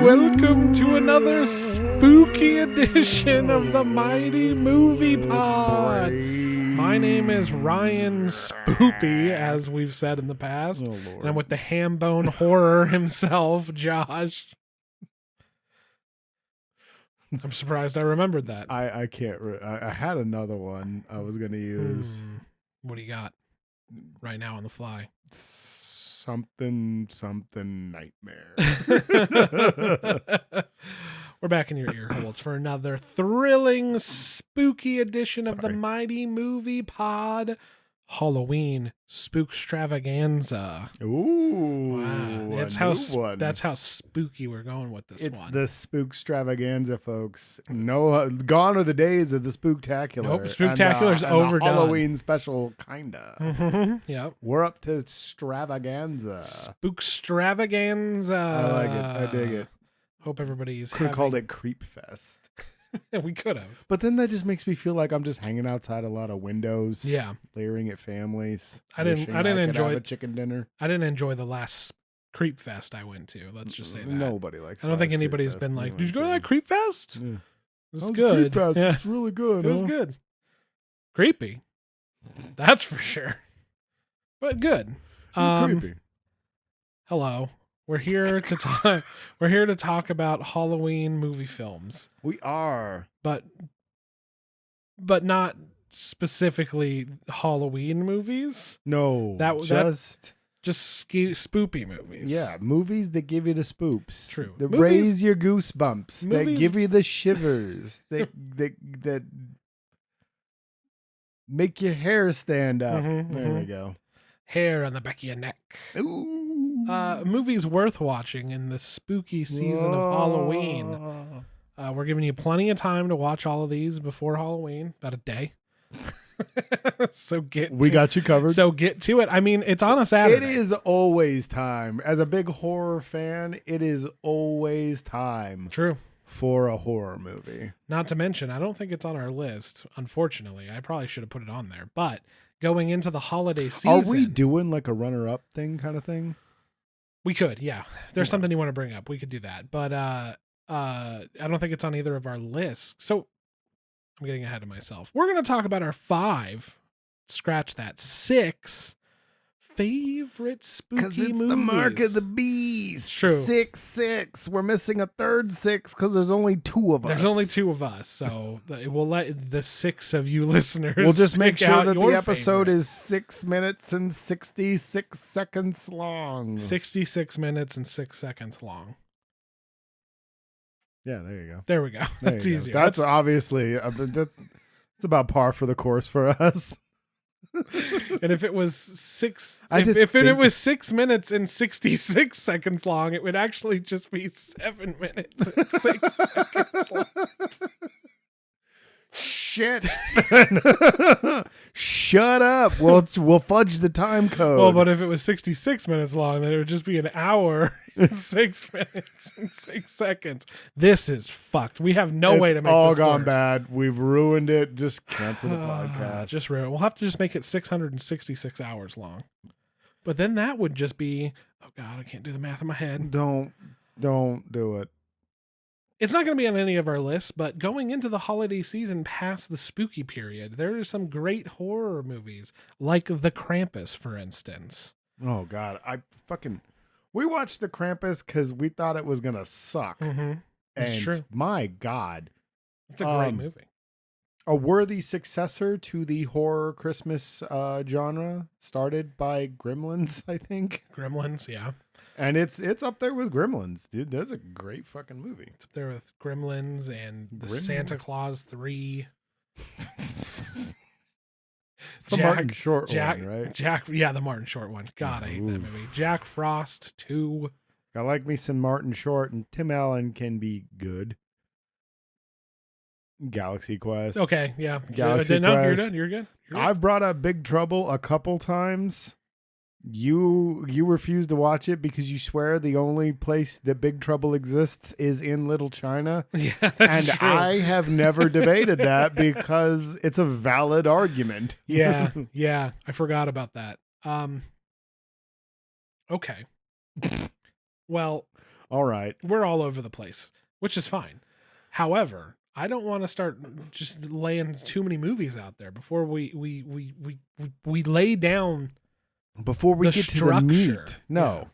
Welcome to another spooky edition of the Mighty Movie Pod. My name is Ryan Spoopy, as we've said in the past. Oh, And I'm with the ham-bone horror himself, Josh. I'm surprised I remembered that. I can't. I had another one I was gonna use. What do you got right now on the fly? Something nightmare. We're back in your ear holes for another thrilling, spooky edition of the Mighty Movie Pod. Halloween Spooktravaganza. Ooh, wow. That's how spooky we're going with this one. It's the Spooktravaganza, folks. No, gone are the days of the Spooktacular. Nope, Spooktacular's and overdone. The Halloween special, kinda. Mm-hmm. Yep. We're up to Stravaganza. Spooktravaganza. I like it. I dig it. Hope everybody's Could have called it Creep Fest. We could have. But then that just makes me feel like I'm just hanging outside a lot of windows. Yeah. Leering at families. I didn't enjoy a chicken dinner. I didn't enjoy the last Creep Fest I went to. Let's just say that. Nobody likes it. I don't think anybody's been like, did you go to that Creep Fest? Yeah. It was good. Creep Fest. Yeah. It's really good. It was good. Creepy. That's for sure. But good. Creepy. Hello. We're here to talk. We're here to talk about Halloween movie films. We are, but not specifically Halloween movies. No, just spoopy movies. Yeah, movies that give you the spoops. True. That raise your goosebumps. That give you the shivers. that make your hair stand up. There we go. Hair on the back of your neck. Ooh. Movies worth watching in the spooky season of Halloween. We're giving you plenty of time to watch all of these before Halloween, about a day. Got you covered. So get to it. I mean, it's on a Saturday. It is always time. As a big horror fan, it is always time. True. For a horror movie. Not to mention, I don't think it's on our list, unfortunately. I probably should have put it on there. But going into the holiday season... Are we doing like a runner-up thing kind of thing? We could, yeah. If there's something you want to bring up, we could do that. But I don't think it's on either of our lists. So I'm getting ahead of myself. We're going to talk about our 6 favorite spooky movies. Because it's the mark of the beast. True. 6. We're missing a third 6 because there's only 2 of us. There's only 2 of us. So we'll let the 6 of you listeners. We'll just make sure that the episode favorite. is 6 minutes and 66 seconds long. 66 minutes and 6 seconds long. Yeah, there you go. There we go. That's easier. That's obviously, that's about par for the course for us. And if it was 6 minutes and 66 seconds long, it would actually just be 7 minutes and 6 seconds long. Shit. Shut up. We'll fudge the time code. Well, but if it was 66 minutes long, then it would just be an hour and 6 minutes and 6 seconds. This is fucked. We have no way to make this all gone work. bad. We've ruined it. Just cancel the podcast. Just ruin it. We'll have to just make it 666 hours long. But then that would just be, oh God, I can't do the math in my head. Don't do it. It's not going to be on any of our lists, but going into the holiday season past the spooky period, there are some great horror movies, like The Krampus, for instance. Oh, God. We watched The Krampus because we thought it was going to suck. Mm-hmm. And true. My God. It's a great movie. A worthy successor to the horror Christmas genre, started by Gremlins, I think. Gremlins, yeah. And it's up there with Gremlins, dude. That's a great fucking movie. It's up there with Gremlins and the Santa Claus 3. It's the Martin Short one, right? The Martin Short one. God, I hate that movie. Jack Frost 2. I like me some Martin Short, and Tim Allen can be good. Galaxy Quest. Okay, yeah. Galaxy Quest. You're good. I've brought up Big Trouble a couple times. You refuse to watch it because you swear the only place that Big Trouble exists is in Little China. Yeah, that's true. I have never debated that because it's a valid argument. Yeah, I forgot about that. Okay. Well, All right. We're all over the place, which is fine. However, I don't want to start just laying too many movies out there before we lay down Before we the get to the structure. meat. No.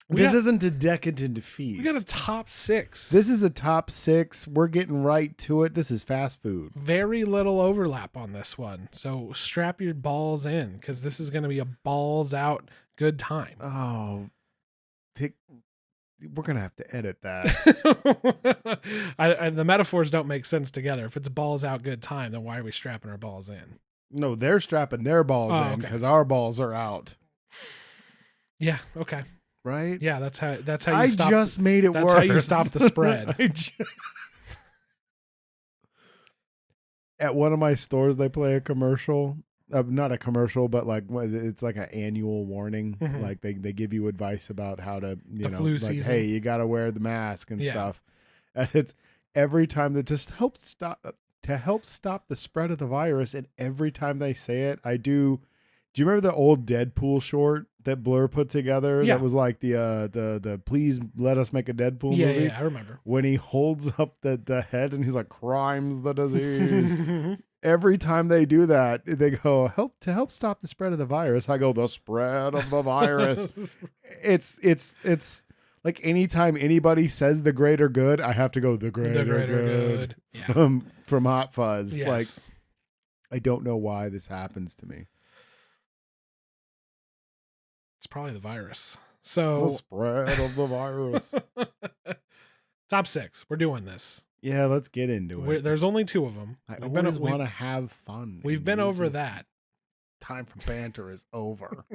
Yeah. This isn't a decadent feast. We got a top 6. This is a top 6. We're getting right to it. This is fast food. Very little overlap on this one. So strap your balls in because this is going to be a balls out good time. Oh, we're going to have to edit that. The metaphors don't make sense together. If it's balls out good time, then why are we strapping our balls in? No, they're strapping their balls in because our balls are out. Yeah. Okay. Right? Yeah. That's how you I stop. just made it worse. That's how you stop the spread. At one of my stores, they play a commercial. Not a commercial, but like it's like an annual warning. Mhm. Like they give you advice about how to, The flu like, season. hey, you got to wear the mask and Yeah. stuff. And it's every time that just helps stop the spread of the virus. And every time they say it, I do. Do you remember the old Deadpool short that Blur put together? Yeah. That was like the please let us make a Deadpool Yeah, movie. yeah, I remember. When he holds up the head and he's like, crime's the disease. Every time they do that, they go, help stop the spread of the virus. I go, the spread of the virus. It's like anytime anybody says the greater good, I have to go, the greater good. Yeah. From Hot Fuzz. Yes. Like, I don't know why this happens to me. It's probably the virus. The So spread of the virus. top 6. We're doing this. Yeah, let's get into it. There's only 2 of them. I always want to have fun. We've and been you over just- that. Time for banter is over.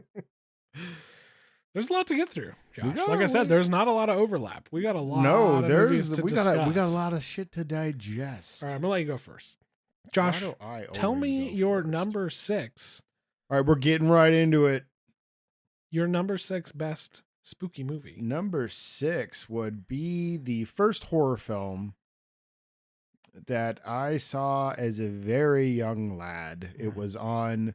There's a lot to get through, Josh. got Like I a said, lot. there's not a lot of overlap. We got a lot of movies to we discuss. got a lot of shit to digest. All right, I'm going to let you go first. Josh, Why do I tell always me go your first? number 6. All right, we're getting right into it. Your number 6 best spooky movie. Number 6 would be the first horror film that I saw as a very young lad. It was on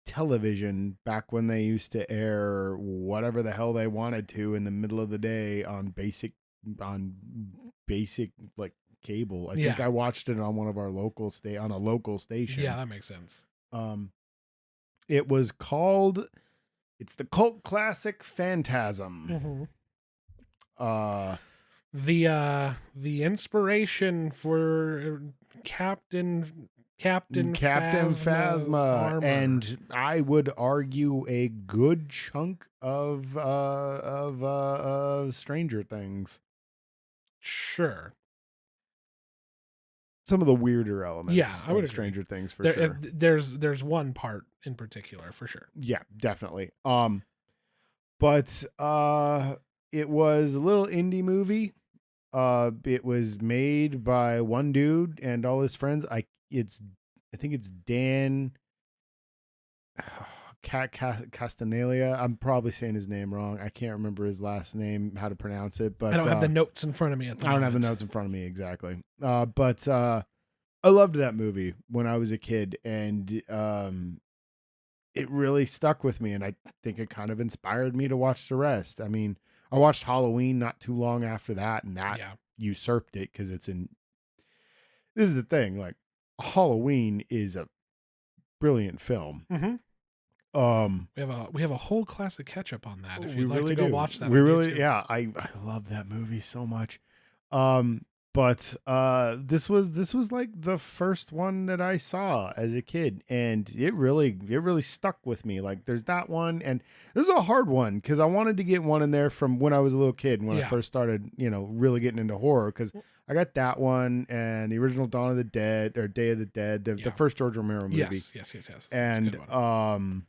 television back when they used to air whatever the hell they wanted to in the middle of the day on basic like cable. I think Yeah. I watched it on one of our local on a local station. Yeah, that makes sense. It was called, it's the cult classic Phantasm. The inspiration for Captain Phasma's armor. And I would argue a good chunk of Stranger Things. Sure. Some of the weirder elements. Yeah, I would of agree. Stranger Things for There, sure. there's one part in particular for sure. Yeah, definitely. But it was a little indie movie. It was made by one dude and all his friends. I think it's Dan Castaneda. I'm probably saying his name wrong. I can't remember his last name, how to pronounce it. But I don't have the notes in front of me at the I don't have the moment. notes in front of me exactly. But I loved that movie when I was a kid, and it really stuck with me, and I think it kind of inspired me to watch the rest. I mean, I watched Halloween not too long after that, and that usurped it because it's in. This is the thing, like Halloween is a brilliant film. Mm-hmm. We have a whole class of catch up on that. If you'd like to go watch that, we on really, YouTube. yeah, I love that movie so much. But this was like the first one that I saw as a kid, and it really stuck with me. Like there's that one, and this is a hard one because I wanted to get one in there from when I was a little kid, when I first started, really getting into horror. Because I got that one and the original Dawn of the Dead or Day of the Dead, the first George Romero movie. Yes. That's a And good one.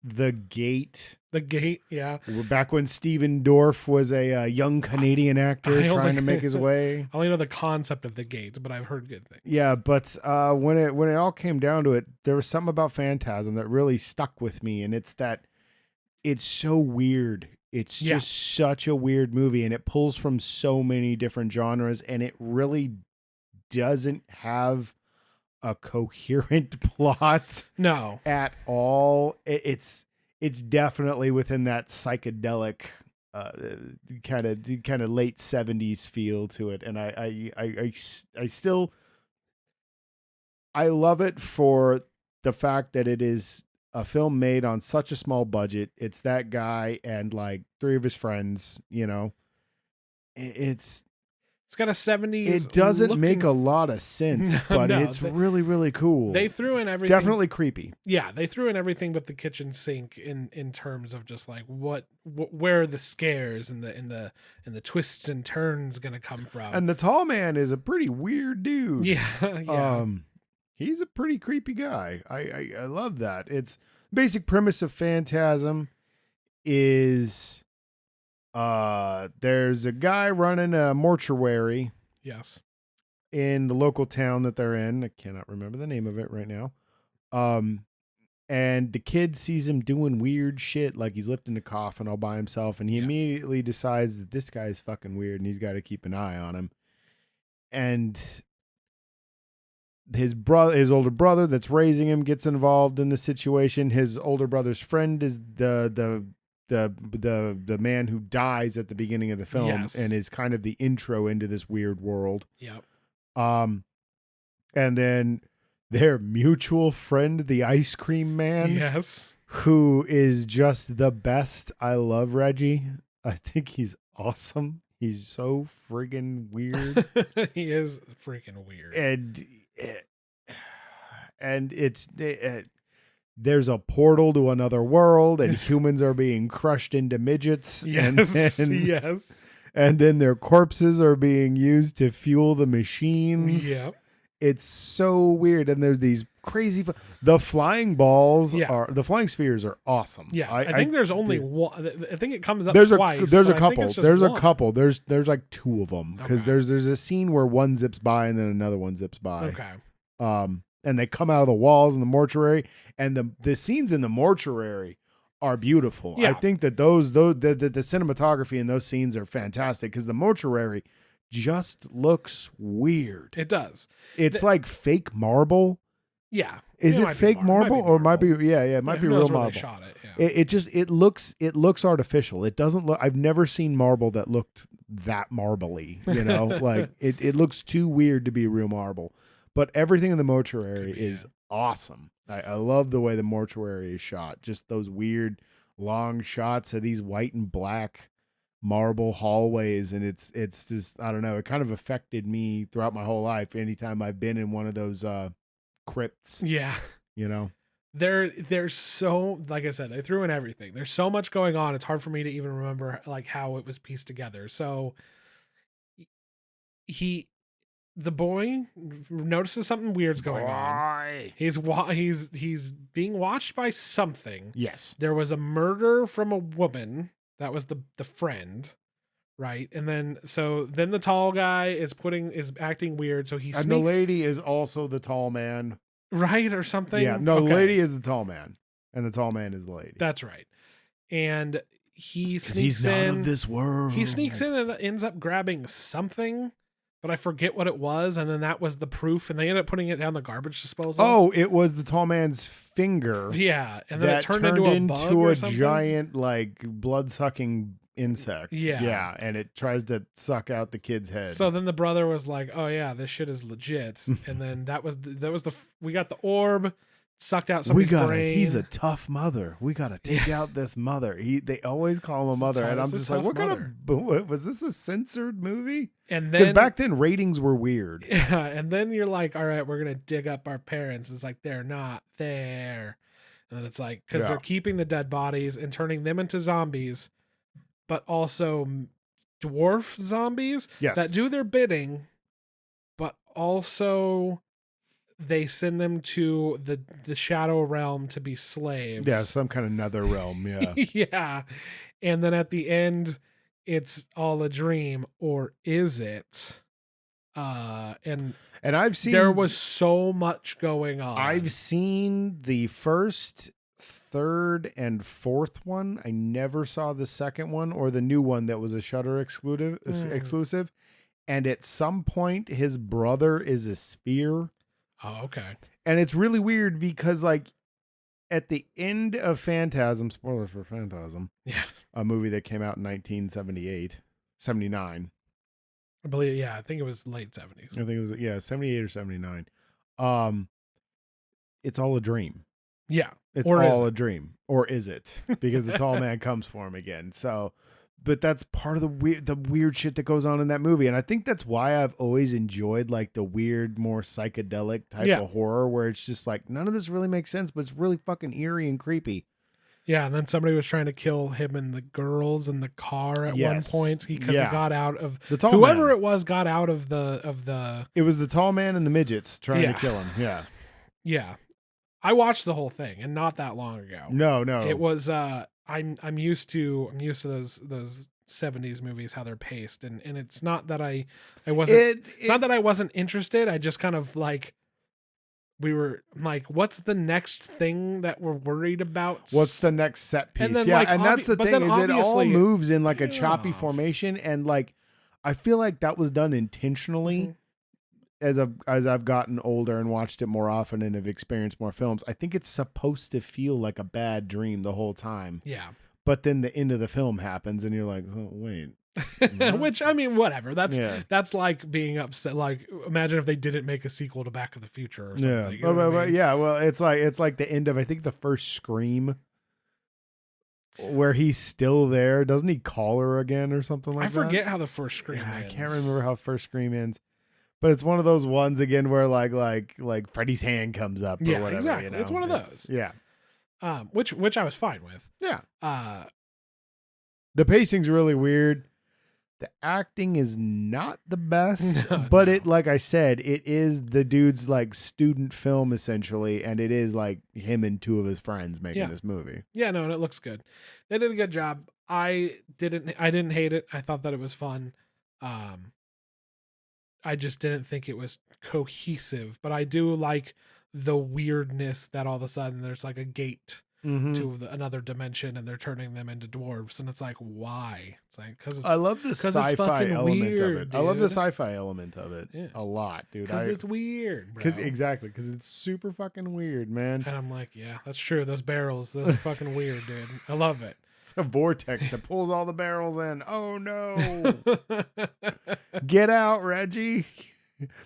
The Gate. The Gate, yeah. Back when Stephen Dorff was a young Canadian actor trying to make his way. I only know the concept of The Gate, but I've heard good things. Yeah, but when it all came down to it, there was something about Phantasm that really stuck with me, and it's that it's so weird. It's just such a weird movie, and it pulls from so many different genres, and it really doesn't have a coherent plot. No. At all. It's definitely within that psychedelic kind of late 70s feel to it, and I still I love it for the fact that it is a film made on such a small budget. It's that guy and like three of his friends, you know. It's It's got a 70s. It doesn't make a lot of sense, but it's really, really cool. They threw in everything. Definitely creepy. Yeah, they threw in everything but the kitchen sink in terms of just like where are the scares and the twists and turns going to come from. And the tall man is a pretty weird dude. Yeah. He's a pretty creepy guy. I love that. It's basic premise of Phantasm is there's a guy running a mortuary. Yes. In the local town that they're in. I cannot remember the name of it right now. And the kid sees him doing weird shit, like he's lifting a coffin all by himself, and he immediately decides that this guy's fucking weird and he's got to keep an eye on him. And his older brother that's raising him gets involved in the situation. His older brother's friend is the man who dies at the beginning of the film and is kind of the intro into this weird world. Yep. And then their mutual friend, the ice cream man. Yes. Who is just the best. I love Reggie. I think he's awesome. He's so friggin' weird. He is freaking weird. And it's there's a portal to another world, and humans are being crushed into midgets. Yes. Yes. And then their corpses are being used to fuel the machines. Yep. It's so weird. And there's these crazy, the flying balls the flying spheres are awesome. Yeah. I think there's only one. I think it comes up twice. There's a couple. There's like two of them. Because there's a scene where one zips by and then another one zips by. Okay. And they come out of the walls in the mortuary, and the scenes in the mortuary are beautiful. Yeah. I think that the cinematography in those scenes are fantastic because the mortuary just looks weird. It does. It's like fake marble. Yeah. Is it fake marble or might be? Yeah. It might be real marble. They shot it. Yeah. It looks artificial. It doesn't look. I've never seen marble that looked that marbly. You know, like it looks too weird to be real marble. But everything in the mortuary is awesome. I love the way the mortuary is shot. Just those weird long shots of these white and black marble hallways. And it's just, I don't know, it kind of affected me throughout my whole life. Anytime I've been in one of those crypts. Yeah. You know? There's so, like I said, they threw in everything. There's so much going on. It's hard for me to even remember like how it was pieced together. So the boy notices something weird's going on. He's being watched by something. Yes. There was a murder from a woman. That was the friend, right? And then the tall guy is acting weird. So he sneaks, and the lady is also the tall man, right, or something. Yeah. No, the lady is the tall man, and the tall man is the lady. That's right. And he sneaks he's in. Not of this world. He sneaks in and ends up grabbing something. But I forget what it was, and then that was the proof, and they ended up putting it down the garbage disposal. Oh, it was the tall man's finger. Yeah, and then that it turned into a bug or something? Giant, like, blood-sucking insect. Yeah. Yeah, and it tries to suck out the kid's head. So then the brother was like, "Oh yeah, this shit is legit." And then we got the orb, sucked out somebody's brain. He's a tough mother. We got to take out this mother. They always call him a mother, and I'm just like, what kind of was this a censored movie? And then because back then ratings were weird. Yeah, and then you're like, all right, we're gonna dig up our parents. It's like they're not there, and then it's like because they're keeping the dead bodies and turning them into zombies, but also dwarf zombies that do their bidding, but also they send them to the shadow realm to be slaves. Yeah, some kind of nether realm. Yeah. Yeah. And then at the end, it's all a dream, or is it? And I've seen there was so much going on. I've seen the first, third, and fourth one. I never saw the second one or the new one that was a Shudder exclusive. And at some point, his brother is a spear. Oh, okay. And it's really weird because, like, at the end of Phantasm, spoilers for Phantasm, Yeah. a movie that came out in 79. I believe, yeah, I think it was late 70s. I think it was 78 or 79. It's all a dream. Yeah. It's or all a dream. Or is it? Because the tall man comes for him again. So, but that's part of the weird shit that goes on in that movie. And I think that's why I've always enjoyed like the weird, more psychedelic type of horror where it's just like none of this really makes sense, but it's really fucking eerie and creepy. Yeah, and then somebody was trying to kill him and the girls in the car at one point because he got out of the tall whoever man. it was got out of the. It was the tall man and the midgets trying to kill him. Yeah, yeah. I watched the whole thing, and not that long ago. No, it was. I'm used to those 70s movies, how they're paced, and it's not that I wasn't. It's not that I wasn't interested. I just kind of like. We were like, what's the next thing that we're worried about? What's the next set piece? And then, and that's the thing is it all moves in like a choppy formation. And like, I feel like that was done intentionally as I've gotten older and watched it more often and have experienced more films. I think it's supposed to feel like a bad dream the whole time. Yeah. But then the end of the film happens and you're like, oh, wait. Which, I mean, whatever. That's like being upset. Like, imagine if they didn't make a sequel to Back to the Future or something. Yeah, well, it's like the end of, I think, the first Scream, where he's still there. Doesn't he call her again or something like that? I forget how the first Scream ends. I can't remember how first Scream ends. But it's one of those ones again where like Freddy's hand comes up or whatever. Exactly. You know? It's one of those. Yeah. Which I was fine with. Yeah. The pacing's really weird. The acting is not the best, but it, like I said, it is the dude's like student film essentially, and it is like him and two of his friends making this movie. Yeah, no, and it looks good. They did a good job. I didn't hate it. I thought that it was fun. I just didn't think it was cohesive, but I do like the weirdness that all of a sudden there's like a gate to another dimension and they're turning them into dwarves, and it's like, why? It's like, because I love the sci-fi element of it. Dude. I love the sci-fi element of it a lot, dude. Because it's weird, because it's super fucking weird, man. And I'm like, yeah, that's true. Those barrels, those are fucking weird, dude. I love it. It's a vortex that pulls all the barrels in. Oh no. Get out, Reggie.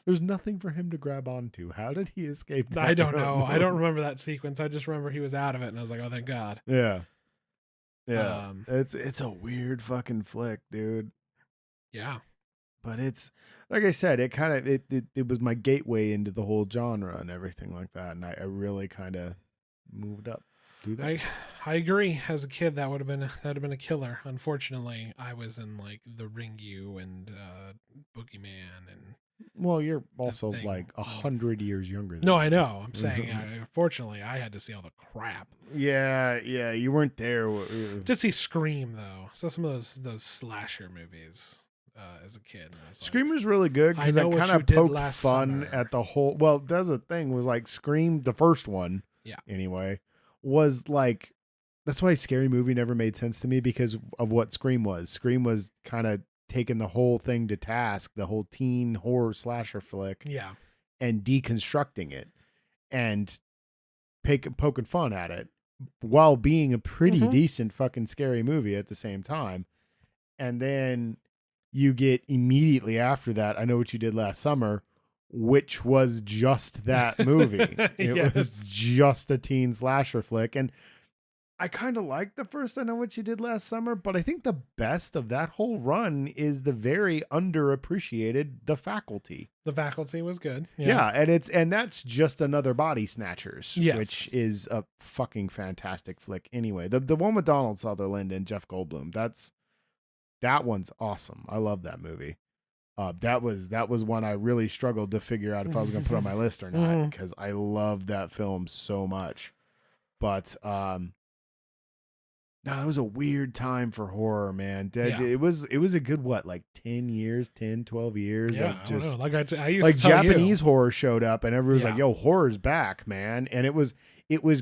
There's nothing for him to grab onto. How did he escape that? I don't know. I don't remember that sequence. I just remember he was out of it, and I was like, oh, thank God. Yeah. It's a weird fucking flick, dude. Yeah. But it's, like I said, it kind of, it was my gateway into the whole genre and everything like that. And I really kind of moved up to that. I agree. As a kid, that would have been a killer. Unfortunately, I was in like The Ringu and Boogeyman and. Well, you're also like 100 years younger than me. I know. I'm saying, fortunately, I had to see all the crap. Yeah, you weren't there. Did see Scream though. So some of those slasher movies as a kid. Scream was really good because I kind of poked fun at the whole. Well, that's the thing was like Scream, the first one. Yeah. Anyway, was like that's why Scary Movie never made sense to me because of what Scream was. Scream was kind of taking the whole thing to task, the whole teen horror slasher flick, and deconstructing it and poking fun at it while being a pretty decent fucking scary movie at the same time. And then you get immediately after that, I Know What You Did Last Summer, which was just that movie. It was just a teen slasher flick. And I kind of like the first I Know What You Did Last Summer, but I think the best of that whole run is the very underappreciated The Faculty. The Faculty was good. Yeah, and that's just another Body Snatchers, which is a fucking fantastic flick anyway. The one with Donald Sutherland and Jeff Goldblum, that one's awesome. I love that movie. That was one I really struggled to figure out if I was going to put on my list or not because I love that film so much. But no, that was a weird time for horror, man. It was a good, like 10 years, 10, 12 years. Yeah, of just, like I used like to tell Japanese horror showed up and everyone was like, yo, horror's back, man. And it was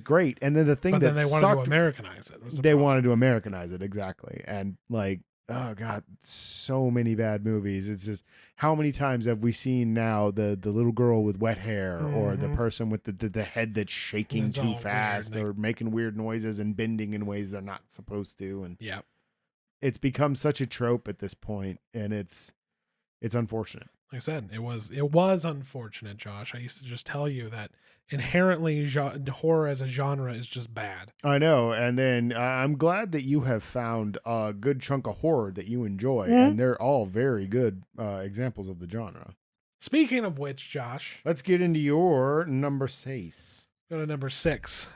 great. And then the thing that they sucked, wanted to Americanize it. They wanted to Americanize it, exactly. And like oh God, so many bad movies. It's just, how many times have we seen now the little girl with wet hair, or the person with the head that's shaking It's too all fast, weird, or making weird noises and bending in ways they're not supposed to, and yeah. it's become such a trope at this point, and it's unfortunate. Like I said, it was unfortunate, Josh. I used to just tell you that inherently horror as a genre is just bad. I know, and then I'm glad that you have found a good chunk of horror that you enjoy, and they're all very good examples of the genre. Speaking of which, Josh, let's get into your number 6. Go to number 6.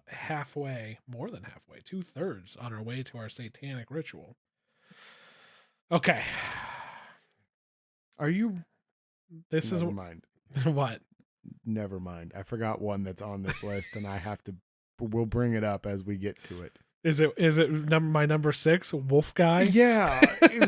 Halfway, more than halfway, 2/3 on our way to our satanic ritual. Okay. Are you? This Never is mind. What? Never mind. I forgot one that's on this list, and I have to. We'll bring it up as we get to it. Is it my number 6, Wolf Guy? Yeah.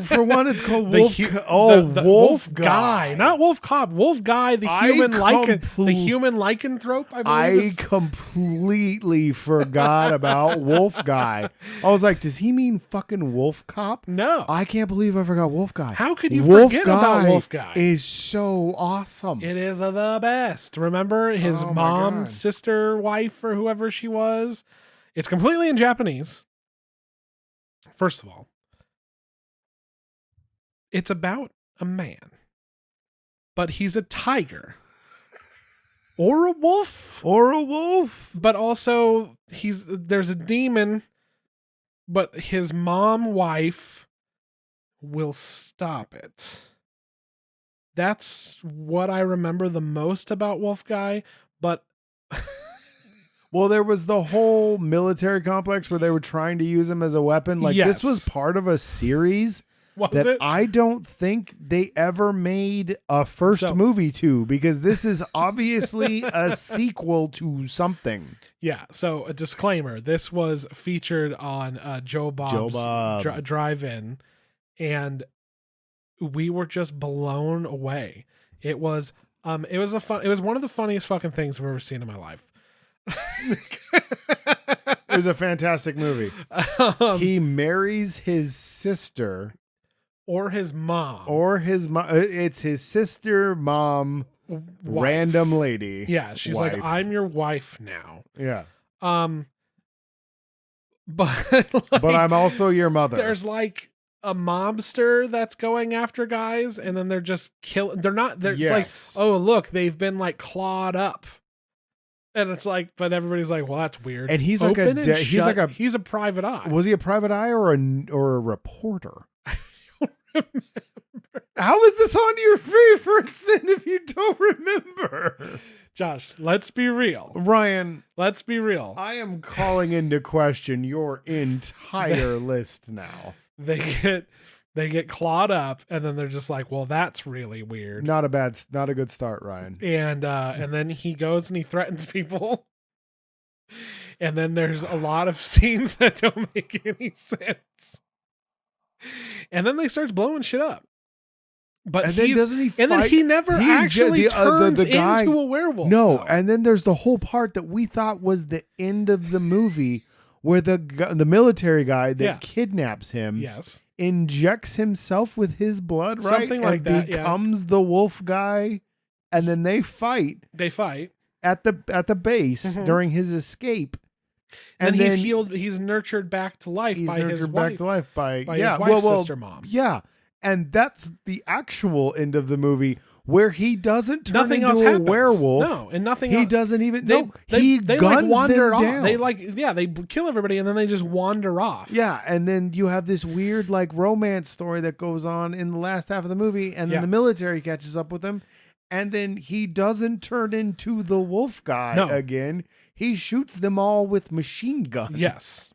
For one, it's called the Wolf. the Wolf Guy, not Wolf Cop. Wolf Guy, the human lycanthrope. I believe. I completely forgot about Wolf Guy. I was like, does he mean fucking Wolf Cop? No. I can't believe I forgot Wolf Guy. How could you forget about Wolf Guy? Is so awesome. It is the best. Remember his mom, sister, wife, or whoever she was. It's completely in Japanese. First of all, it's about a man, but he's a tiger or a wolf, but also there's a demon, but his wife will stop it. That's what I remember the most about Wolf Guy, but well, there was the whole military complex where they were trying to use him as a weapon. Like, this was part of a series that I don't think they ever made a first movie to, because this is obviously a sequel to something. Yeah. So a disclaimer: this was featured on Joe Bob's Drive-In, and we were just blown away. It was one of the funniest fucking things I've ever seen in my life. It was a fantastic movie. He marries his sister or his mom. It's his sister, mom, wife. Random lady. Yeah, she's wife. Like, I'm your wife now. Yeah. But I'm also your mother. There's like a mobster that's going after guys, and then they're just killing. It's like, oh look, they've been like clawed up. And it's like, but everybody's like, well, that's weird. And he's he's a private eye. Was he a private eye or a reporter? I don't remember. How is this on your favorites then if you don't remember? Josh, let's be real. Ryan, let's be real. I am calling into question your entire list now. They get clawed up, and then they're just like, well, that's really weird. Not a good start, Ryan. And then he goes and he threatens people. And then there's a lot of scenes that don't make any sense. And then they start blowing shit up. But and then doesn't he fight? And then he never actually turns the guy, into a werewolf. No, though. And then there's the whole part that we thought was the end of the movie where the military guy that kidnaps him injects himself with his blood, right? Something like that, becomes the wolf guy, and then they fight. At the base during his escape. And then he's healed, he's nurtured back to life by his wife. By his wife's sister mom. Yeah. And that's the actual end of the movie, where he doesn't turn into a werewolf. No, and nothing. He doesn't even. He guns like wander them off. Down. They kill everybody, and then they just wander off. Yeah, and then you have this weird like romance story that goes on in the last half of the movie, and then the military catches up with him, and then he doesn't turn into the wolf guy again. He shoots them all with machine guns. Yes.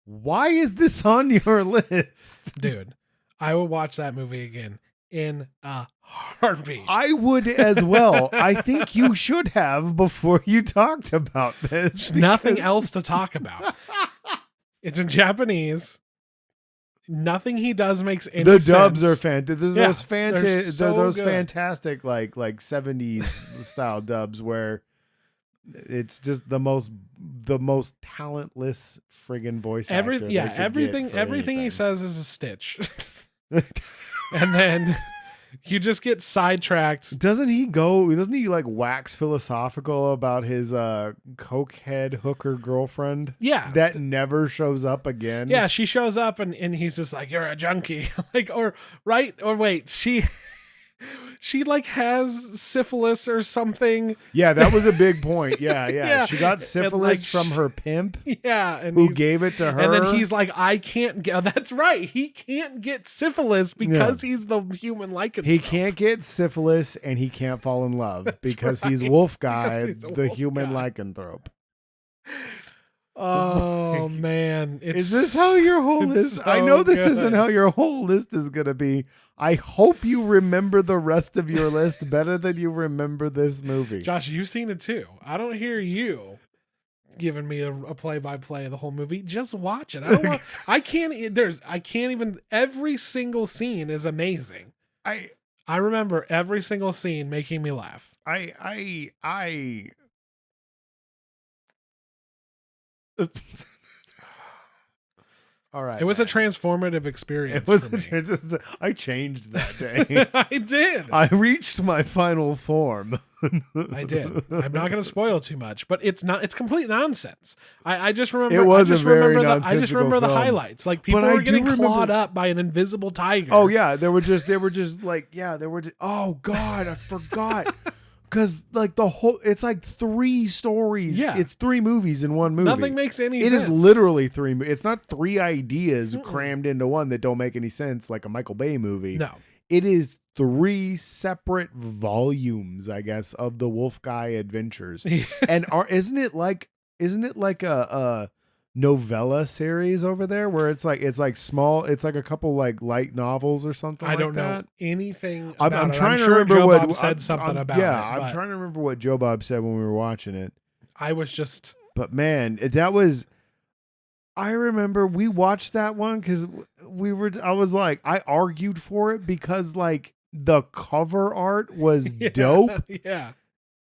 Why is this on your list, dude? I would watch that movie again in a heartbeat. I would as well. I think you should have before you talked about this. There's nothing else to talk about. It's in Japanese. Nothing he does makes any sense. The dubs are fantastic. Those they're so fantastic like 70s style dubs where It's just the most talentless friggin' voice actor. Everything he says is a stitch. And then you just get sidetracked. Doesn't he like wax philosophical about his cokehead hooker girlfriend? Yeah. That never shows up again. Yeah, she shows up and he's just like, you're a junkie. She like has syphilis or something. Yeah, that was a big point. Yeah. Yeah. She got syphilis from her pimp. Yeah, and who gave it to her. And then he's like, I can't get. That's right. He can't get syphilis because he's the human lycanthrope. He can't get syphilis and he can't fall in love because he's Wolf Guy, the human lycanthrope. Oh man, is this how your whole list? So I know this isn't how your whole list is gonna be. I hope you remember the rest of your list better than you remember this movie. Josh, you've seen it too. I don't hear you giving me a play-by-play of the whole movie. Just watch it. I can't even. Every single scene is amazing. I remember every single scene making me laugh. All right. It was a transformative experience. For me. I changed that day. I did. I reached my final form. I did. I'm not going to spoil too much, but it's complete nonsense. I just remember. It was I just remember the highlights. Like people were getting clawed up by an invisible tiger. Oh yeah, they were just oh God, I forgot. Because like it's like 3 stories. Yeah. It's 3 movies in one movie. Nothing makes any sense. It is literally 3. It's not 3 ideas crammed into one that don't make any sense like a Michael Bay movie. No. It is 3 separate volumes, I guess, of the Wolf Guy adventures. And isn't it like a novella series over there where it's like small, it's like a couple like light novels or something. I don't know anything about I'm it. Trying to sure remember Joe what Bob said something about it. Yeah, I'm trying to remember what Joe Bob said when we were watching it. But man, I remember we watched that one because I argued for it because like the cover art was dope. Yeah.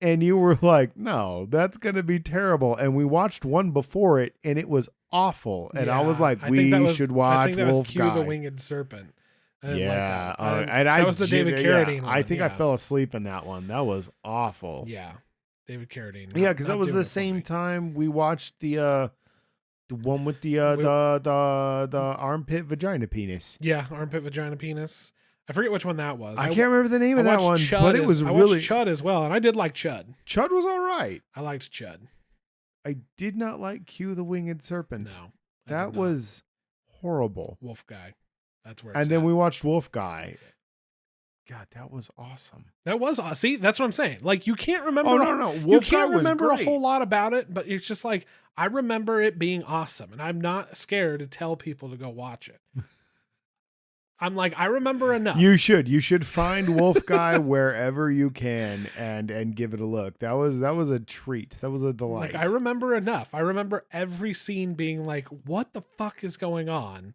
And you were like, no, that's going to be terrible. And we watched one before it, and it was awful. And I was like, we should watch Wolf Guy. The Winged Serpent. Yeah. That was the David Carradine one. I think I fell asleep in that one. That was awful. Yeah. David Carradine. Yeah, because that was the same time we watched the one with the armpit vagina penis. Yeah, armpit vagina penis. I forget which one that was. I can't remember the name of that one, but it was really... I watched Chud as well, and I did like Chud. Chud was all right. I liked Chud. I did not like Q the Winged Serpent. No. That was horrible. Wolf Guy. That's where And then we watched Wolf Guy. God, that was awesome. That was awesome. See, that's what I'm saying. Like, you can't remember... Oh, no. You can't remember a whole lot about it, but it's just like, I remember it being awesome, and I'm not scared to tell people to go watch it. I'm like, I remember enough. You should find Wolf Guy wherever you can and give it a look. That was a treat. That was a delight. Like, I remember enough. I remember every scene being like, what the fuck is going on?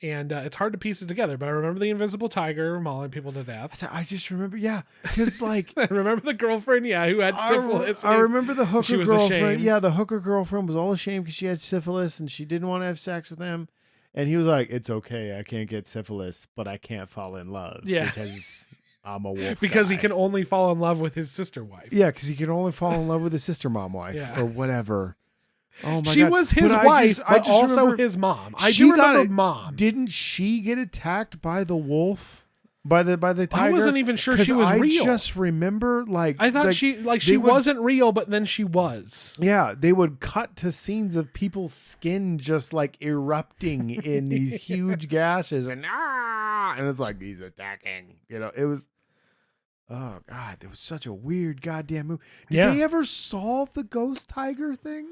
And it's hard to piece it together, but I remember the invisible tiger mauling people to death. I just remember, because like... I remember the girlfriend, who had syphilis. I remember the hooker girlfriend. Ashamed. Yeah, the hooker girlfriend was all ashamed because she had syphilis and she didn't want to have sex with him. And he was like, it's okay, I can't get syphilis, but I can't fall in love. Yeah. Because I'm a wolf Because guy. he can only fall in love with his sister wife. Yeah, because he can only fall in love with his sister mom wife or whatever. Oh my God. She was his wife, but also his mom. I do remember mom. Didn't she get attacked by the wolf? By the tiger? I wasn't even sure she was real. I just remember I thought she wasn't real, but then she was. Yeah, they would cut to scenes of people's skin just like erupting in these huge gashes and it's like he's attacking. It was oh God, it was such a weird goddamn movie. Did they ever solve the ghost tiger thing?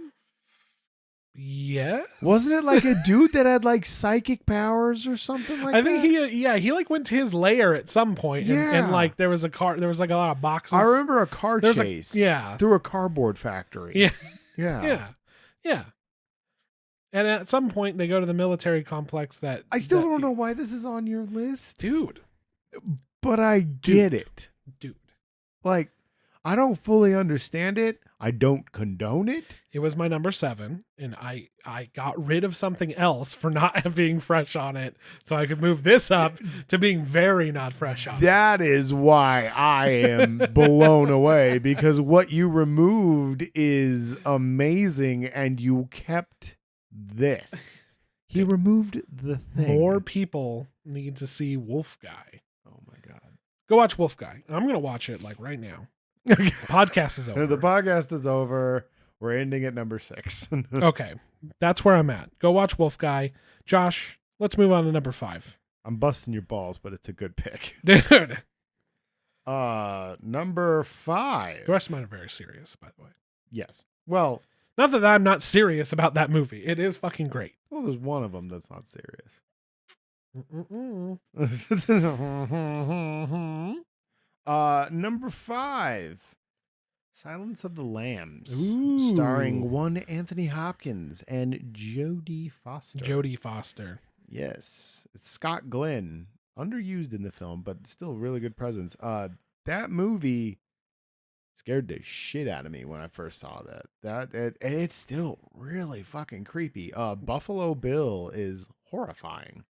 Yes. Wasn't it like a dude that had like psychic powers or something like that? I think he like went to his lair at some point and like there was like a lot of boxes. I remember a car chase. Through a cardboard factory. Yeah. Yeah. Yeah. And at some point they go to the military complex that I still don't know why this is on your list. Dude. But I get it. Dude. Like I don't fully understand it. I don't condone it. It was my number 7, and I got rid of something else for not being fresh on it, so I could move this up to being very not fresh on it. That is why I am blown away, because what you removed is amazing, and you kept this. He removed the thing. More people need to see Wolf Guy. Oh my God. Go watch Wolf Guy. I'm going to watch it like right now. The podcast is over. The podcast is over. We're ending at number 6. Okay. That's where I'm at. Go watch Wolf Guy. Josh, let's move on to number 5. I'm busting your balls, but it's a good pick. Dude. Number 5. The rest of mine are very serious, by the way. Yes. Well, not that I'm not serious about that movie. It is fucking great. Well, there's one of them that's not serious. Number 5. Silence of the Lambs. Ooh. Starring one Anthony Hopkins and Jodie Foster. Jodie Foster. Yes. It's Scott Glenn. Underused in the film, but still really good presence. That movie scared the shit out of me when I first saw that. And it's still really fucking creepy. Buffalo Bill is horrifying.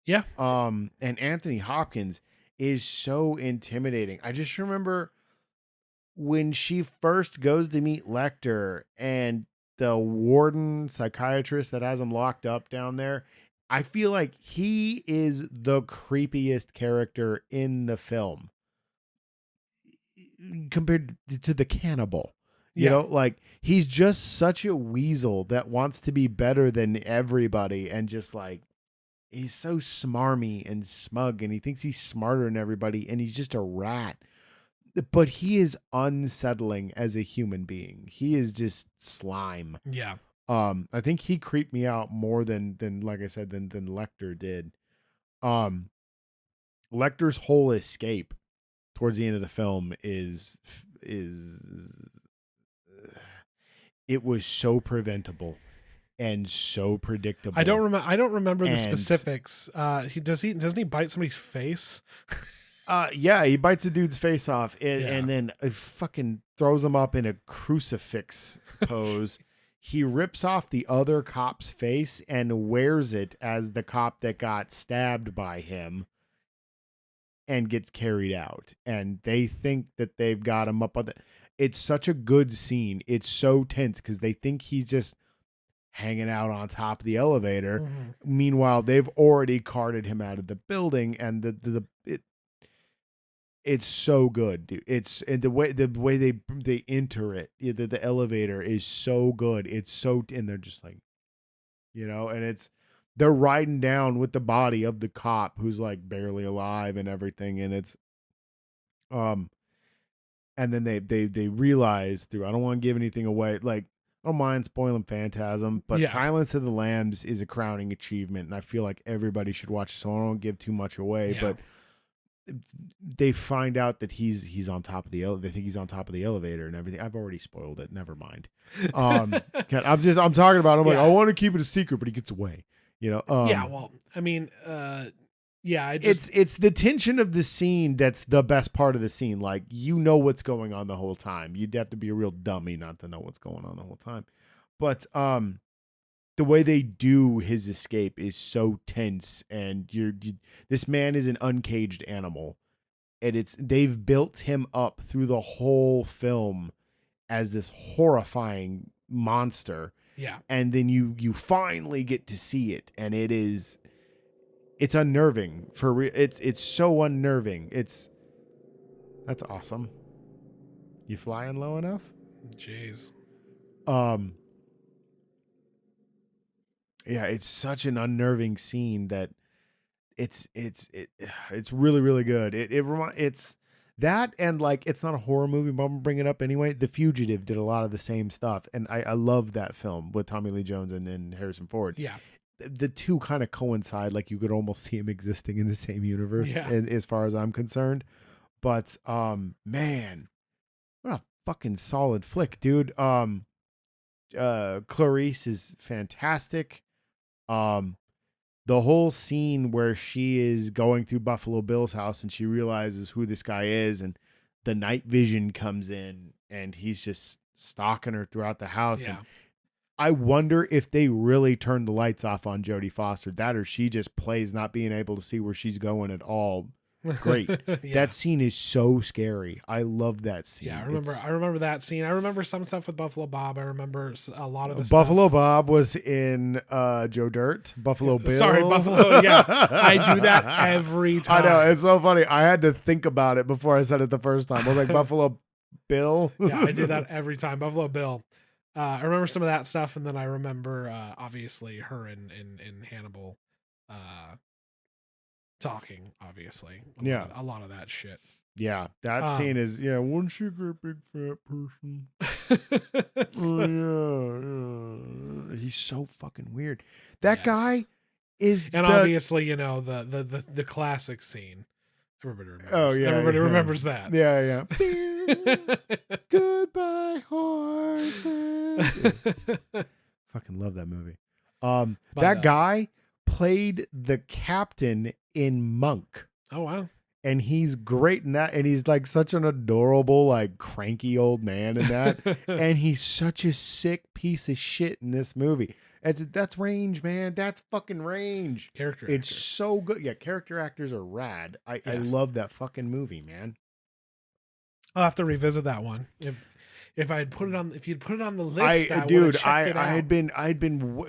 Yeah. And Anthony Hopkins is so intimidating. I just remember when she first goes to meet Lecter and the warden psychiatrist that has him locked up down there, I feel like he is the creepiest character in the film compared to the cannibal. You know, like he's just such a weasel that wants to be better than everybody, and just like he's so smarmy and smug, and he thinks he's smarter than everybody, and he's just a rat. But he is unsettling as a human being. He is just slime. Yeah. I think he creeped me out more than like I said, than Lecter did. Lecter's whole escape towards the end of the film is it was so preventable and so predictable. I don't remember the specifics. Doesn't he bite somebody's face? Yeah, he bites a dude's face off and then fucking throws him up in a crucifix pose. He rips off the other cop's face and wears it as the cop that got stabbed by him and gets carried out. And they think that they've got him up on the... It's such a good scene. It's so tense because they think he's just hanging out on top of the elevator. Mm-hmm. Meanwhile, they've already carted him out of the building, and it's so good, dude. And the way they enter it, the elevator is so good. It's so, and they're just like, and they're riding down with the body of the cop who's like barely alive and everything, and it's and then they realize through, I don't want to give anything away, like I don't mind spoiling Phantasm, but Silence of the Lambs is a crowning achievement, and I feel like everybody should watch it, so I don't give too much away, but they find out that he's on top of the they think he's on top of the elevator and everything. I've already spoiled it. Never mind. I'm talking about it. I'm like, I want to keep it a secret, but he gets away. Well, I mean, it's the tension of the scene that's the best part of the scene. Like, what's going on the whole time. You'd have to be a real dummy not to know what's going on the whole time. But the way they do his escape is so tense, and this man is an uncaged animal, and they've built him up through the whole film as this horrifying monster. Yeah. And then you finally get to see it, and it's unnerving for real. It's so unnerving. That's awesome. You flying low enough? Jeez. Yeah, it's such an unnerving scene that it's really, really good. It's that, and like, it's not a horror movie, but I'm gonna bring it up anyway. The Fugitive did a lot of the same stuff, and I love that film with Tommy Lee Jones and Harrison Ford. Yeah, the two kind of coincide. Like, you could almost see them existing in the same universe, as far as I'm concerned. But man, what a fucking solid flick, dude. Clarice is fantastic. The whole scene where she is going through Buffalo Bill's house and she realizes who this guy is, and the night vision comes in and he's just stalking her throughout the house. Yeah. And I wonder if they really turned the lights off on Jodie Foster, that or she just plays not being able to see where she's going at all. Great. Yeah. That scene is so scary. I love that scene. Yeah, I remember that scene. I remember some stuff with Buffalo Bob. I remember a lot of the Buffalo stuff. Bob was in Joe Dirt. Buffalo Bill. Sorry, Buffalo. Yeah, I do that every time. I know, it's so funny. I had to think about it before I said it the first time. I was like, Buffalo Bill. Yeah, I do that every time. Buffalo Bill. I remember some of that stuff, and then I remember obviously her in Hannibal talking. Obviously, a lot of that shit. Yeah, that scene is wasn't she a great big fat person? Yeah. He's so fucking weird. That guy is, and obviously the classic scene. Everybody remembers. Oh yeah, everybody remembers that. Yeah. Goodbye, horses. Fucking love that movie. That guy played the captain in Monk. Oh wow. And he's great in that, and he's like such an adorable, like cranky old man in that, and he's such a sick piece of shit in this movie. That's range, man. That's fucking range. It's so good. Yeah, character actors are rad. I love that fucking movie, man. I'll have to revisit that one if I'd put it on. If you'd put it on the list,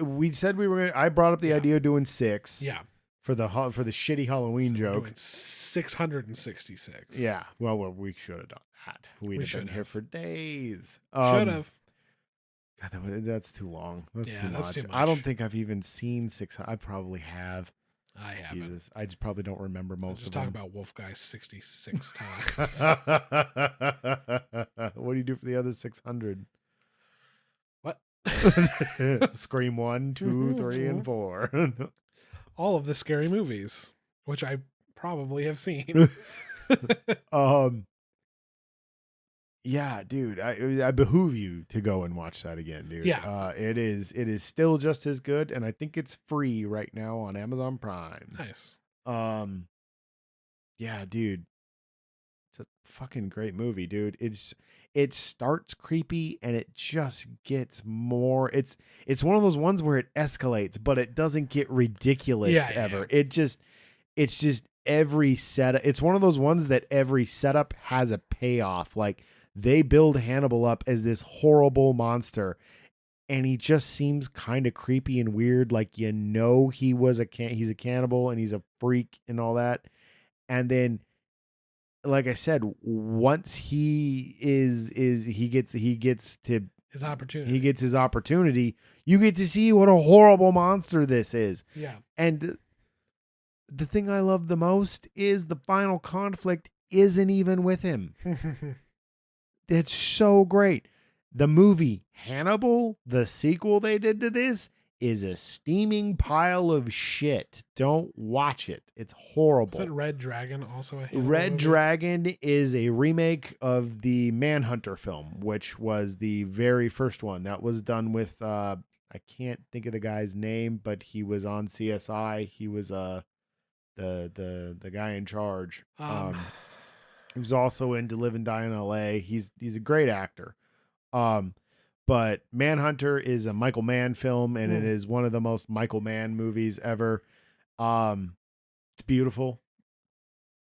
we said we were. I brought up the idea of doing 6. Yeah. For the shitty Halloween joke. 666. Yeah. Well, we should have done that. We'd have been here for days. Should have. God, that's too long. That's too much. Too much. I don't think I've even seen 600. I probably have. I haven't. Jesus. I just probably don't remember most of them. Just talk about Wolf Guy 66 times. What do you do for the other 600? What? Scream 1, 2, 3, and 4. All of the scary movies, which I probably have seen. Yeah, dude, I behoove you to go and watch that again, dude. Yeah. It is still just as good, and I think it's free right now on Amazon Prime. Nice. Yeah, dude. It's a fucking great movie, dude. It starts creepy and it just gets more. It's one of those ones where it escalates, but it doesn't get ridiculous ever. Yeah. It's just every setup. It's one of those ones that every setup has a payoff. Like they build Hannibal up as this horrible monster, and he just seems kind of creepy and weird. Like he's a cannibal and he's a freak and all that, and then, like I said, once he gets his opportunity, you get to see what a horrible monster this is. Yeah. And the thing I love the most is the final conflict isn't even with him. It's so great. The movie Hannibal, the sequel they did to this, is a steaming pile of shit. Don't watch it. It's horrible. Is it Red Dragon also a Hannibal Red movie? Dragon is a remake of the Manhunter film, which was the very first one. That was done with I can't think of the guy's name, but he was on CSI. He was the guy in charge. He was also in To Live and Die in LA. He's a great actor. But Manhunter is a Michael Mann film, and it is one of the most Michael Mann movies ever. It's beautiful.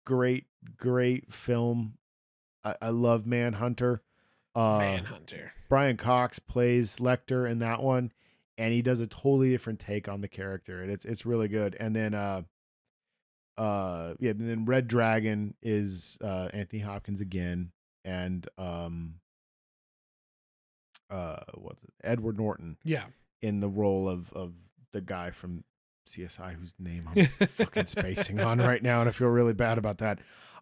Great film. I love Manhunter. Manhunter. Brian Cox plays Lecter in that one, and he does a totally different take on the character, and it's really good. And then and then Red Dragon is Anthony Hopkins again, and what's it? Edward Norton. Yeah. In the role of the guy from CSI whose name I'm fucking spacing on right now, and I feel really bad about that.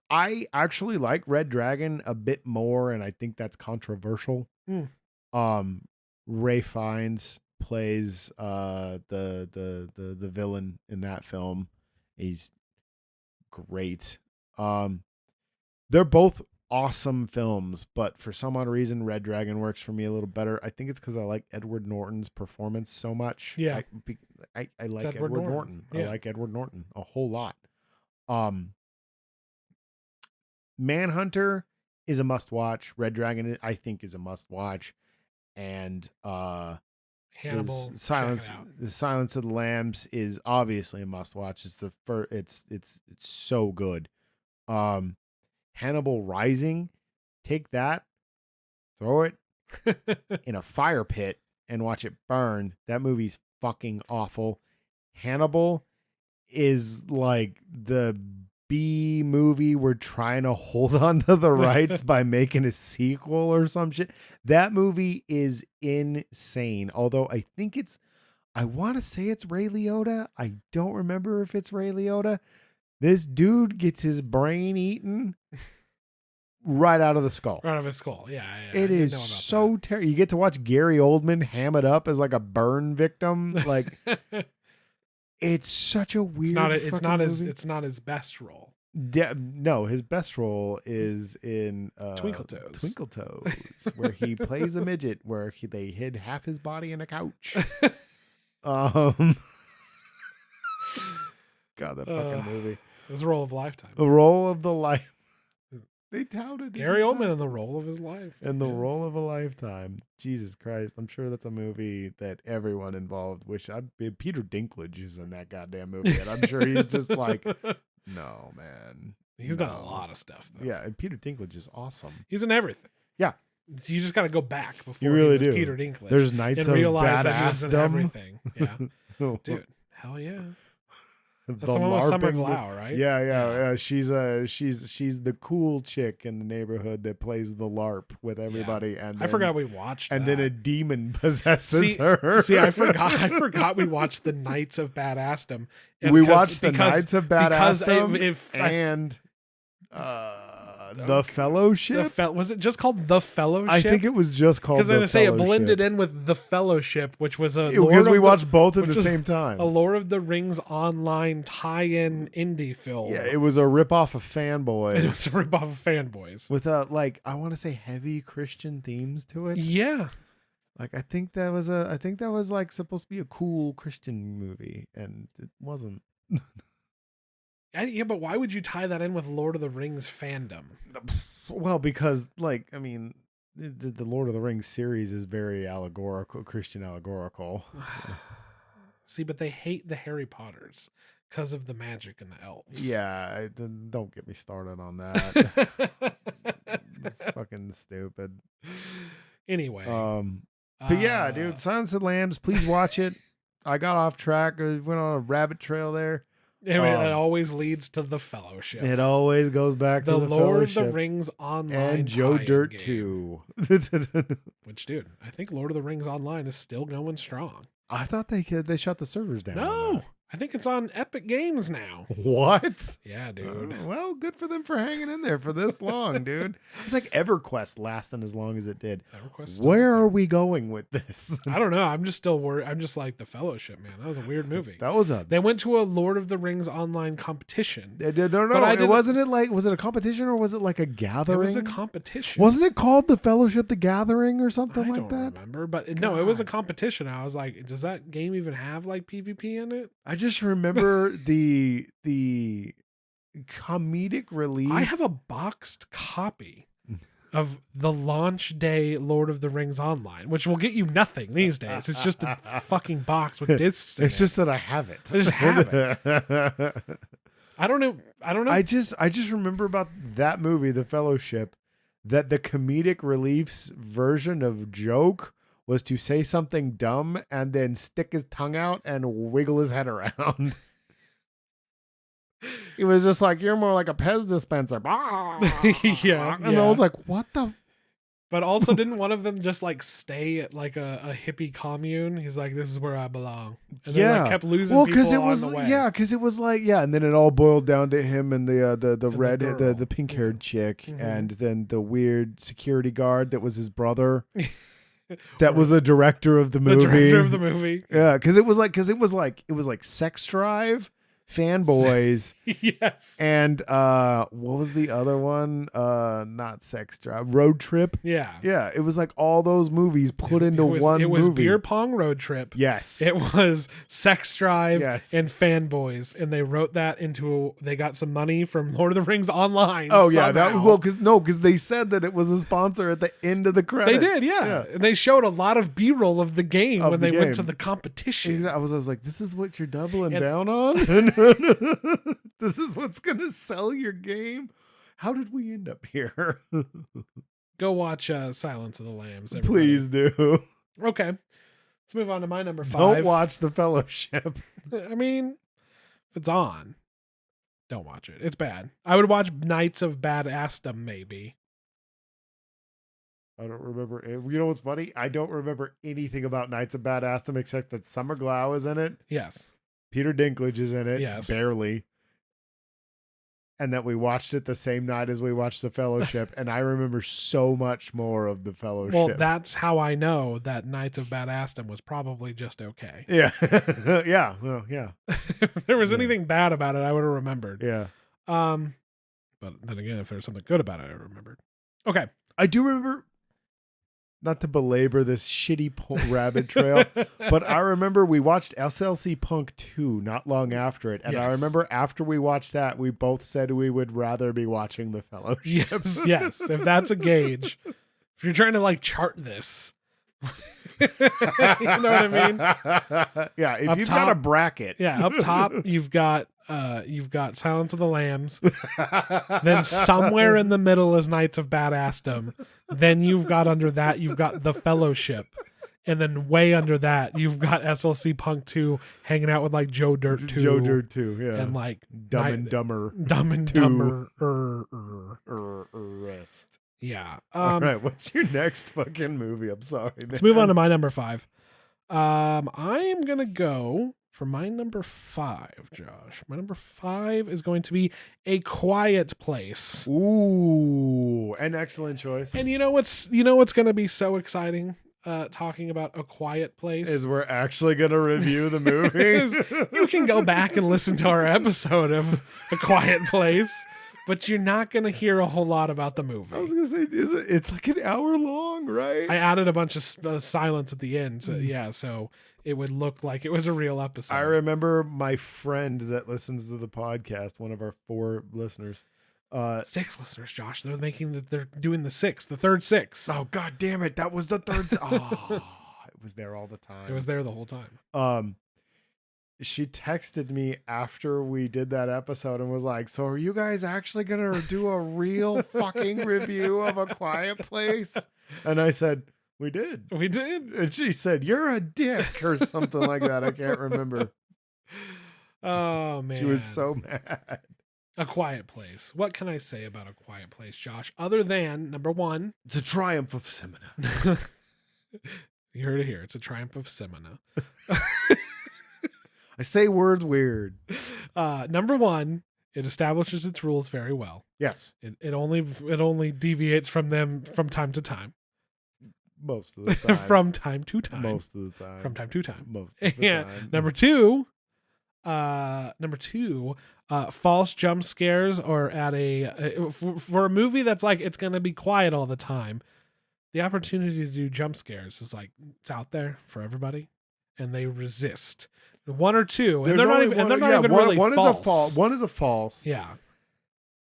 I actually like Red Dragon a bit more, and I think that's controversial. Ray Fiennes plays the villain in that film. He's great. They're both awesome films, but for some odd reason, Red Dragon works for me a little better. I think it's because I like Edward Norton's performance so much. Yeah, I like Edward Norton. Yeah. I like Edward Norton a whole lot. Manhunter is a must watch. Red Dragon, I think, is a must watch. And Hannibal, Silence, check it out. the Silence of the Lambs is obviously a must watch. It's the first. It's so good. Hannibal Rising, take that, throw it in a fire pit and watch it burn. That movie's fucking awful. Hannibal is like the B movie we're trying to hold on to the rights by making a sequel or some shit. That movie is insane. Although I want to say it's Ray Liotta. I don't remember if it's Ray Liotta. This dude gets his brain eaten right out of the skull. Right out of his skull. Yeah. It is so terrible. You get to watch Gary Oldman ham it up as like a burn victim. Like, it's such a weird. It's not his best role. No, his best role is in Twinkle Toes. Twinkle Toes, where he plays a midget, where they hid half his body in a couch. God, that fucking movie. It was a role of a lifetime. The role of the life. They touted Gary Oldman in the role of his life. In the role of a lifetime. Jesus Christ. I'm sure that's a movie that everyone involved Peter Dinklage is in that goddamn movie. And I'm sure he's just like, no, man. He's done a lot of stuff, though. Yeah, and Peter Dinklage is awesome. He's in everything. Yeah. You just got to go back before you really he was do. Peter Dinklage. There's Knights of Badassdom. Everything. Yeah. Dude, hell yeah. That's the one with Summer Glau, right? Yeah. She's the cool chick in the neighborhood that plays the LARP with everybody. Yeah. And then, I forgot we watched. And then a demon possesses her. See, I forgot we watched the Knights of Badassdom. We watched the Knights of Badassdom and The Fellowship. Was it just called The Fellowship? I think it was just called. Because I'm gonna say it blended in with The Fellowship, which was because we watched both at the same time. A Lord of the Rings online tie-in indie film. Yeah, it was a ripoff of Fanboys. It was a ripoff of Fanboys with I want to say heavy Christian themes to it. Yeah. Like I think that was like supposed to be a cool Christian movie, and it wasn't. Yeah, but why would you tie that in with Lord of the Rings fandom? Well, because the Lord of the Rings series is very allegorical, Christian allegorical. See, but they hate the Harry Potters because of the magic and the elves. Yeah, don't get me started on that. It's fucking stupid. Anyway. But yeah, dude, Silence of the Lambs, please watch it. I got off track. I went on a rabbit trail there. It always leads to The Fellowship. It always goes back to the Lord Fellowship. of the Rings online and Joe Dirt game. 2. Which, dude, I think Lord of the Rings online is still going strong. I thought they shut the servers down. No, I think it's on Epic Games now. What? Yeah, dude. Well, good for them for hanging in there for this long, dude. It's like EverQuest lasting as long as it did. Where are we going with this? I don't know. I'm just still worried. I'm just like The Fellowship, man. That was a weird movie. They went to a Lord of the Rings online competition. No. Was it a competition or was it like a gathering? It was a competition. Wasn't it called The Fellowship the Gathering or something like that? I don't remember, but no, it was a competition. I was like, does that game even have like PvP in it? I just remember the comedic relief. I have a boxed copy of the launch day Lord of the Rings online, which will get you nothing these days. It's just a fucking box with discs in it. It's just that I have it. I just have it. I don't know. I just remember about that movie, The Fellowship, that the comedic relief's version of joke was to say something dumb and then stick his tongue out and wiggle his head around. He was just like, you're more like a Pez dispenser. Yeah. And I was like, what the? But also, didn't one of them just like stay at like a hippie commune? He's like, this is where I belong. And then kept losing people on the way. Yeah, because it was like, and then it all boiled down to him and the pink haired chick, and then the weird security guard that was his brother. That was the director of the movie. The director of the movie. Yeah, because it was like Sex Drive, Fanboys. Yes. And what was the other one? Not Sex Drive, Road Trip. Yeah. Yeah, it was like all those movies put into one movie. It was Beer Pong Road Trip. Yes. It was Sex Drive Yes. and Fanboys, and they wrote that into. They got some money from Lord of the Rings Online. Oh yeah, somehow. because they said that it was a sponsor at the end of the credits. They did, yeah. And they showed a lot of B-roll of the game when they went to the competition. Exactly. I was like, this is what you're doubling down on. This is what's gonna sell your game. How did we end up here? Go watch Silence of the Lambs. Everybody. Please do. Okay, let's move on to my number 5. Don't watch The Fellowship. I mean, if it's on, don't watch it. It's bad. I would watch Knights of Badassdom maybe. I don't remember. You know what's funny? I don't remember anything about Knights of Badassdom except that Summer Glau is in it. Yes. Peter Dinklage is in it. Yes. Barely. And that we watched it the same night as we watched The Fellowship. And I remember so much more of The Fellowship. Well, that's how I know that Knights of Badassdom was probably just okay. Yeah. Yeah. Well, yeah. If there was anything bad about it, I would have remembered. Yeah. But then again, if there's something good about it, I remembered. Okay. I do remember, not to belabor this shitty rabbit trail, but I remember we watched SLC Punk 2 not long after it. And I remember after we watched that, we both said we would rather be watching The Fellowship. Yes. If that's a gauge, if you're trying to like chart this, you know what I mean? Yeah. If up you've top, got a bracket. Yeah. Up top, you've got Silence of the Lambs. Then somewhere in the middle is Knights of Badassdom. Then you've got under that, you've got The Fellowship. And then way under that, you've got SLC Punk 2 hanging out with like Joe Dirt 2. Joe Dirt 2, yeah. And like Dumb and Dumber. Dumb and 2. Dumber. Rest. Yeah. All right, what's your next fucking movie? I'm sorry, man. Let's move on to my number 5. I am going to go for my number 5, Josh. My number 5 is going to be A Quiet Place. Ooh, an excellent choice. And you know what's going to be so exciting talking about A Quiet Place? Is we're actually going to review the movie. You can go back and listen to our episode of A Quiet Place, but you're not going to hear a whole lot about the movie. I was going to say, it's like an hour long, right? I added a bunch of silence at the end. So, so it would look like it was a real episode. I remember my friend that listens to the podcast, one of our 4 listeners. 6 listeners, Josh. They're doing the third 6. Oh, God damn it. That was the third. Oh, it was there all the time. It was there the whole time. She texted me after we did that episode and was like, so are you guys actually going to do a real fucking review of A Quiet Place? And I said, we did. We did. And she said, you're a dick or something like that. I can't remember. Oh, man. She was so mad. A Quiet Place. What can I say about A Quiet Place, Josh? Other than, number 1. It's a triumph of Semina. You heard it here. It's a triumph of Semina. I say words weird. Number 1, it establishes its rules very well. Yes. It only deviates from them from time to time. Most of the time. From time to time. Most of the time. From time to time. Most of the time. Number 2, false jump scares or for a movie that's like it's going to be quiet all the time. The opportunity to do jump scares is like it's out there for everybody, and they resist. 1 or 2, and they're not even really one false. One is a false. Yeah.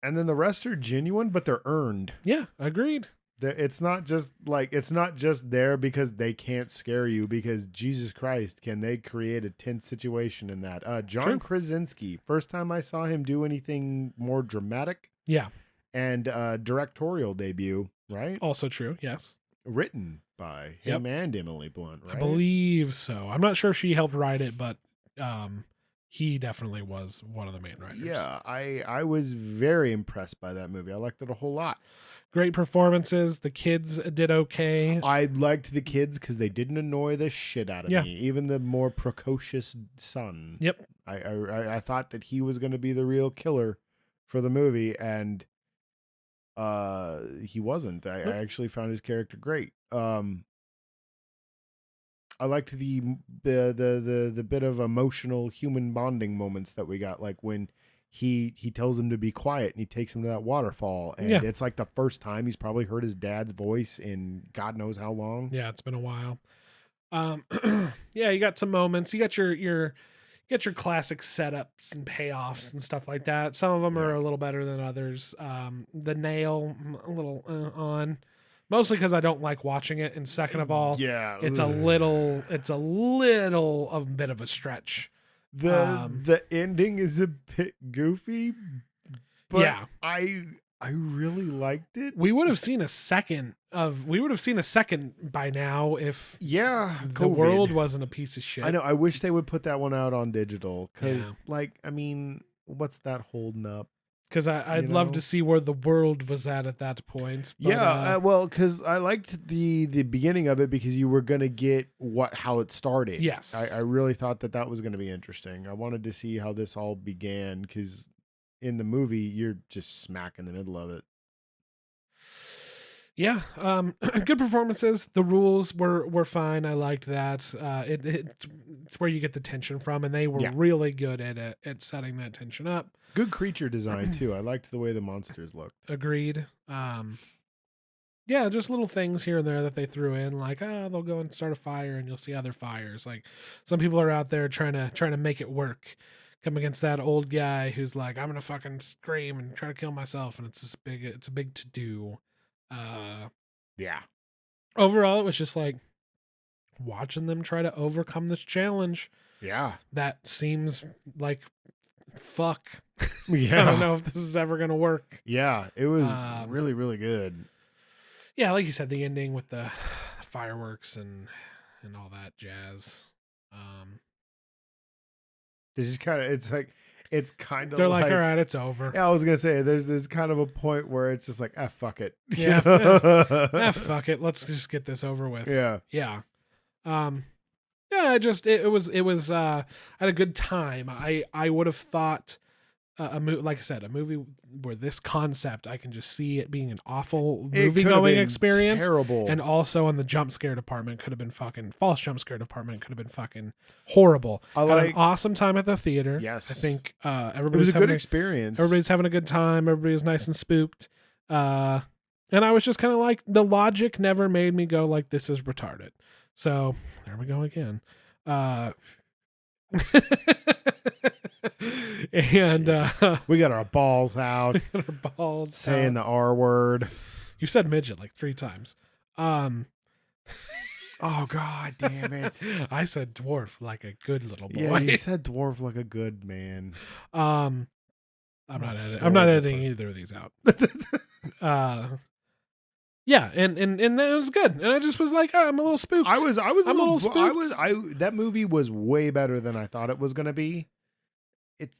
And then the rest are genuine, but they're earned. Yeah, agreed. It's not just there because they can't scare you, because Jesus Christ, can they create a tense situation in that. John Krasinski, first time I saw him do anything more dramatic. Yeah. And directorial debut, right? Also true, yes. Written by him and Emily Blunt, right? I believe so. I'm not sure if she helped write it, but he definitely was one of the main writers. Yeah, I was very impressed by that movie. I liked it a whole lot. Great performances. The kids did okay. I liked the kids because they didn't annoy the shit out of me. Even the more precocious son. Yep. I thought that he was going to be the real killer for the movie, and he wasn't. I actually found his character great. I liked the bit of emotional human bonding moments that we got, like when he tells him to be quiet and he takes him to that waterfall, and Yeah. it's like the first time he's probably heard his dad's voice in God knows how long. Yeah, it's been a while. Yeah, you got some moments. You got your classic setups and payoffs and stuff like that. Some of them are Yeah. a little better than others. The nail, a little on, mostly because I don't like watching it. And second of all, Yeah, it's a bit of a stretch. the ending is a bit goofy, but Yeah. I really liked it. We would have seen a second by now if Yeah, the world wasn't a piece of shit. I know. I wish they would put that one out on digital because, Yeah. like, I mean, what's that holding up? Because I'd You love know? to see where the world was at that point. But, Yeah, well, because I liked the beginning of it because you were gonna get how it started. yes. I really thought that was gonna be interesting. I wanted to see how this all began because in the movie you're just smack in the middle of it. Yeah, good performances. The rules were fine. I liked that. It's where you get the tension from, and they were Yeah. really good at setting that tension up. Good creature design too. I liked the way the monsters looked. Agreed. Yeah, just little things here and there that they threw in, like they'll go and start a fire, and you'll see other fires. Like some people are out there trying to make it work. Come against that old guy who's like, I'm gonna fucking scream and try to kill myself, and it's a big to do. Yeah. Overall, it was just like watching them try to overcome this challenge Yeah. that seems like fuck. Yeah. I don't know if this is ever gonna work. Yeah. It was really, really good. Yeah, like you said, the ending with the fireworks and all that jazz. It's kind of They're like, all right, it's over. Yeah, I was gonna say there's kind of a point where it's just like, fuck it. Yeah, fuck it. Let's just get this over with. Yeah. Yeah. Yeah, it was I had a good time. I would have thought like I said, a movie where this concept, I can just see it being an awful movie going experience. Terrible. And also in the jump scare department could have been fucking false jump scare department could have been fucking horrible. I had an awesome time at the theater. Yes. I think it was a good experience. Everybody's having a good time. Everybody's nice and spooked. And I was just kind of like, the logic never made me go like, this is retarded. So there we go again. And we got our balls out. Saying the R word. You said midget like 3 times. Oh god damn it. I said dwarf like a good little boy. Yeah, you said dwarf like a good man. I'm not editing either of these out. Yeah, and it was good. And I just was like, I'm a little spooked. I'm a little spooked. That movie was way better than I thought it was gonna be.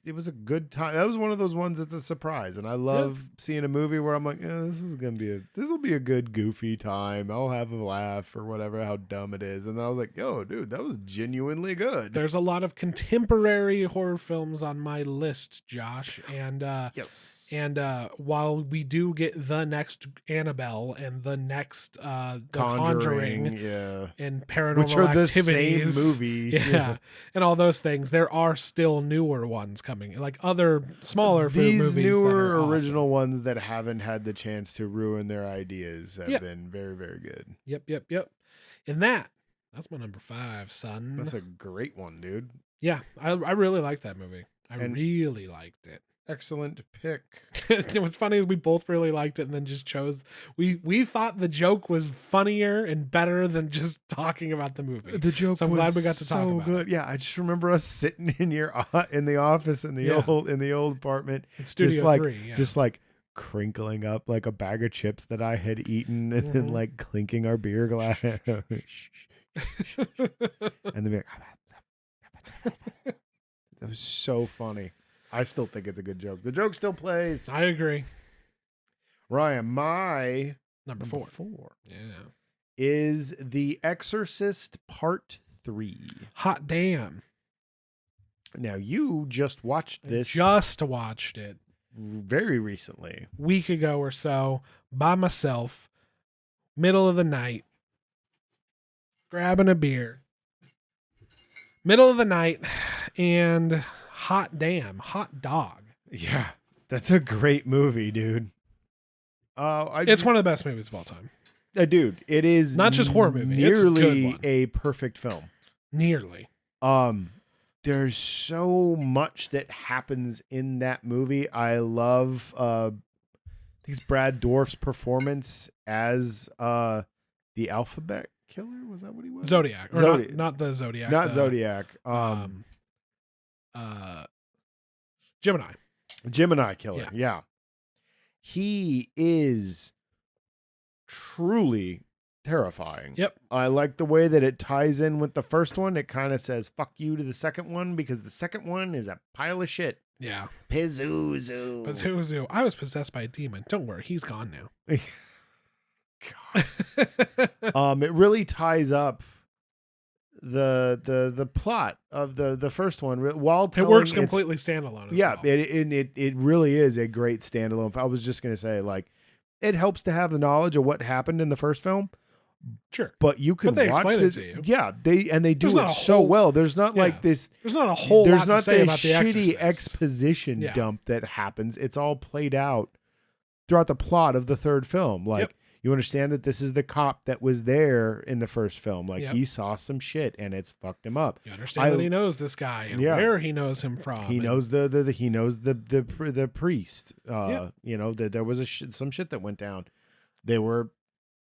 It was a good time. That was one of those ones that's a surprise, and I love seeing a movie where I'm like, this will be a good goofy time. I'll have a laugh or whatever, how dumb it is. And then I was like, yo, dude, that was genuinely good. There's a lot of contemporary horror films on my list, Josh, and yes. And while we do get the next Annabelle and the next The Conjuring yeah, and Paranormal which are the Activities, same movie, yeah, and all those things, there are still newer ones coming, like other smaller movies. These newer original ones that haven't had the chance to ruin their ideas have been very, very good. Yep. And that's my number 5, son. That's a great one, dude. Yeah, I really liked that movie. I really liked it. Excellent pick. What's funny is we both really liked it and then just chose. We thought the joke was funnier and better than just talking about the movie. The joke so I'm was glad we got to talk about good. it. Yeah, I just remember us sitting in the office in the old apartment, in Studio 3, just like crinkling up like a bag of chips that I had eaten, and then like clinking our beer glass, and then be like, that was so funny. I still think it's a good joke. The joke still plays. I agree. Ryan, my number 4 yeah, is The Exorcist Part 3. Hot damn. Now, you just watched this. Just watched it. Very recently. Week ago or so, by myself, middle of the night, grabbing a beer, Middle of the night, and hot dog. Yeah, that's a great movie, dude. It's one of the best movies of all time. Dude, it is not just horror movie. Nearly it's a perfect film. Nearly. There's so much that happens in that movie. I love I think it's Brad Dourif's performance as the Alphabet Killer. Was that what he was? Zodiac. Or not the Zodiac. Not Zodiac. Gemini Killer. Yeah. He is truly terrifying. Yep. I like the way that it ties in with the first one. It kind of says fuck you to the second one because the second one is a pile of shit. Yeah. Pazuzu. I was possessed by a demon. Don't worry, he's gone now. God. It really ties up the plot of the first one while it works completely standalone as well. It really is a great standalone. I was just gonna say, like, it helps to have the knowledge of what happened in the first film. Sure. But you can watch it. Yeah, they do it so well. There's not like this. There's not a whole lot to say about the shitty exposition dump that happens. It's all played out throughout the plot of the third film. Like, you understand that this is the cop that was there in the first film. Like, he saw some shit and it's fucked him up. You understand that he knows this guy and where he knows him from. He knows the priest. You know, that there was some shit that went down. They were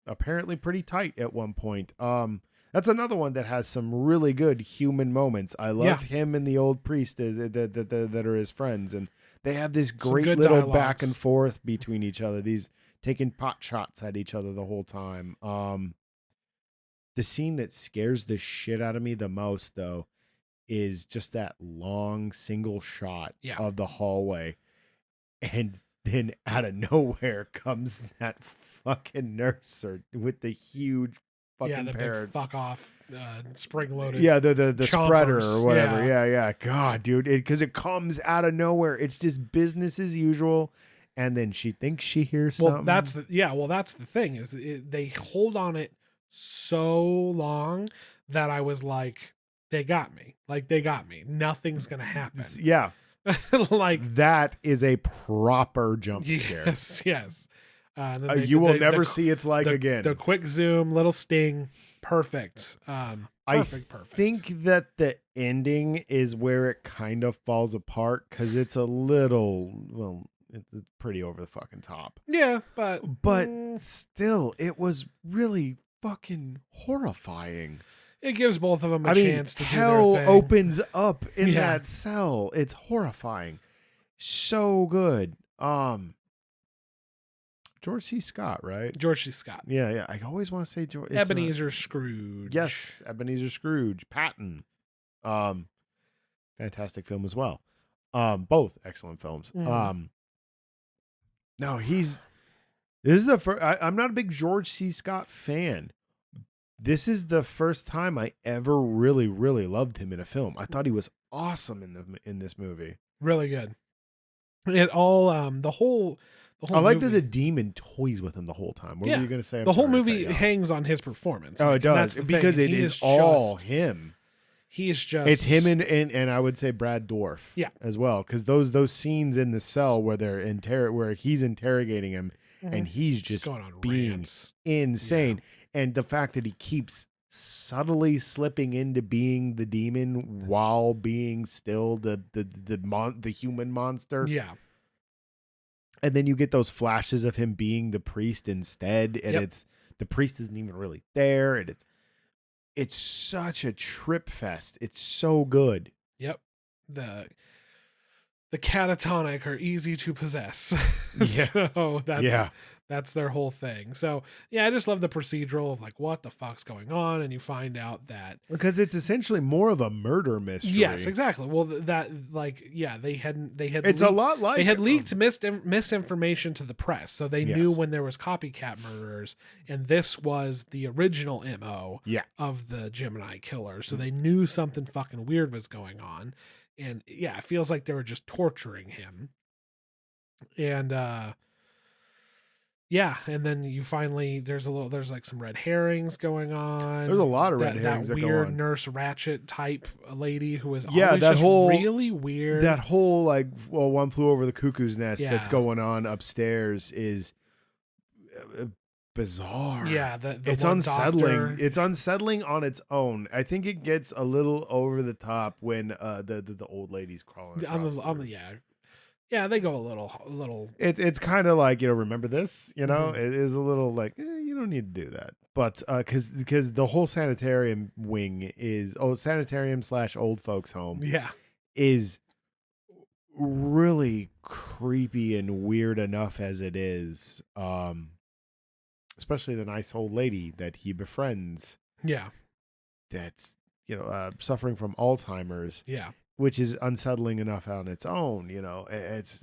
apparently pretty tight at one point. That's another one that has some really good human moments. I love him and the old priest that are his friends, and they have this great little dialogues. Back and forth between each other. These taking pot shots at each other the whole time. The scene that scares the shit out of me the most, though, is just that long single shot of the hallway, and then out of nowhere comes that fucking nurse with the huge fucking big fuck off spring loaded the spreader or whatever. Yeah. God, dude, because it comes out of nowhere. It's just business as usual, and then she thinks she hears something. That's the thing is they hold on it so long that I was like, they got me. Nothing's gonna happen. Yeah. Like, that is a proper jump scare. Yes. You will never see its like again. The quick zoom, little sting, perfect. I think that the ending is where it kind of falls apart because it's a little, it's pretty over the fucking top. Yeah, but still, it was really fucking horrifying. It gives both of them a chance to do their hell thing. opens up in that cell. It's horrifying. So good. George C. Scott, right? George C. Scott. Yeah. I always want to say George. Ebenezer Scrooge. Yes, Ebenezer Scrooge. Patton. Fantastic film as well. Both excellent films. No, this is the first. I'm not a big George C. Scott fan. This is the first time I ever really, really loved him in a film. I thought he was awesome in this movie. Really good. It all the whole I like that the demon toys with him the whole time. What were you going to say? The whole movie hangs on his performance. Oh, it does. Because it is all him. He's just... It's him and I would say Brad Dourif as well. Because those scenes in the cell where he's interrogating him and he's just going on being rants. Insane. And the fact that he keeps subtly slipping into being the demon while being still the human monster. Yeah. And then you get those flashes of him being the priest instead, and it's the priest isn't even really there, and it's such a trip fest. It's so good. Yep. The catatonic are easy to possess. So that's their whole thing. So I just love the procedural of like, what the fuck's going on? And you find out that because it's essentially more of a murder mystery. Yes, exactly. Well, they had it's a lot like they had leaked misinformation to the press. So they knew when there was copycat murderers, and this was the original MO of the Gemini killer. So they knew something fucking weird was going on. And it feels like they were just torturing him. And Yeah, and then you finally there's like some red herrings going on. There's a lot of red herrings that that go weird on. Nurse Ratchet type lady who is Yeah, always that just whole really weird. That whole like, well, One Flew Over the Cuckoo's Nest Yeah. that's going on upstairs is bizarre. Yeah, it's one unsettling. doctor. It's unsettling on its own. I think it gets a little over the top when the old lady's crawling across yeah, they go a little. It's kind of like, remember this, Mhm. It is a little like, you don't need to do that. But because the whole sanitarium wing is sanitarium / old folks home Yeah. is really creepy and weird enough as it is. Especially the nice old lady that he befriends. Yeah. That's suffering from Alzheimer's. Yeah. Which is unsettling enough on its own,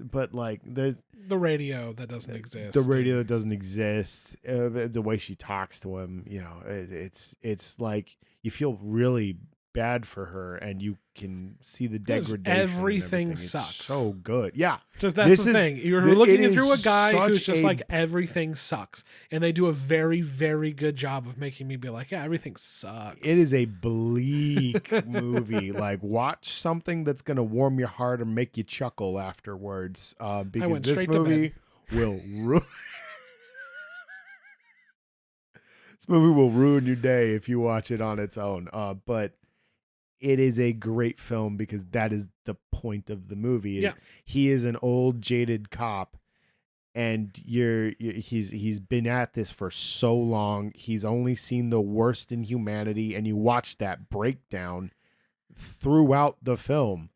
but like there's the radio that doesn't exist. The radio that doesn't exist. The way she talks to him, it's like you feel really bad for her, and you can see the degradation. Everything sucks. It's so good, yeah. Just that's the thing. You're looking through a guy who's just like everything sucks, and they do a very, very good job of making me be like, yeah, everything sucks. It is a bleak movie. Like, watch something that's gonna warm your heart or make you chuckle afterwards. Because this movie will ruin. This movie will ruin your day if you watch it on its own. But it is a great film because that is the point of the movie. He is an old jaded cop, and he's been at this for so long. He's only seen the worst in humanity, and you watch that breakdown throughout the film.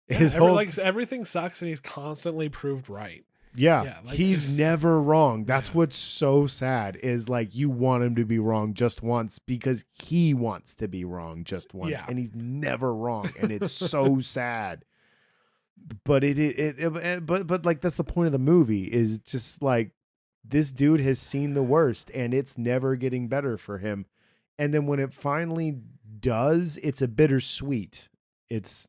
Everything sucks, and he's constantly proved right. Yeah, he's never wrong. That's what's so sad is like you want him to be wrong just once because he wants to be wrong just once, and he's never wrong, and it's so sad. But but like that's the point of the movie is just like this dude has seen the worst, and it's never getting better for him. And then when it finally does, it's a bittersweet. It's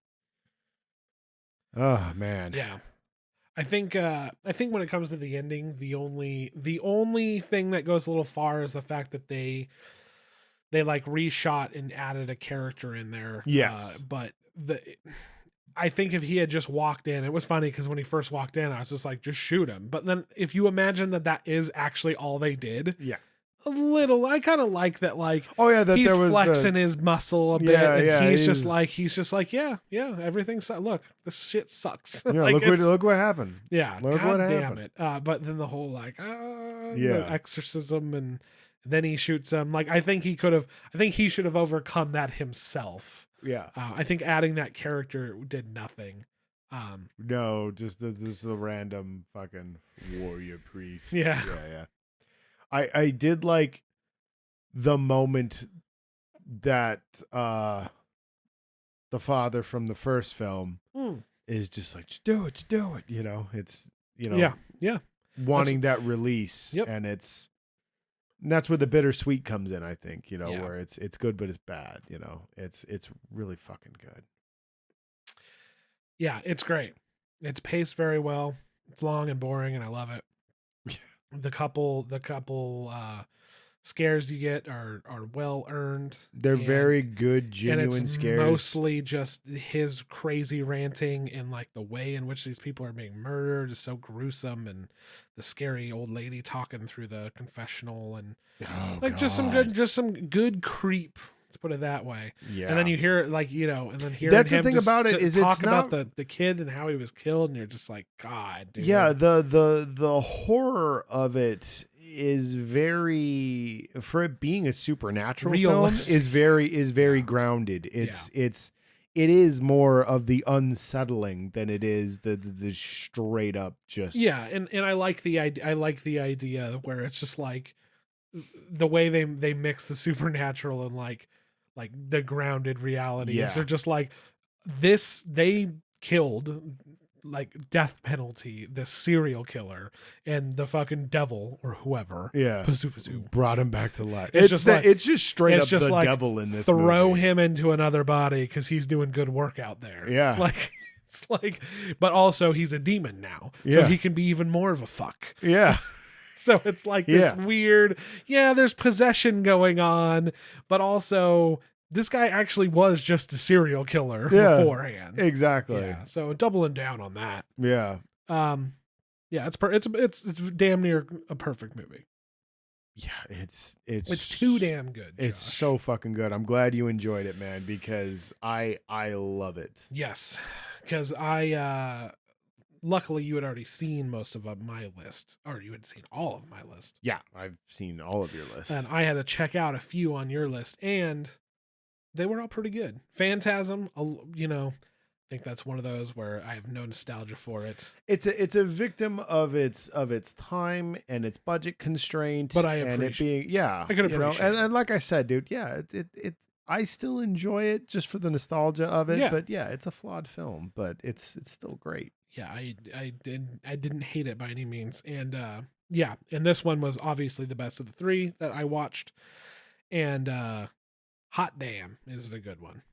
oh man, yeah. I think when it comes to the ending, the only thing that goes a little far is the fact that they like reshot and added a character in there. Yes. But I think if he had just walked in, it was funny because when he first walked in, I was just like, just shoot him. But then if you imagine that is actually all they did. Yeah. I kind of like that. Like, that he's there was flexing his muscle a bit, and he's just like, yeah, everything sucks. Look, this shit sucks. Yeah, like, look what happened. Yeah, look God what damn happened. it. But then the whole the exorcism, and then he shoots him. Like, I think he should have overcome that himself. Yeah, I think adding that character did nothing. No, just the random fucking warrior priest. Yeah. I did like the moment that the father from the first film is just like, just do it. It's wanting that release, and that's where the bittersweet comes in. I think where it's good but it's bad. It's really fucking good. Yeah, it's great. It's paced very well. It's long and boring, and I love it. The couple scares you get are well earned. They're very good, genuine scares. Mostly just his crazy ranting and like the way in which these people are being murdered is so gruesome, and the scary old lady talking through the confessional, and just some good creep. Let's put it that way. Yeah. And then you hear and then hearing that's him the thing about it is talk it's not about the kid and how he was killed, and you're just like, God, dude. Yeah, the horror of it is very, for it being a supernatural realistic film, is very grounded. It is more of the unsettling than it is the straight up just and I like the idea where it's just like the way they mix the supernatural and like the grounded reality. Yeah. They're just like this. They killed like death penalty this serial killer, and the fucking devil or whoever. Yeah, Pazu. Brought him back to life. It's just straight up the devil in this. Throw movie. him into another body because he's doing good work out there. Yeah, like It's like, but also he's a demon now, so Yeah. he can be even more of a fuck. Yeah. So it's like this weird, there's possession going on, but also this guy actually was just a serial killer beforehand. Exactly. Yeah, so doubling down on that. Yeah. Yeah, it's damn near a perfect movie. Yeah, it's too damn good. It's Josh. so fucking good. I'm glad you enjoyed it, man, because I love it. Yes, because I luckily you had already seen most of my list, or you had seen all of my list. Yeah, I've seen all of your list, and I had to check out a few on your list, and they were all pretty good. Phantasm, I think that's one of those where I have no nostalgia for it. It's a victim of its time and its budget constraints, but I appreciate it being I could appreciate it. And like I said, dude, it I still enjoy it just for the nostalgia of it. Yeah. But yeah, it's a flawed film, but it's still great. Yeah, I didn't hate it by any means, and and this one was obviously the best of the three that I watched, and hot damn, is it a good one?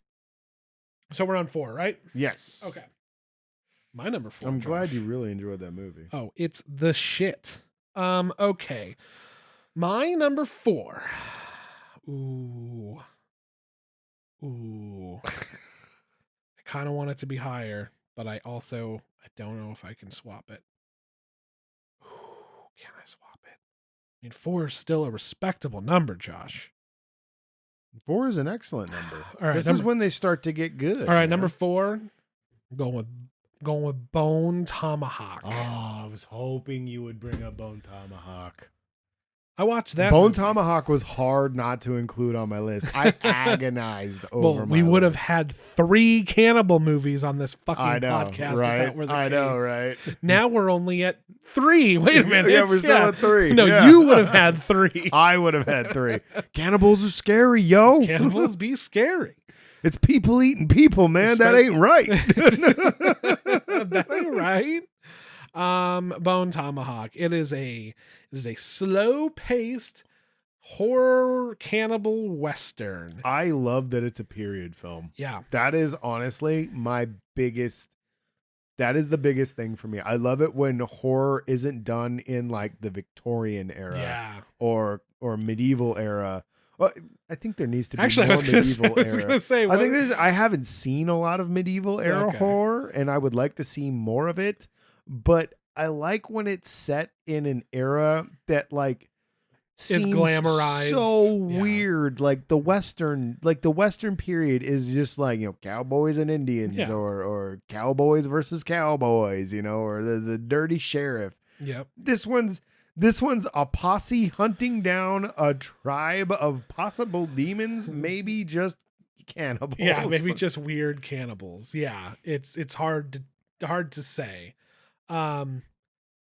So we're on 4, right? Yes. Okay. My number 4. I'm glad you really enjoyed that movie. Oh, it's the shit. Okay. My number 4. Ooh. I kind of want it to be higher, but I don't know if I can swap it. Ooh, can I swap it? I mean, 4 is still a respectable number, Josh. 4 is an excellent number. All right, this is when they start to get good. All right, number 4, going with Bone Tomahawk. Oh, I was hoping you would bring up Bone Tomahawk. I watched that. Bone Tomahawk was hard not to include on my list. I agonized over we would have had 3 cannibal movies on this fucking podcast. Right? If that were the case. Know, right? Now we're only at 3. Wait a minute. Yeah, we're still at 3. No, you would have had 3. I would have had 3. Cannibals are scary, yo. Cannibals be scary. It's people eating people, man. That ain't right. That ain't right. Bone Tomahawk. It is a slow-paced horror cannibal western. I love that it's a period film. Yeah. That is honestly the biggest thing for me. I love it when horror isn't done in like the Victorian era or medieval era. Well, I think there needs to be more medieval era. I haven't seen a lot of medieval era horror, and I would like to see more of it. But I like when it's set in an era that like is glamorized, so weird. Like the Western period is just like, cowboys and Indians or cowboys versus cowboys, or the dirty sheriff. Yep. This one's a posse hunting down a tribe of possible demons, maybe just cannibals. Yeah, maybe just weird cannibals. Yeah, it's hard to say.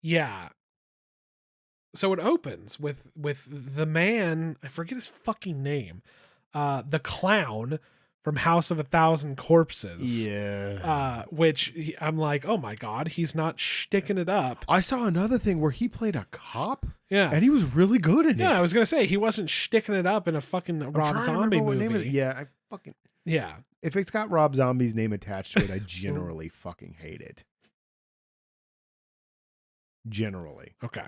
Yeah. So it opens with the man, I forget his fucking name, the clown from House of 1,000 Corpses. Yeah. Which I'm like, oh my God, he's not sticking it up. I saw another thing where he played a cop. Yeah. And he was really good in it. Yeah, I was going to say, he wasn't sticking it up in a fucking Rob Zombie movie. Yeah. If it's got Rob Zombie's name attached to it, I generally fucking hate it. Generally. Okay.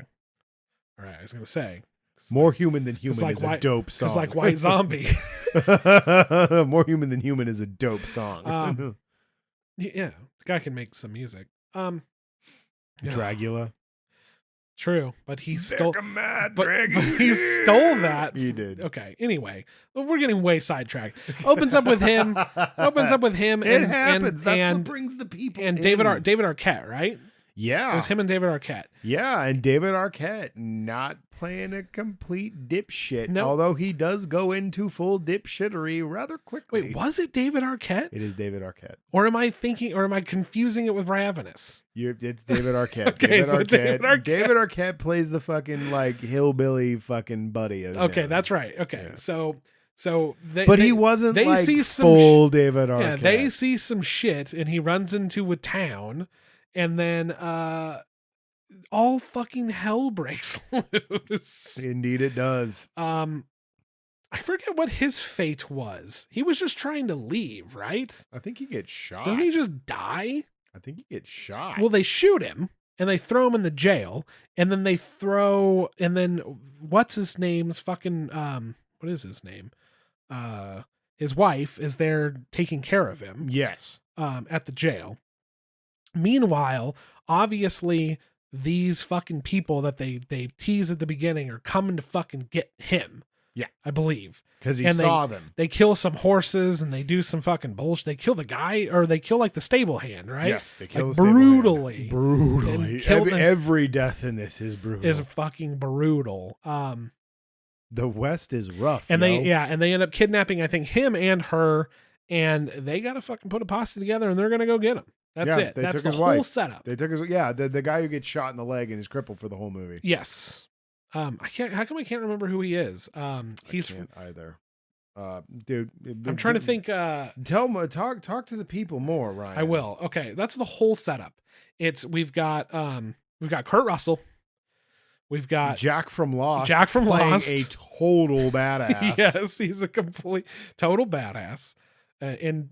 All right, I was going to say. More Human Than Human is a dope song. It's like White Zombie. More Human Than Human is a dope song. Yeah, the guy can make some music. Dragula. True, but he stole. But he stole that. He did. Okay. Anyway, we're getting way sidetracked. Opens up with him. It happens. That's what brings the people. And David Arquette, right? Yeah. It was him and David Arquette. Yeah, and David Arquette not playing a complete dipshit, although he does go into full dipshittery rather quickly. Wait, was it David Arquette? It is David Arquette. Or am I confusing it with Ravenous? It's David Arquette. Okay, David Arquette. David Arquette plays the fucking like hillbilly fucking buddy of him. That's right. Okay, yeah. So he wasn't like see full David Arquette. Yeah, they see some shit, and he runs into a town. And then all fucking hell breaks loose. Indeed it does. I forget what his fate was. He was just trying to leave, right? I think he gets shot. Doesn't he just die? I think he gets shot. Well, they shoot him and they throw him in the jail, and then what's his name's fucking what is his name? His wife is there taking care of him. Yes. At the jail. Meanwhile, obviously these fucking people that they tease at the beginning are coming to fucking get him. Yeah. I believe. Because he saw them. They kill some horses and they do some fucking bullshit. They kill the guy, or they kill like the stable hand, right? Yes, they kill like the brutally. Brutally. Every death in this is brutal. Is fucking brutal. The West is rough. And they end up kidnapping, I think, him and her, and they gotta fucking put a posse together and they're gonna go get him. That's it. That's the whole setup. They took the guy who gets shot in the leg and is crippled for the whole movie. Yes. How come I can't remember who he is? He's I can't either. Dude, I'm trying to think. Talk to the people more, Ryan. I will. Okay, that's the whole setup. We've got Kurt Russell. We've got Jack from Lost. Playing a total badass. Yes, he's a complete total badass. And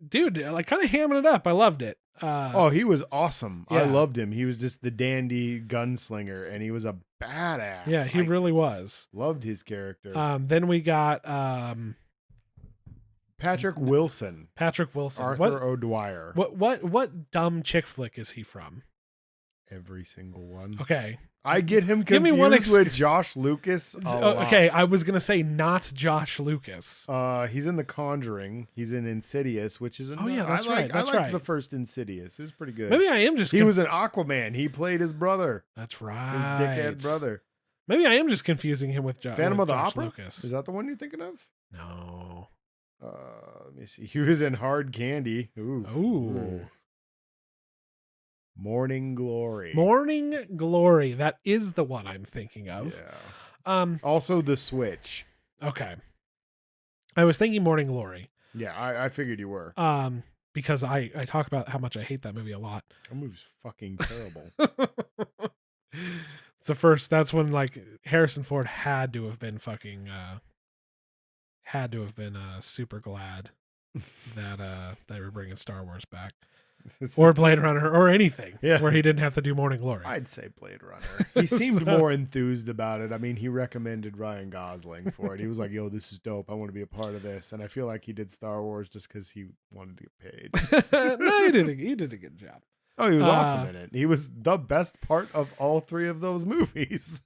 dude, like kind of hamming it up. I loved it. He was awesome. Yeah. I loved him. He was just the dandy gunslinger, and he was a badass. Yeah, he really was. Loved his character. Then we got Patrick Wilson. Arthur O'Dwyer. What dumb chick flick is he from? Every single one. Okay. I get him confused with Josh Lucas. Okay, I was gonna say not Josh Lucas. He's in The Conjuring. He's in Insidious, which is that's right. I liked the first Insidious. It was pretty good. Maybe I am just. He was an Aquaman. He played his brother. That's right. His dickhead brother. Maybe I am just confusing him with Phantom of the Opera. Lucas. Is that the one you're thinking of? No. Let me see. He was in Hard Candy. Ooh. Morning Glory. That is the one I'm thinking of. Yeah. Also The Switch. Okay. I was thinking Morning Glory. Yeah, I figured you were. Because I talk about how much I hate that movie a lot. That movie's fucking terrible. That's when like Harrison Ford had to have been super glad that they were bringing Star Wars back. Or Blade Runner, or anything where he didn't have to do Morning Glory. I'd say Blade Runner. He seemed more enthused about it. I mean, he recommended Ryan Gosling for it. He was like, yo, this is dope. I want to be a part of this. And I feel like he did Star Wars just because he wanted to get paid. No, he did a good job. Oh, he was awesome in it. He was the best part of all three of those movies.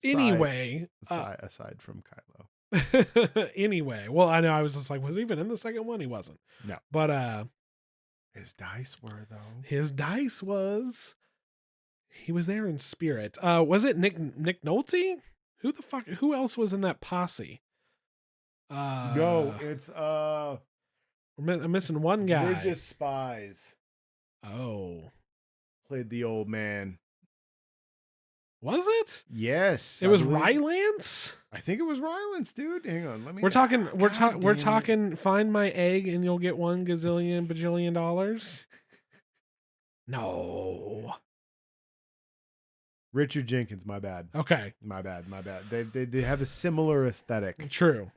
Anyway. Aside from Kylo. Anyway, well, I know I was just like, was he even in the second one? He wasn't. No. But his dice were though. He was there in spirit. Was it Nick Nolte? Who else was in that posse? No, it's I'm missing one guy. We're just spies. Oh. Played the old man. Was it? Yes. It was Rylance? I think it was Rylance, dude. Hang on, we're talking find my egg and you'll get $1 gazillion bajillion dollars. No. Richard Jenkins, my bad. Okay. My bad. They have a similar aesthetic. True.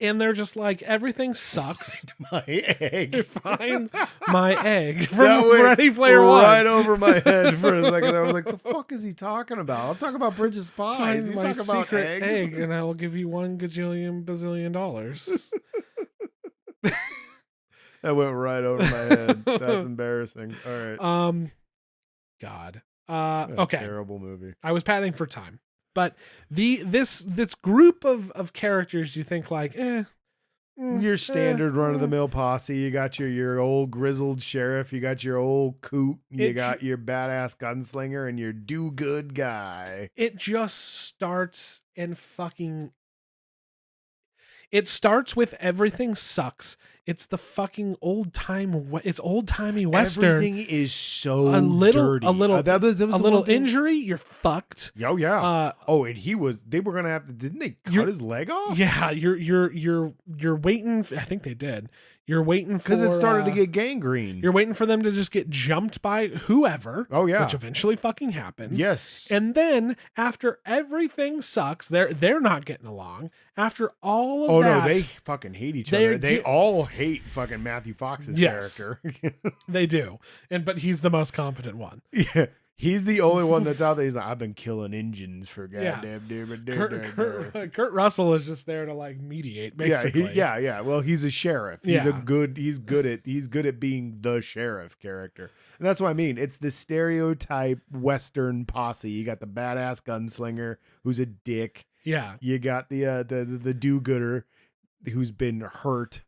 And they're just like, everything sucks. My egg. Find my egg from Ready Player One. Right over my head for a second. I was like, the fuck is he talking about? I'm talking about Bridge of Spies. He's talking about eggs. Egg, and I'll give you $1 gajillion bazillion dollars. That went right over my head. That's embarrassing. All right. God. Okay. Terrible movie. I was padding for time. But this group of characters, you think like, your standard run of the mill posse. You got your old grizzled sheriff. You got your old coot. You got your badass gunslinger and your do good guy. It just starts and fucking. It starts with everything sucks. It's the fucking it's old timey Western. Everything is so dirty. A little injury, you're fucked. Oh yeah. And they were gonna have to. Didn't they cut his leg off? Yeah. You're waiting. I think they did. You're waiting for because it started to get gangrene. You're waiting for them to just get jumped by whoever. Oh yeah, which eventually fucking happens. Yes, and then after everything sucks, they're not getting along. After all of that, no, they fucking hate each other. They all hate fucking Matthew Fox's character. They do, but he's the most competent one. Yeah. He's the only one that's out there. He's like, I've been killing engines for goddamn Kurt Russell is just there to like mediate, basically. Yeah. Well, he's a sheriff. He's good at being the sheriff character. And that's what I mean. It's the stereotype Western posse. You got the badass gunslinger who's a dick. Yeah. You got the do-gooder who's been hurt.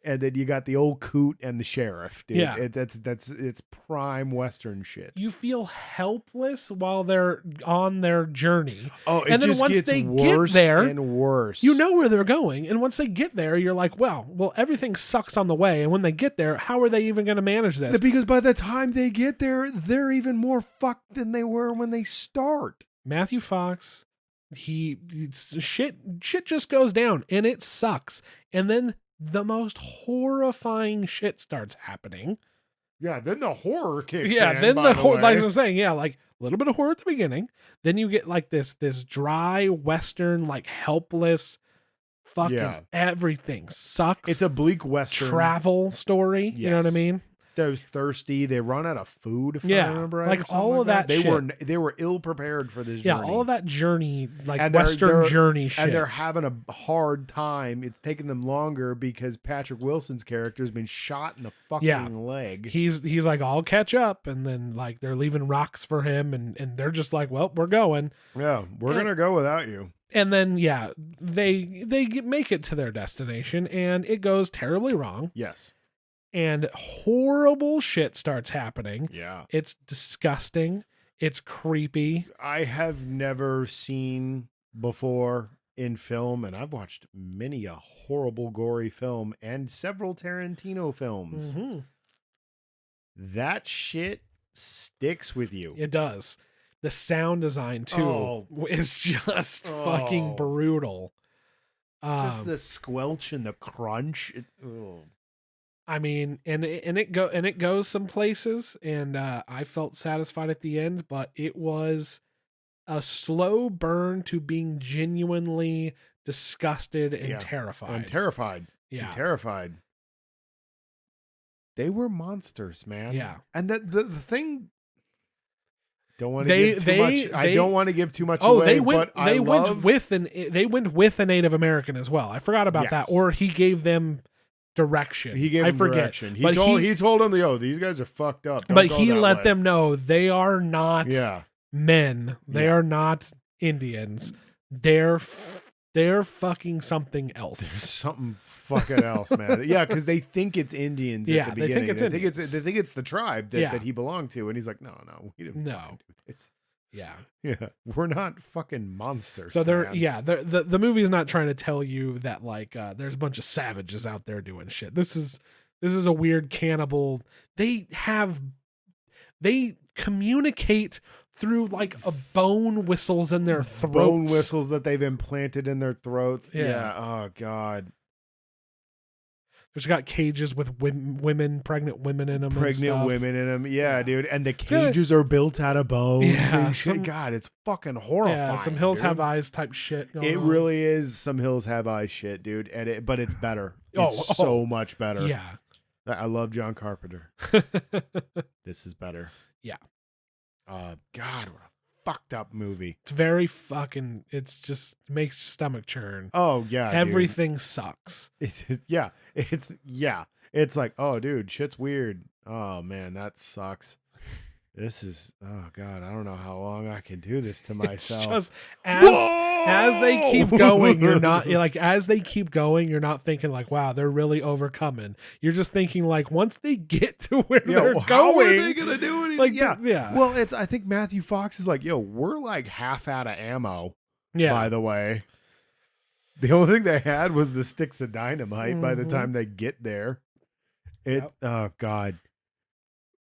And then you got the old coot and the sheriff, dude. Yeah. It's prime Western shit. You feel helpless while they're on their journey. Oh, and then once they get there, and worse. You know where they're going. And once they get there, you're like, well, everything sucks on the way. And when they get there, how are they even going to manage this? Because by the time they get there, they're even more fucked than they were when they start. Matthew Fox, shit just goes down and it sucks. And then the most horrifying shit starts happening. Yeah, then the horror kicks in. Yeah, then the horror, like I'm saying, yeah, like a little bit of horror at the beginning. Then you get like this dry Western, like helpless, fucking everything sucks. It's a bleak Western travel story. Yes. You know what I mean? They're thirsty. They run out of food. If I remember right, like all of that. They were ill prepared for this. Yeah, journey. all of that journey, like Western journey shit, and they're having a hard time. It's taking them longer because Patrick Wilson's character has been shot in the fucking leg. He's like, I'll catch up, and then like they're leaving rocks for him, and they're just like, well, we're going. Yeah, we're gonna go without you. And then they make it to their destination, and it goes terribly wrong. Yes. And horrible shit starts happening. Yeah. It's disgusting. It's creepy. I have never seen before in film, and I've watched many a horrible, gory film and several Tarantino films. Mm-hmm. That shit sticks with you. It does. The sound design, too, is just fucking brutal. Just the squelch and the crunch. I mean, and it goes some places, and I felt satisfied at the end, but it was a slow burn to being genuinely disgusted and terrified. Yeah, terrified. They were monsters, man. Yeah, and the thing. Don't want to give too much. I don't want to give too much away. They went with a Native American as well. I forgot about that. Or he gave them direction. Direction. He told them, yo, these guys are fucked up. But he let them know they are not men. They are not Indians. They're fucking something else. There's something fucking else, man. Yeah, because they think it's Indians at the beginning. They think it's the tribe that he belonged to, and he's like, no, we didn't do this. Yeah, we're not fucking monsters. So the movie's not trying to tell you that like there's a bunch of savages out there doing shit. This is a weird cannibal. They communicate through like a bone whistles in their throats. Bone whistles that they've implanted in their throats. Yeah. Oh God. There's got cages with pregnant women in them. Yeah, dude. And the cages are built out of bones and shit. God, it's fucking horrifying. Yeah, some hills have eyes type shit going on. Really is some hills have eyes shit, dude. But it's better. It's so much better. Yeah. I love John Carpenter. This is better. Yeah. God, what a fucked up movie. It's very fucking, it's just makes your stomach churn. Oh yeah. Everything sucks. It's like, oh dude, shit's weird. Oh man, that sucks. This is, oh God, I don't know how long I can do this to myself. Just as they keep going, you're not thinking like, wow, they're really overcoming. You're just thinking like, once they get to where they're going, how are they gonna do anything? Like, yeah. Well, I think Matthew Fox is like, yo, we're like half out of ammo. Yeah. By the way, the only thing they had was the sticks of dynamite. By the time they get there, oh God.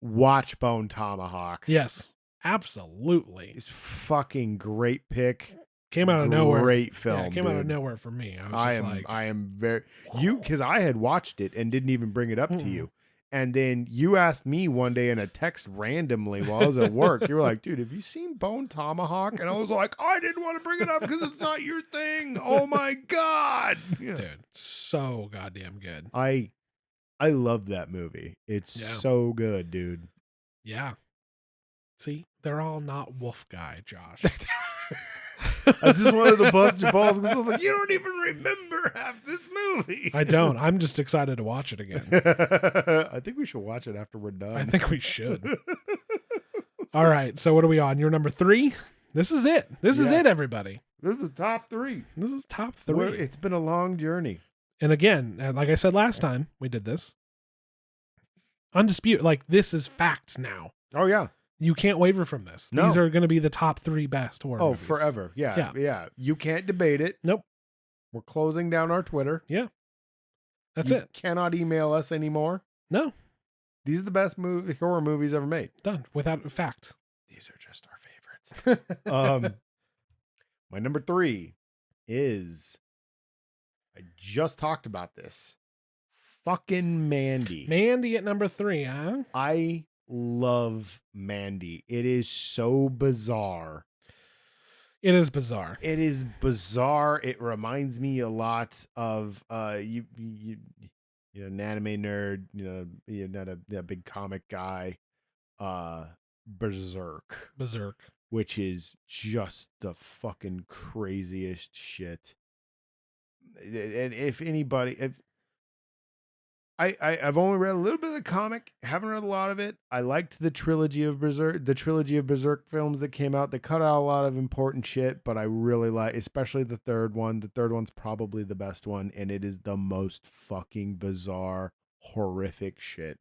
Watch Bone Tomahawk. Yes, absolutely. It's fucking great pick. Came out of nowhere. Great film. Yeah, it came out of nowhere for me. I am very because I had watched it and didn't even bring it up to you. And then you asked me one day in a text randomly while I was at work. You were like, dude, have you seen Bone Tomahawk? And I was like, I didn't want to bring it up because it's not your thing. Oh my God. Dude, so goddamn good. I love that movie. It's so good, dude. Yeah. See, they're all not Wolf Guy, Josh. I just wanted to bust your balls because I was like, you don't even remember half this movie. I don't. I'm just excited to watch it again. I think we should watch it after we're done. I think we should. All right. So what are we on? You're number 3? This is it. This is it, everybody. This is the top 3. This is top 3. It's been a long journey. And again, like I said last time we did this, undisputed. Like, this is fact now. Oh, yeah. You can't waver from this. No. These are going to be the top 3 best horror movies. Forever. Yeah. You can't debate it. Nope. We're closing down our Twitter. Yeah. That's it. Cannot email us anymore. No. These are the best horror movies ever made. Done. Without a fact. These are just our favorites. My number 3 is, I just talked about this, fucking Mandy. Mandy at number 3, huh? I love Mandy. It is so bizarre. It is bizarre. It is bizarre. It reminds me a lot of you know, an anime nerd, you're not a big comic guy, Berserk, which is just the fucking craziest shit. And if anybody, I've only read a little bit of the comic, haven't read a lot of it. I liked the trilogy of Berserk films that came out. They cut out a lot of important shit, but I really like, especially the third one. The third one's probably the best one, and it is the most fucking bizarre, horrific shit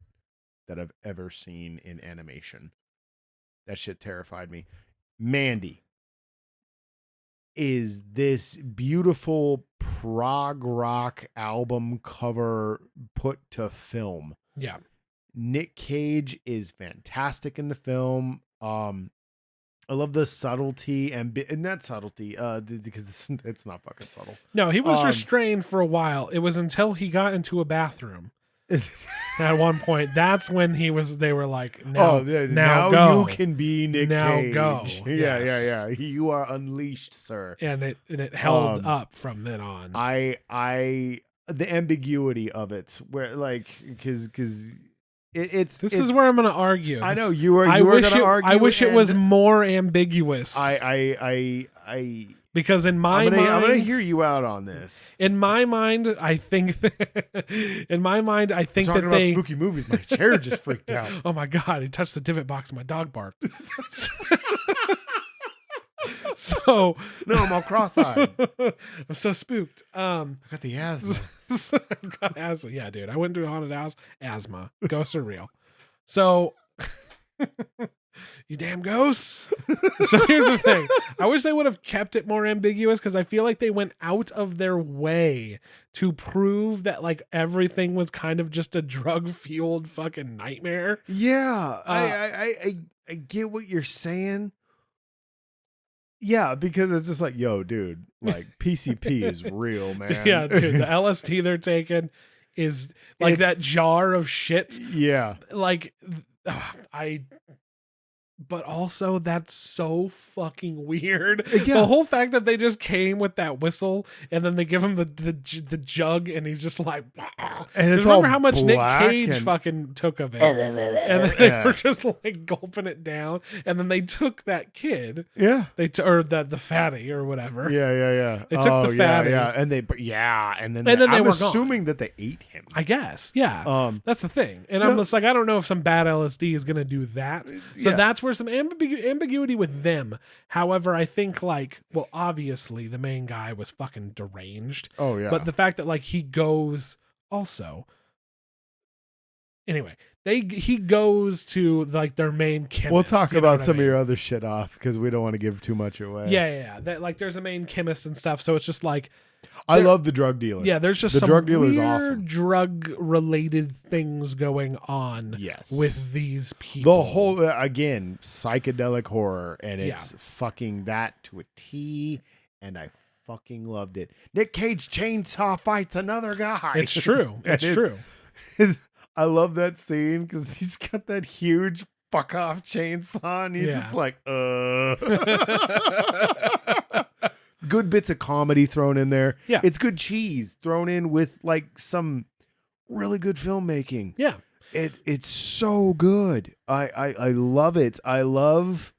that I've ever seen in animation. That shit terrified me. Mandy is this beautiful prog rock album cover put to film. Yeah. Nick Cage is fantastic in the film. I love the subtlety and that subtlety because it's not fucking subtle. No, he was restrained for a while. It was until he got into a bathroom. At one point, that's when they were like, now go. You can be Nick Cage. Go. Yeah. You are unleashed, sir. And it held up from then on. The ambiguity of it, where like, because this is where I'm going to argue. I know you are. I wish it was more ambiguous. Because in my mind, I'm gonna hear you out on this. In my mind, I think that talking about spooky movies. My chair just freaked out. Oh my God, he touched the divot box and my dog barked. So no, I'm all cross-eyed. I'm so spooked. I got the asthma. I've got asthma. Yeah, dude. I went to a haunted house. Asthma. Ghosts are real. So you damn ghosts. So here's the thing. I wish they would have kept it more ambiguous because I feel like they went out of their way to prove that like everything was kind of just a drug-fueled fucking nightmare. Yeah. I get what you're saying. Yeah, because it's just like, yo, dude, like PCP is real, man. Yeah, dude, the LSD they're taking is like that jar of shit. Yeah. Like but also that's so fucking weird. Yeah. The whole fact that they just came with that whistle and then they give him the jug and he's just like, and it's remember how much Nick Cage fucking took of it, and then they were just like gulping it down, and then they took that kid, or the fatty or whatever, yeah. They took the fatty, and then I'm assuming that they ate him. I guess, yeah. That's the thing, and I'm just like, I don't know if some bad LSD is gonna do that. So that's where some ambiguity with them. However, I think like, well, obviously the main guy was fucking deranged. Oh yeah. But the fact that like he goes also. Anyway, he goes to like their main chemist. We'll talk about some of your other shit off because we don't want to give too much away. Yeah. That like there's a main chemist and stuff. So it's just like I love the drug dealer. Yeah, there's just the some drug dealer weird is awesome. Drug-related things going on. Yes. With these people. The whole again psychedelic horror, and it's fucking that to a T. and I fucking loved it. Nick Cage chainsaw fights another guy. It's true. It's true. I love that scene because he's got that huge fuck off chainsaw and he's just like, Good bits of comedy thrown in there. Yeah. It's good cheese thrown in with like some really good filmmaking. Yeah. It's so good. I love it. I love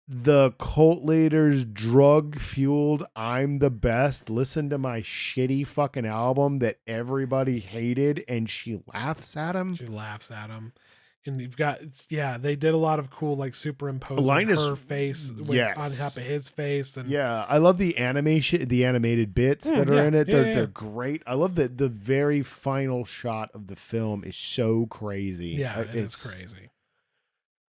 the cult leader's drug fueled I'm the best. Listen to my shitty fucking album that everybody hated, and she laughs at him. And you've got, they did a lot of cool, like superimposing her face on top of his face. And I love the animation, the animated bits that are in it. They're great. I love that the very final shot of the film is so crazy. Yeah, it's crazy.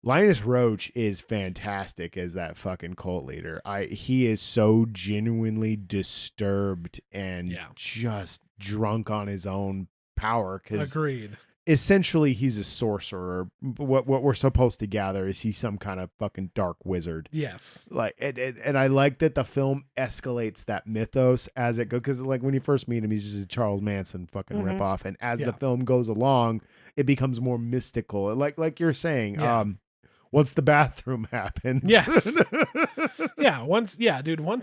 Linus Roach is fantastic as that fucking cult leader. He is so genuinely disturbed and just drunk on his own power. Agreed. Essentially, he's a sorcerer. What we're supposed to gather is he's some kind of fucking dark wizard. Yes. Like, and I like that the film escalates that mythos as it goes. Because like when you first meet him, he's just a Charles Manson fucking ripoff, and as the film goes along, it becomes more mystical. Like you're saying, once the bathroom happens. Yes. Once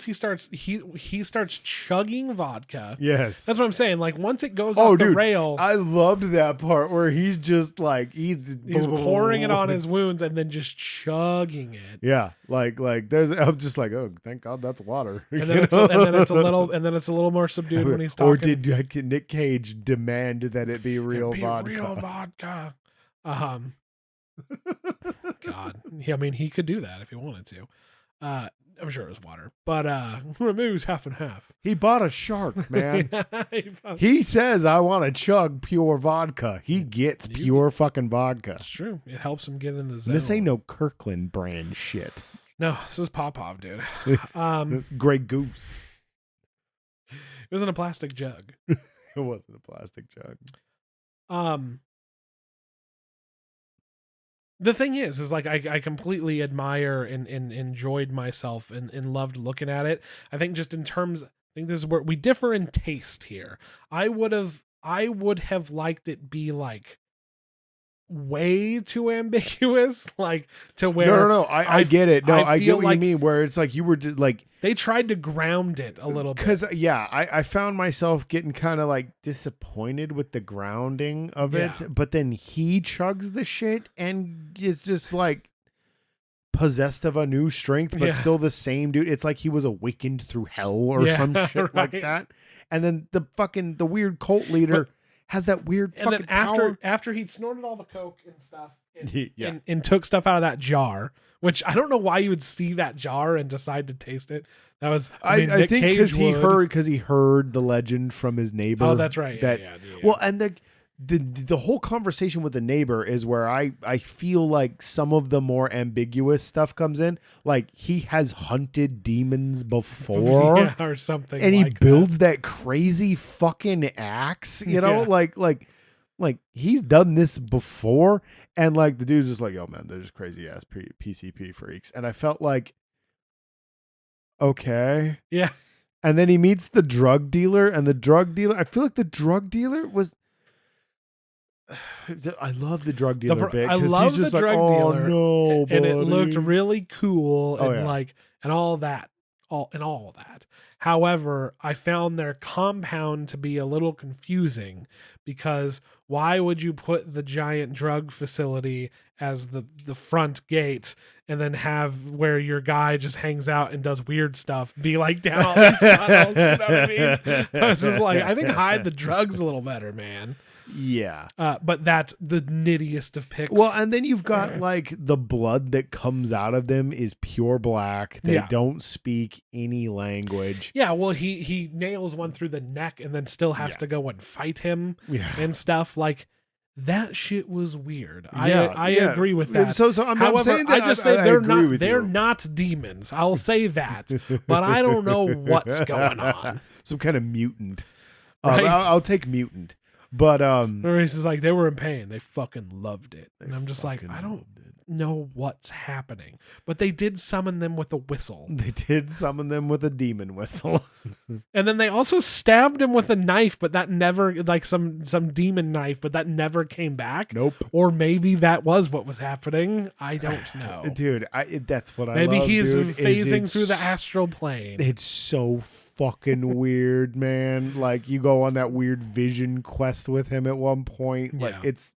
he starts he starts chugging vodka. Yes. That's what I'm saying. Like once it goes off the rail. I loved that part where he's just like he's pouring it on his wounds and then just chugging it. Yeah. Like I'm just like, oh, thank God that's water. And then it's a little more subdued when he's talking. Or did Nick Cage demand that it be real vodka? Real vodka. God. I mean, he could do that if he wanted to. I'm sure it was water, but maybe it was half and half. He bought a shark, man. He says, I want to chug pure vodka. He gets pure fucking vodka. It's true. It helps him get in the zone. This ain't no Kirkland brand shit. No, this is Pop-Pop, dude. It's Grey Goose. It was in a plastic jug. It wasn't a plastic jug. The thing is like I completely admire and enjoyed myself and loved looking at it. I think just in terms, I think this is where we differ in taste here. I would have liked it be like way too ambiguous, like to where no I get it. No, I get what like you mean, where it's like you were just like they tried to ground it a little bit. Because I found myself getting kind of like disappointed with the grounding of it, but then he chugs the shit and it's just like possessed of a new strength, but still the same dude. It's like he was awakened through hell or some shit like that. And then the weird cult leader has that weird and fucking then power. after he'd snorted all the coke and stuff and took stuff out of that jar, which I don't know why you would see that jar and decide to taste it. That was I think because he heard the legend from his neighbor. Oh, that's right. Well, and the whole conversation with the neighbor is where I feel like some of the more ambiguous stuff comes in. Like he has hunted demons before, or something, and he builds that crazy fucking axe. You know, like he's done this before, and like the dude's just like, yo, man, they're just crazy ass PCP freaks, and I felt like, okay, and then he meets the drug dealer, and I feel like the drug dealer was. I love the drug dealer bit. I love the drug dealer, no, and it looked really cool, and and all that. However, I found their compound to be a little confusing because why would you put the giant drug facility as the front gate and then have where your guy just hangs out and does weird stuff be like down all these tunnels? You know what I mean? I was just like, I think hide the drugs a little better, man. Yeah. But that's the nittiest of picks. Well, and then you've got like the blood that comes out of them is pure black. They don't speak any language. Yeah, well, he nails one through the neck and then still has to go and fight him and stuff. Like, that shit was weird. I agree with that. So I'm saying that I just say they're not demons. I'll say that. But I don't know what's going on. Some kind of mutant. Right? I'll take mutant. But he's just like, they were in pain. They fucking loved it. And I'm just like, I don't know what's happening. But they did summon them with a whistle. They did summon them with a demon whistle. And then they also stabbed him with a knife, but that never, like some demon knife, but that never came back. Nope. Or maybe that was what was happening. I don't know. Dude, that's what I maybe love, he's dude, phasing through the astral plane. It's so fucking weird, man. Like, you go on that weird vision quest with him at one point. Like, it's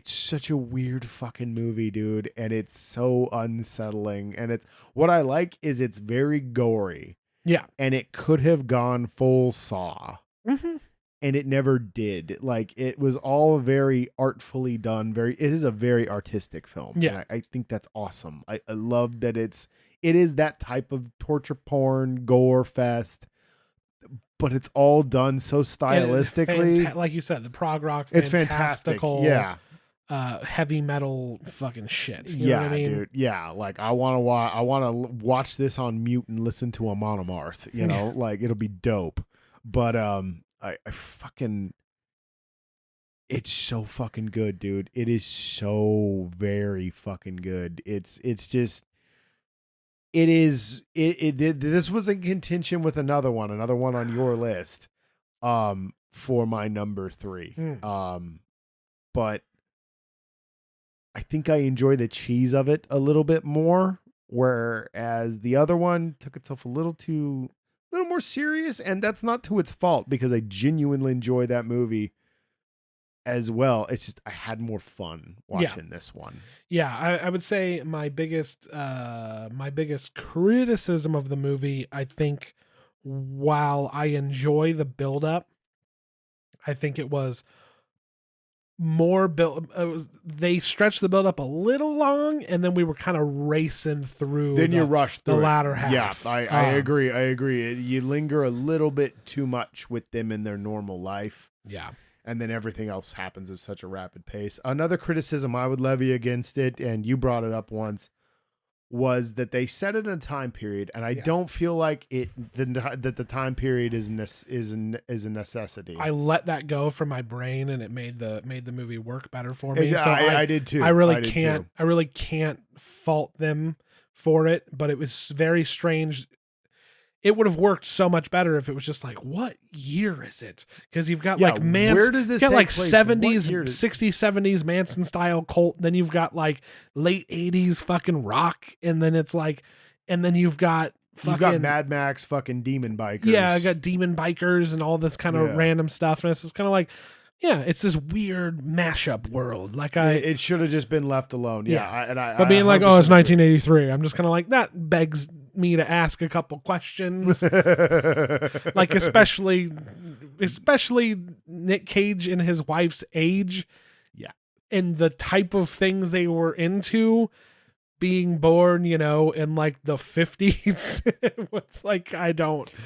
such a weird fucking movie, dude, and it's so unsettling. And it's what I like is it's very gory. Yeah. And it could have gone full Saw. Mm-hmm. And it never did. Like, it was all very artfully done. It is a very artistic film. Yeah. And I think that's awesome. I love that it is that type of torture porn, gore fest, but it's all done so stylistically. Like you said, the prog rock, it's fantastic. Yeah. Heavy metal fucking shit. You know what I mean? Dude. Yeah. Like, I want to watch this on mute and listen to Amon Amarth, you know, like, it'll be dope. But, I fucking, it's so fucking good, dude. It is so very fucking good. It's just, this was in contention with another one on your list, for my number 3. But I think I enjoy the cheese of it a little bit more, whereas the other one took itself a little more serious, and that's not to its fault because I genuinely enjoy that movie as well. It's just I had more fun watching this one. Yeah, I would say my biggest criticism of the movie, I think, while I enjoy the build-up, I think it was more they stretched the build up a little long, and then we were kind of racing through. Then you rushed the latter half. Yeah, I agree. You linger a little bit too much with them in their normal life. Yeah. And then everything else happens at such a rapid pace. Another criticism I would levy against it, and you brought it up once, was that they set it in a time period, and I don't feel like that the time period is a necessity. I let that go from my brain, and it made the movie work better for me. So I did too. I really can't fault them for it, but it was very strange. It would have worked so much better if it was just like, what year is it? Because you've got like Manson. Where does this take like place? 70s, 60s, 70s Manson style cult. Then you've got like late 80s fucking rock. And then it's like, and then you've got Mad Max fucking demon bikers. Yeah, I got demon bikers and all this kind of random stuff. And it's just kind of like, yeah, it's this weird mashup world. Like it should have just been left alone. But being like, oh, it's 1983. I'm just kind of like, that begs me to ask a couple questions. Like especially Nick Cage and his wife's age. Yeah. And the type of things they were into, being born, in like the 50s. It's like,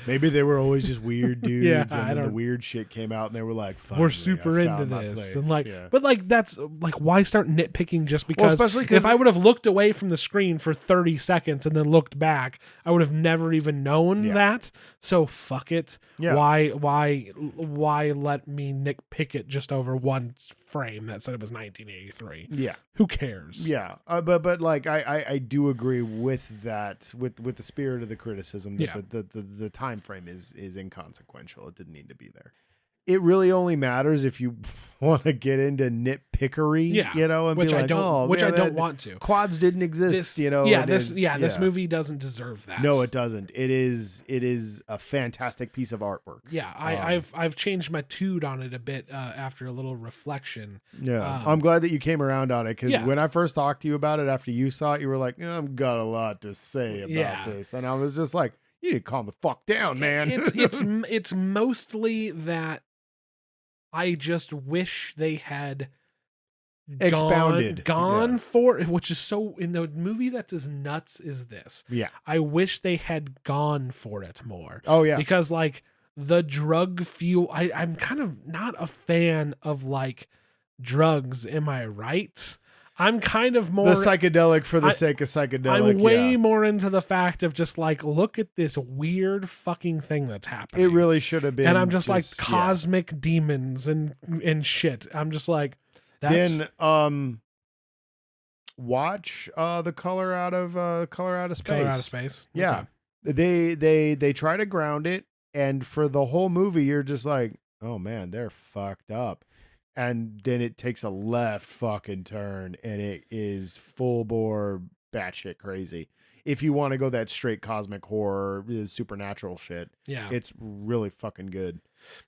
maybe they were always just weird dudes. Yeah, and then the weird shit came out and they were like, we're super into this. And like, but like, that's like, why start nitpicking just because? Well, especially if I would have looked away from the screen for 30 seconds and then looked back, I would have never even known that. So fuck it. Yeah. Why let me nitpick it just over one frame that said it was 1983? Yeah. Who cares? Yeah. But like, I do agree with that, with the spirit of the criticism that the time frame is inconsequential. It didn't need to be there. It really only matters if you want to get into nitpickery, and which be like, I don't, which I don't want to. Quads didn't exist, This movie doesn't deserve that. No, it doesn't. It is a fantastic piece of artwork. Yeah, I've changed my tune on it a bit after a little reflection. Yeah, I'm glad that you came around on it because when I first talked to you about it after you saw it, you were like, I've got a lot to say about this, and I was just like, you need to calm the fuck down, man. It's mostly that I just wish they had gone for it, which is so in the movie that's as nuts as this. Yeah. I wish they had gone for it more. Oh yeah. Because like the drug fuel, I'm kind of not a fan of like drugs. Am I right? I'm kind of more the psychedelic for the sake of psychedelic. I'm way more into the fact of just like, look at this weird fucking thing that's happening. It really should have been. And I'm just like cosmic demons and shit. I'm just like, that's... Then watch the Color Out of Space. Color Out of Space. Yeah. Okay. They try to ground it, and for the whole movie you're just like, oh man, they're fucked up. And then it takes a left fucking turn, and it is full bore batshit crazy. If you want to go that straight cosmic horror, supernatural shit, Yeah, it's really fucking good.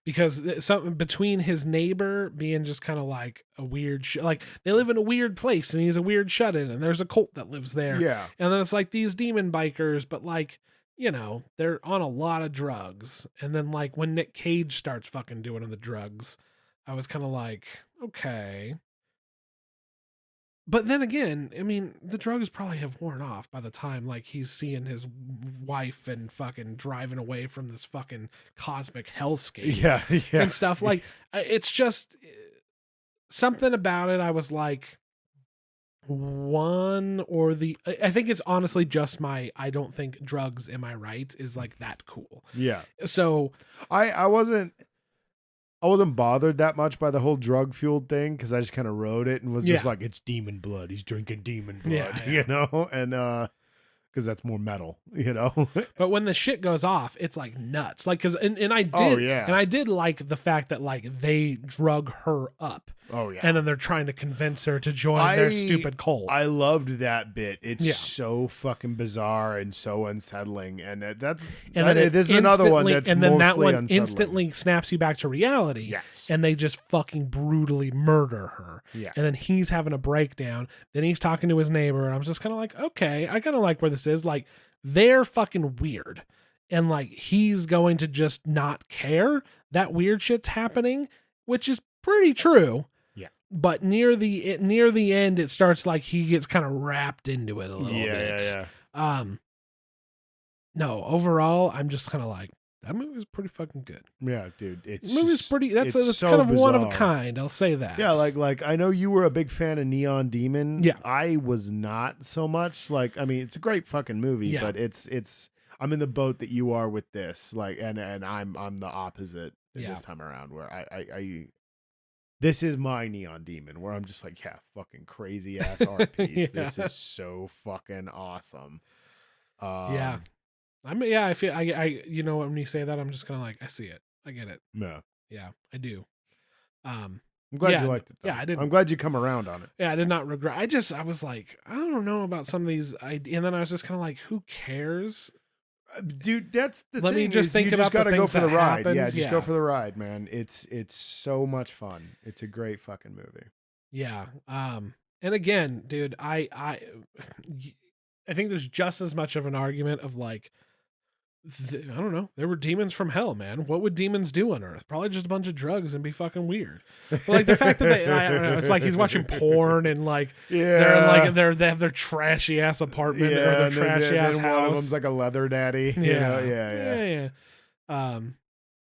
Because something between his neighbor being just kind of like a weird like they live in a weird place and he's a weird shut-in and there's a cult that lives there. Yeah. And then it's like these demon bikers, but like, you know, they're on a lot of drugs. And then like when Nick Cage starts fucking doing the drugs, I was kind of like, okay. But then again, I mean, the drugs probably have worn off by the time like he's seeing his wife and fucking driving away from this fucking cosmic hellscape. Yeah. And stuff. Like, it's just something about it. I was like, I think it's honestly just I don't think drugs, am I right, is like that cool. Yeah. So I wasn't bothered that much by the whole drug fueled thing, because I just kind of wrote it and was just like, it's demon blood. He's drinking demon blood, you know? And because that's more metal, you know? But when the shit goes off, it's like nuts. Like, and I did like the fact that like they drug her up. Oh yeah. And then they're trying to convince her to join their stupid cult. I loved that bit. It's so fucking bizarre and so unsettling. And this is another one that's and then that one unsettling. Instantly snaps you back to reality. Yes. And they just fucking brutally murder her. Yeah. And then he's having a breakdown. Then he's talking to his neighbor. And I'm just kind of like, okay, I kind of like where this is. Like, they're fucking weird. And like, he's going to just not care that weird shit's happening, which is pretty true. But near the end, it starts like he gets kind of wrapped into it a little bit. Yeah. No, overall, I'm just kind of like, that movie's pretty fucking good. Yeah, dude. It's pretty. That's so kind of bizarre. one of a kind. I'll say that. Yeah, like I know you were a big fan of Neon Demon. Yeah, I was not so much. Like, I mean, it's a great fucking movie, but it's. I'm in the boat that you are with this. Like, and I'm the opposite this time around, where I this is my Neon Demon, where I'm just like, yeah, fucking crazy ass art piece. This is so fucking awesome. I mean, I feel I you know, when you say that, I'm just kind of like, I see it, I get it. Yeah, I do. I'm glad you liked it, though. Yeah, I did. I'm glad you come around on it. Yeah, I did not regret. I was like, I don't know about some of these, and then I was just kind of like, who cares? Dude, that's the Let thing. Me just think you about just gotta the go things for the that ride. happened. Yeah, just go for the ride, man. It's so much fun. It's a great fucking movie. Yeah. And again, dude, I think there's just as much of an argument of like, I don't know, there were demons from hell, man. What would demons do on Earth? Probably just a bunch of drugs and be fucking weird. But like the fact that I don't know, it's like he's watching porn and like they have their trashy ass apartment or their trashy ass house. One of them's like a leather daddy. Yeah. A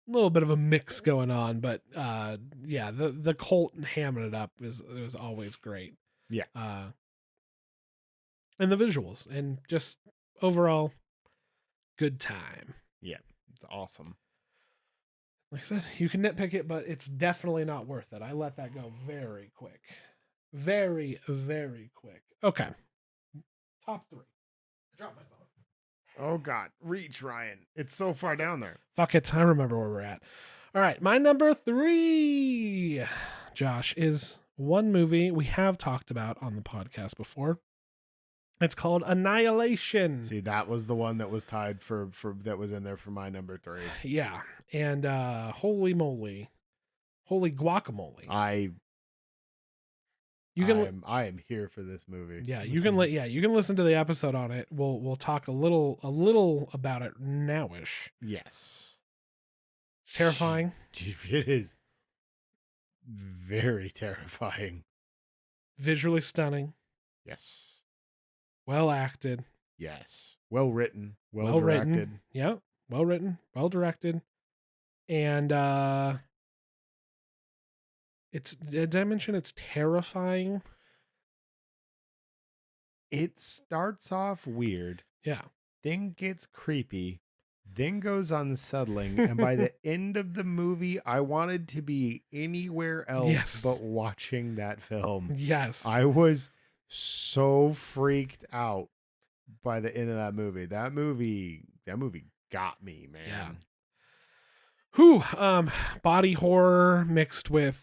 little bit of a mix going on, but the cult and hamming it up was always great. Yeah. And the visuals and just overall good time. Yeah, it's awesome. Like I said, you can nitpick it, but it's definitely not worth it. I let that go very quick. Very, very quick. Okay. Top 3. Drop my phone. Oh, God. Reach, Ryan. It's so far down there. Fuck it. I remember where we're at. All right. My number 3, Josh, is one movie we have talked about on the podcast before. It's called Annihilation. See, that was the one that was tied for that was in there for my number 3. Yeah. And holy moly. Holy guacamole. I am here for this movie. Yeah, you can listen to the episode on it. We'll talk a little about it nowish. Yes. It's terrifying. It is very terrifying. Visually stunning. Yes. Well acted. Yes. Well written. Well directed. Yeah. Well written. Well directed. And did I mention it's terrifying? It starts off weird. Yeah. Then gets creepy. Then goes unsettling. And by the end of the movie, I wanted to be anywhere else but watching that film. Yes. I was so freaked out by the end of that movie. That movie got me, man. Yeah. Whew, body horror mixed with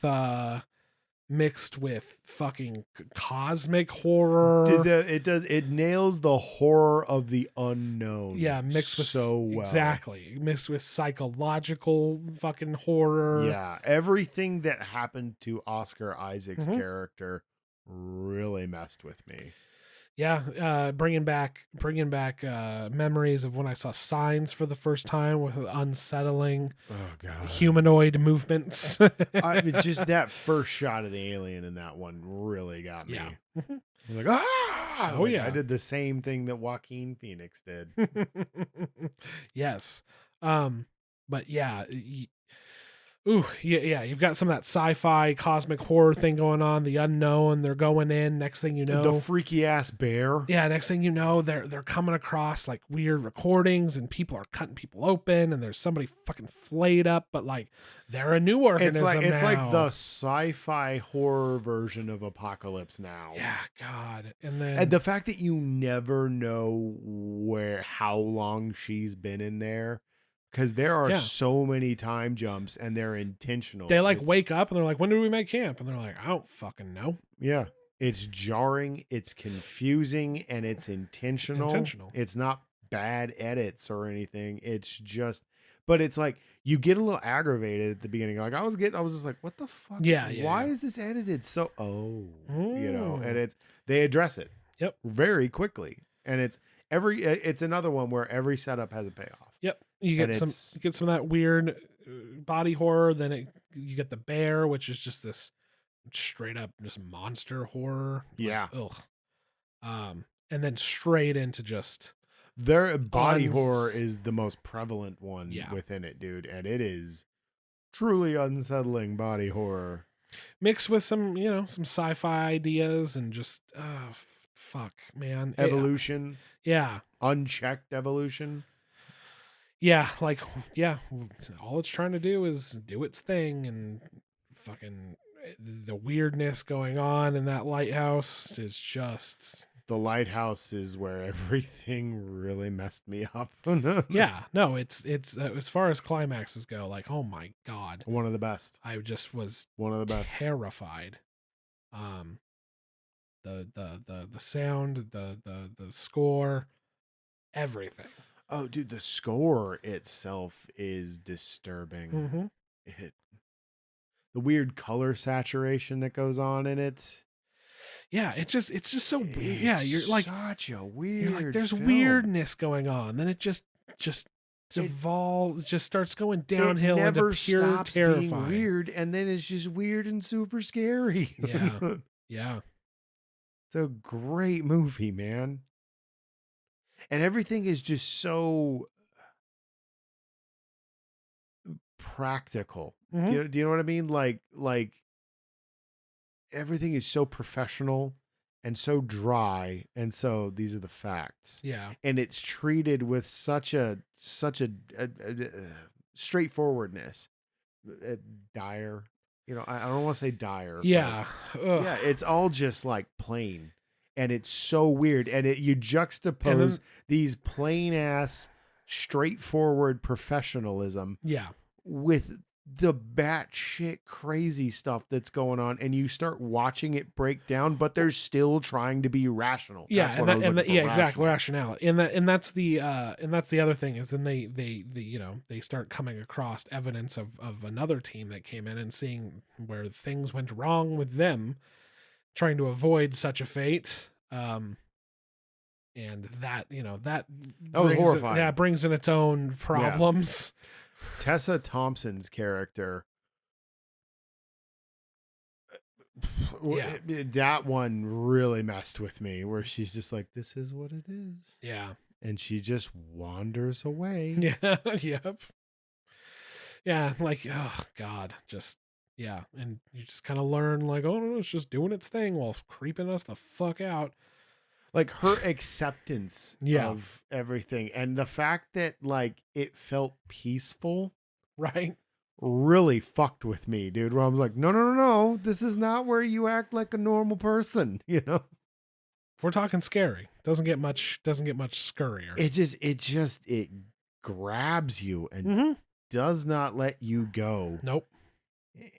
fucking cosmic horror. It nails the horror of the unknown. Yeah, mixed with so well. Exactly. Mixed with psychological fucking horror. Yeah, everything that happened to Oscar Isaac's character really messed with me. Yeah, bringing back memories of when I saw Signs for the first time with unsettling humanoid movements. Just that first shot of the alien in that one really got me. Yeah. I'm like, ah! Oh, yeah. I did the same thing that Joaquin Phoenix did. Yes. But yeah. Yeah, you've got some of that sci-fi cosmic horror thing going on, the unknown, they're going in, next thing you know. The freaky ass bear. Yeah, next thing you know, they're coming across like weird recordings and people are cutting people open and there's somebody fucking flayed up, but like they're a new organism It's now. like the sci-fi horror version of Apocalypse Now. Yeah, God. And the fact that you never know how long she's been in there. Because there are so many time jumps and they're intentional. They wake up and they're like, when did we make camp? And they're like, I don't fucking know. Yeah. It's jarring, it's confusing, and it's intentional. It's not bad edits or anything. It's just, but it's like you get a little aggravated at the beginning. Like I was just like, what the fuck? Yeah. Why is this edited so? And they address it. Yep. Very quickly, and it's another one where every setup has a payoff. Yep. You get some of that weird body horror. Then you get the bear, which is just this straight up just monster horror. Yeah. And then straight into just their body horror is the most prevalent one within it, dude, and it is truly unsettling body horror mixed with some some sci-fi ideas and just fuck, man, evolution. Yeah, unchecked evolution. Yeah, all it's trying to do is do its thing, and fucking the weirdness going on in that lighthouse is just... The lighthouse is where everything really messed me up. Yeah, no, it's as far as climaxes go, like, oh my God. One of the best. I just was one of the best. Terrified. The sound, the score, everything. Oh, dude, the score itself is disturbing. The weird color saturation that goes on in it. Yeah, it's just so weird. Yeah, you're like such a weird. You're like, there's film. weirdness going on. Then it just devolves. It just starts going downhill. It never into pure stops terrifying. being weird, and then it's just weird and super scary. Yeah, yeah. It's a great movie, man. And everything is just so practical. Do you know what I mean? Like everything is so professional and so dry, and so these are the facts. Yeah. And it's treated with such a straightforwardness. Dire. I don't want to say dire. Yeah. Yeah, it's all just like plain. And it's so weird. And you juxtapose these plain ass, straightforward professionalism with the batshit crazy stuff that's going on. And you start watching it break down, but they're still trying to be rational. Yeah, exactly, rationality. And that's the other thing is then they start coming across evidence of another team that came in and seeing where things went wrong with them, trying to avoid such a fate. And that was horrifying. Yeah, brings in its own problems. Yeah. Tessa Thompson's character, that one really messed with me, where she's just like, this is what it is. Yeah. And she just wanders away. Yeah. Yep. Yeah. Like, oh God, just, yeah. And you just kind of learn like, oh no, it's just doing its thing while creeping us the fuck out. Like her acceptance of everything, and the fact that like it felt peaceful, right? Really fucked with me, dude. Where I was like, no, this is not where you act like a normal person, If we're talking scary, doesn't get much scurrier. It grabs you and does not let you go. Nope.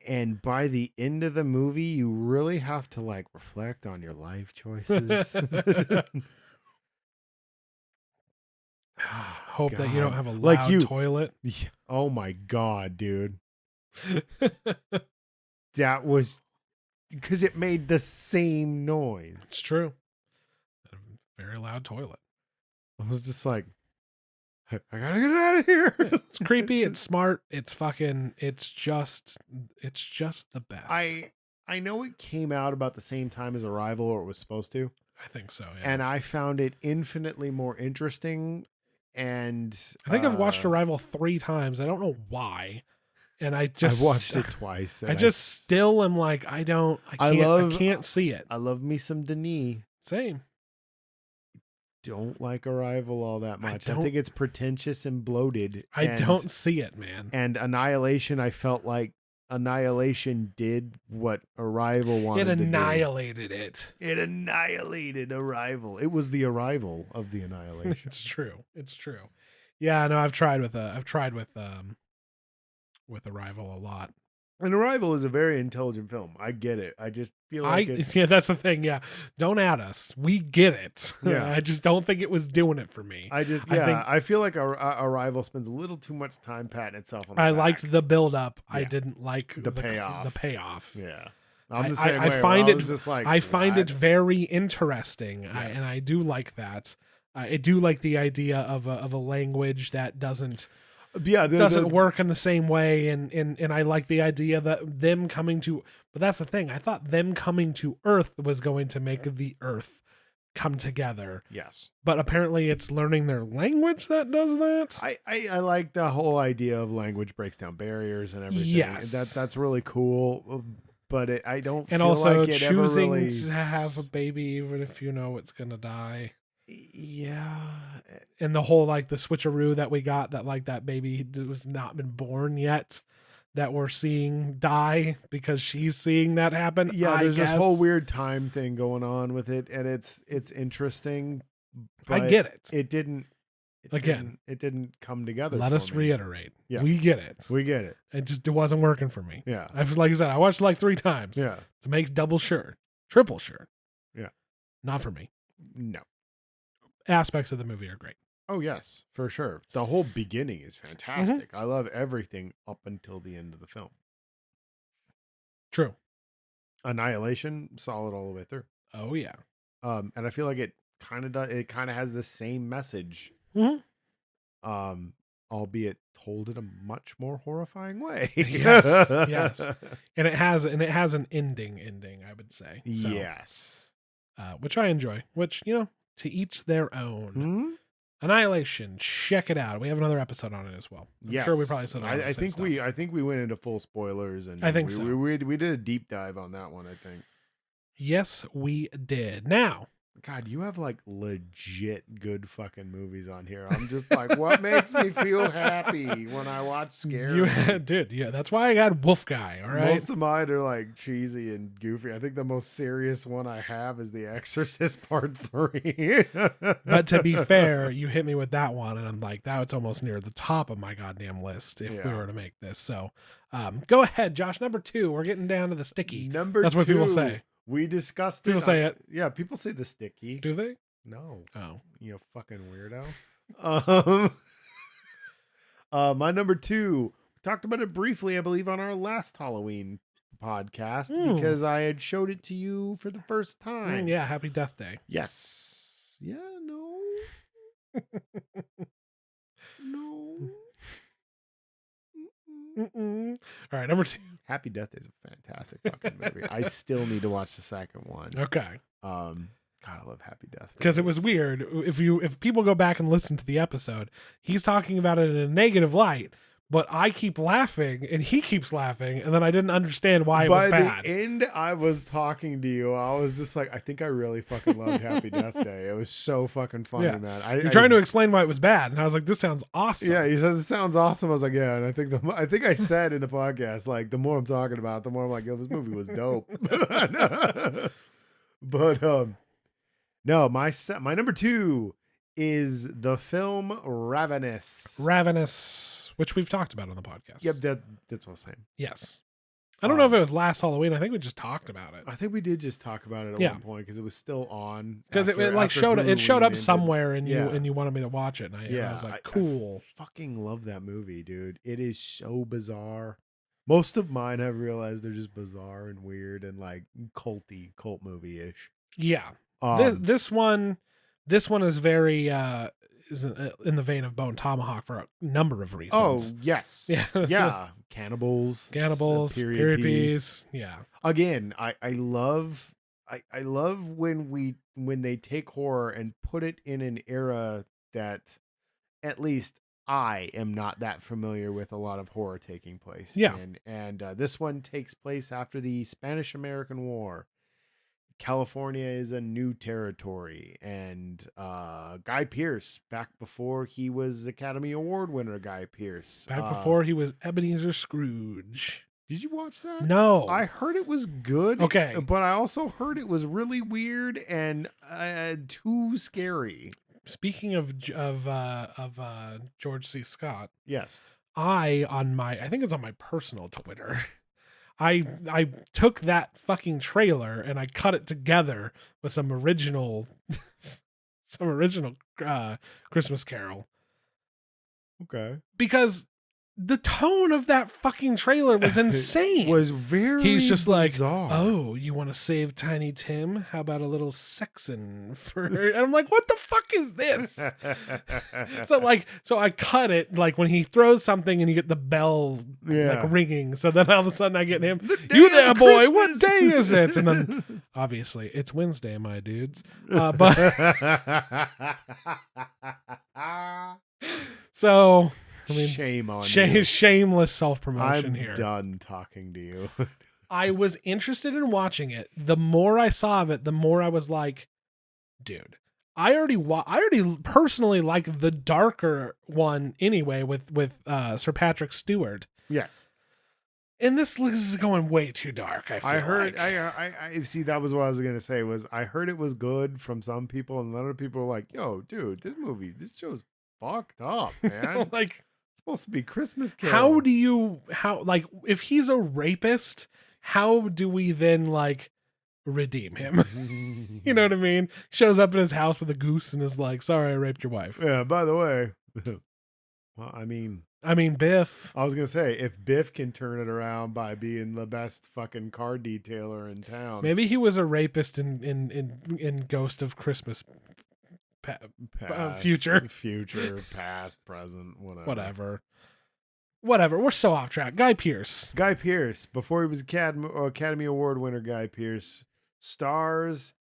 And by the end of the movie, you really have to like reflect on your life choices. Hope that you God. don't have a loud Like toilet. Oh my God, dude. That was because it made the same noise. It's true. A very loud toilet. I was just like, I gotta get out of here. It's creepy. It's smart. It's just the best. I know it came out about the same time as Arrival, or it was supposed to. I think so. Yeah. And I found it infinitely more interesting. And I think I've watched Arrival 3 times. I don't know why. And I've watched it twice. I just still am like, I can't see it. I love me some Denis. Same. Don't like Arrival all that much. I think it's pretentious and bloated. I don't see it, man. And Annihilation, I felt like Annihilation did what Arrival wanted to do. It annihilated it. It annihilated Arrival. It was the arrival of the annihilation. It's true. Yeah, no, I've tried with Arrival a lot. And Arrival is a very intelligent film. I get it. I just feel like yeah, that's the thing. Yeah, don't add us. We get it. Yeah. I just don't think it was doing it for me. I feel like Arrival spends a little too much time patting itself on the I back. liked the build up. Yeah. I didn't like the payoff. The payoff. Yeah. I'm the same way. I find it very interesting. Yes. And I do like that. I do like the idea of a language that doesn't work in the same way, and I like the idea that them coming to, but that's the thing, I thought them coming to Earth was going to make the Earth come together. Yes. But apparently it's learning their language that does that. I like the whole idea of language breaks down barriers and everything. Yes. That's really cool. But I don't and feel also like it choosing ever really... to have a baby even if you know it's gonna die. Yeah. And the whole like the switcheroo that we got, that like that baby was not been born yet, that we're seeing die because she's seeing that happen. Yeah, there's this whole weird time thing going on with it, and it's interesting. I get it. It didn't come together. Let us reiterate. Yeah. We get it. It wasn't working for me. Yeah. Like I said, I watched it like 3 times. Yeah. To make double sure. Triple sure. Yeah. Not for me. No. Aspects of the movie are great. Oh yes, for sure. The whole beginning is fantastic. I love everything up until the end of the film. True. Annihilation, solid all the way through. Oh yeah. And I feel like it kind of has the same message. Albeit told in a much more horrifying way. Yes. And it has an ending, I would say. So, yes. Which I enjoy. Which, to each their own. Annihilation, check it out. We have another episode on it as well. I'm sure we probably said all the same stuff. I think we went into full spoilers, and I think so. We did a deep dive on that one, I think. Yes, we did. Now, God, you have like legit good fucking movies on here. I'm just like, what makes me feel happy when I watch scary? Dude, yeah, that's why I got Wolf Guy, all right? Most of mine are like cheesy and goofy. I think the most serious one I have is The Exorcist Part 3. But to be fair, you hit me with that one, and I'm like, that's almost near the top of my goddamn list if we were to make this. So go ahead, Josh. Number 2, we're getting down to the sticky. That's what people say. We discussed people say it. Yeah, people say the sticky. Do they? No. Oh. You fucking weirdo. My number 2, we talked about it briefly, I believe, on our last Halloween podcast because I had showed it to you for the first time. Yeah, Happy Death Day. Yes. Yeah, no. No. All right, number 2. Happy Death Day is a fantastic fucking movie. I still need to watch the second one. Okay. God, I love Happy Death Day. Because it was weird. If people go back and listen to the episode, he's talking about it in a negative light, but I keep laughing and he keeps laughing, and then I didn't understand why it was bad. By the end, I was talking to you. I was just like, I think I really fucking loved Happy Death Day. It was so fucking funny, man. You're trying to explain why it was bad, and I was like, this sounds awesome. Yeah, he says it sounds awesome. I was like, yeah, and I think I said in the podcast, like, the more I'm talking about it, the more I'm like, yo, this movie was dope. But No, my number 2 is the film Ravenous, which we've talked about on the podcast. Yep, that's what I'm saying. Yes. I don't know if it was last Halloween. I think we just talked about it. I think we did just talk about it at one point because it was still on. Because it like showed up somewhere, and you wanted me to watch it, and I was like, cool. I fucking love that movie, dude. It is so bizarre. Most of mine, I've realized, they're just bizarre and weird and like cult movie ish. Yeah. This one is very is in the vein of Bone Tomahawk for a number of reasons. Oh yes, yeah. Cannibals, period piece. Yeah. Again, I love when they take horror and put it in an era that at least I am not that familiar with a lot of horror taking place. Yeah. And this one takes place after the Spanish-American War. California is a new territory, and Guy Pearce, back before he was Academy Award winner, back before he was Ebenezer Scrooge. Did you watch that? No, I heard it was good. Okay, but I also heard it was really weird and too scary. Speaking of George C. Scott, yes, I think it's on my personal Twitter. I took that fucking trailer and I cut it together with some original Christmas Carol. Okay. Because the tone of that fucking trailer was insane. It was very He's just bizarre. Like, oh, you want to save Tiny Tim? How about a little sexing for her? And I'm like, what the fuck is this? So I cut it like when he throws something and you get the bell like ringing. So then all of a sudden I get him, you there, boy, what day is it? And then obviously it's Wednesday, my dudes. But so I mean, shame on you. Shameless self-promotion here. I'm done talking to you. I was interested in watching it. The more I saw of it, the more I was like, dude, I already personally like the darker one anyway with Sir Patrick Stewart. Yes. And this is going way too dark. I heard. I see. That was what I was gonna say. Was I heard it was good from some people, and other people were like, "Yo, dude, this show's fucked up, man." Like, supposed to be Christmas Carol. If he's a rapist, how do we then like redeem him? You know what I mean? Shows up in his house with a goose and is like, sorry, I raped your wife. Yeah, by the way. Well, I mean Biff. I was gonna say, if Biff can turn it around by being the best fucking car detailer in town. Maybe he was a rapist in Ghost of Christmas future, past, present, whatever. We're so off track. Guy Pearce, before he was Academy Award winner, Guy Pearce stars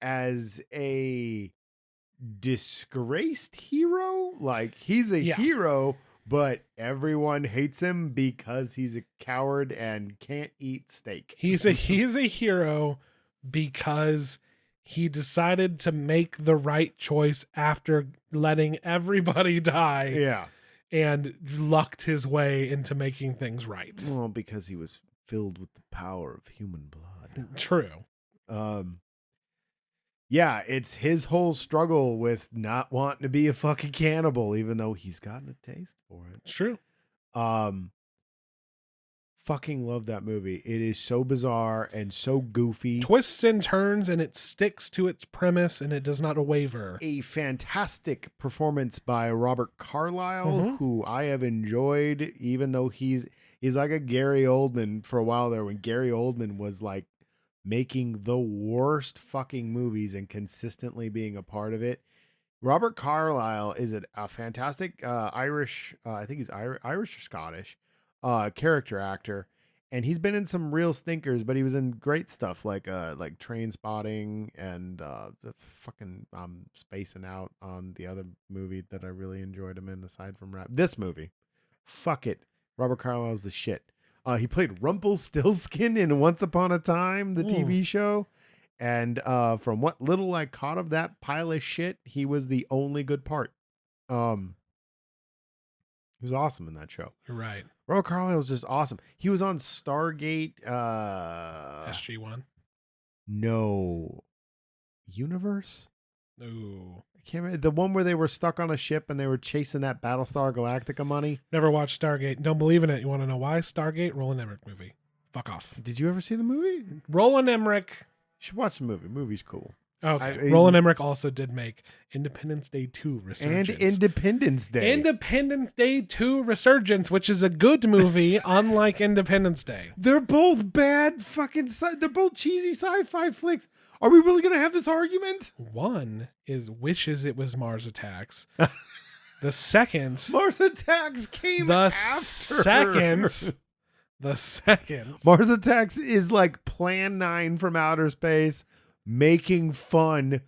as a disgraced hero. Like, he's a hero, but everyone hates him because he's a coward and can't eat steak. He's a hero because he decided to make the right choice after letting everybody die. Yeah. And lucked his way into making things right. Well, because he was filled with the power of human blood. True. Yeah, it's his whole struggle with not wanting to be a fucking cannibal, even though he's gotten a taste for it. It's true. Fucking love that movie. It is so bizarre and so goofy. Twists and turns, and it sticks to its premise, and it does not waver. A fantastic performance by Robert Carlyle, who I have enjoyed, even though he's like a Gary Oldman for a while there, when Gary Oldman was like making the worst fucking movies and consistently being a part of it. Robert Carlyle is a fantastic Irish, I think he's Irish or Scottish, character actor, and he's been in some real stinkers, but he was in great stuff like Train Spotting and the fucking spacing out on the other movie that I really enjoyed him in aside from this movie. Fuck it, Robert Carlyle's the shit. He played Rumpelstiltskin in Once Upon a Time, the TV show. And from what little I caught of that pile of shit, he was the only good part. He was awesome in that show. You're right. Robert Carlyle was just awesome. He was on Stargate. SG-1? No. Universe? Ooh. I can't remember, the one where they were stuck on a ship and they were chasing that Battlestar Galactica money. Never watched Stargate. Don't believe in it. You want to know why? Stargate, Roland Emmerich movie. Fuck off. Did you ever see the movie? Roland Emmerich. You should watch the movie. Movie's cool. Okay. Roland Emmerich also did make Independence Day 2 Resurgence. And Independence Day. Independence Day 2 Resurgence, which is a good movie, unlike Independence Day. They're both bad fucking... They're both cheesy sci-fi flicks. Are we really going to have this argument? One wishes it was Mars Attacks. The second... Mars Attacks came after. The second. Mars Attacks is like Plan 9 from outer space making fun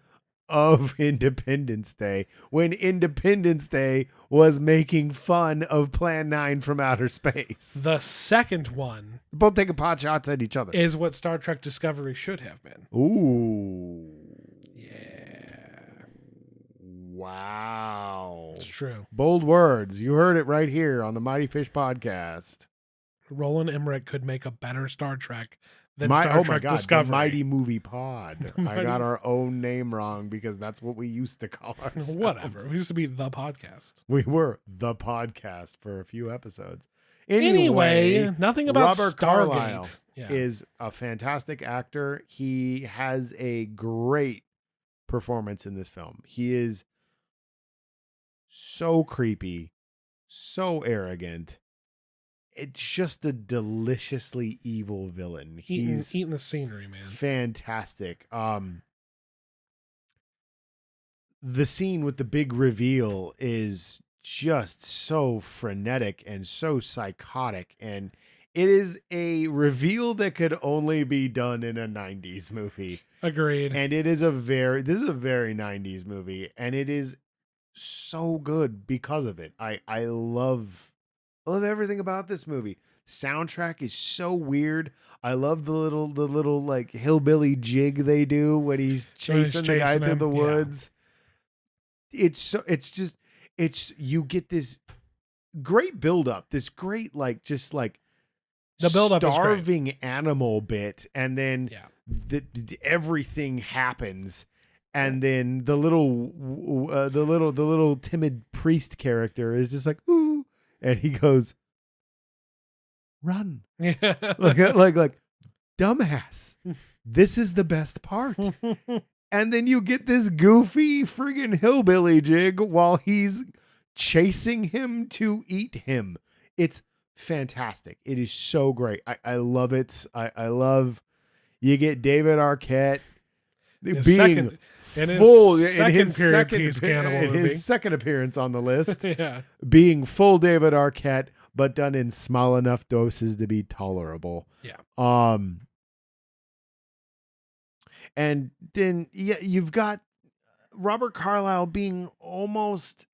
of Independence Day when Independence Day was making fun of Plan 9 from outer space. The second one, both taking pot shots at each other, is what Star Trek Discovery should have been. Ooh. Yeah. Wow. It's true. Bold words. You heard it right here on the Mighty Fish podcast. Roland Emmerich could make a better Star Trek than Star Trek Discovery. The Mighty Movie Pod. I got our own name wrong because that's what we used to call ourselves. Whatever. We used to be the podcast. We were the podcast for a few episodes. Anyway, nothing about Robert Stargate. Carlyle is a fantastic actor. He has a great performance in this film. He is so creepy, so arrogant. It's just a deliciously evil villain. He's eating the scenery, man. Fantastic. The scene with the big reveal is just so frenetic and so psychotic, and it is a reveal that could only be done in a 90s movie. Agreed. And this is a very 90s movie, and it is so good because of it. I love everything about this movie. Soundtrack is so weird. I love the little like hillbilly jig they do when he's chasing the guy through the woods. Yeah. You get this great buildup, this great the buildup starving animal bit, and then everything happens. And then the little timid priest character is just like, ooh. And he goes, run. like, dumbass. This is the best part. And then you get this goofy friggin' hillbilly jig while he's chasing him to eat him. It's fantastic. It is so great. I love it. I love, you get David Arquette being full in his second appearance on the list. Being full David Arquette, but done in small enough doses to be tolerable. Yeah. And then you've got Robert Carlyle being almost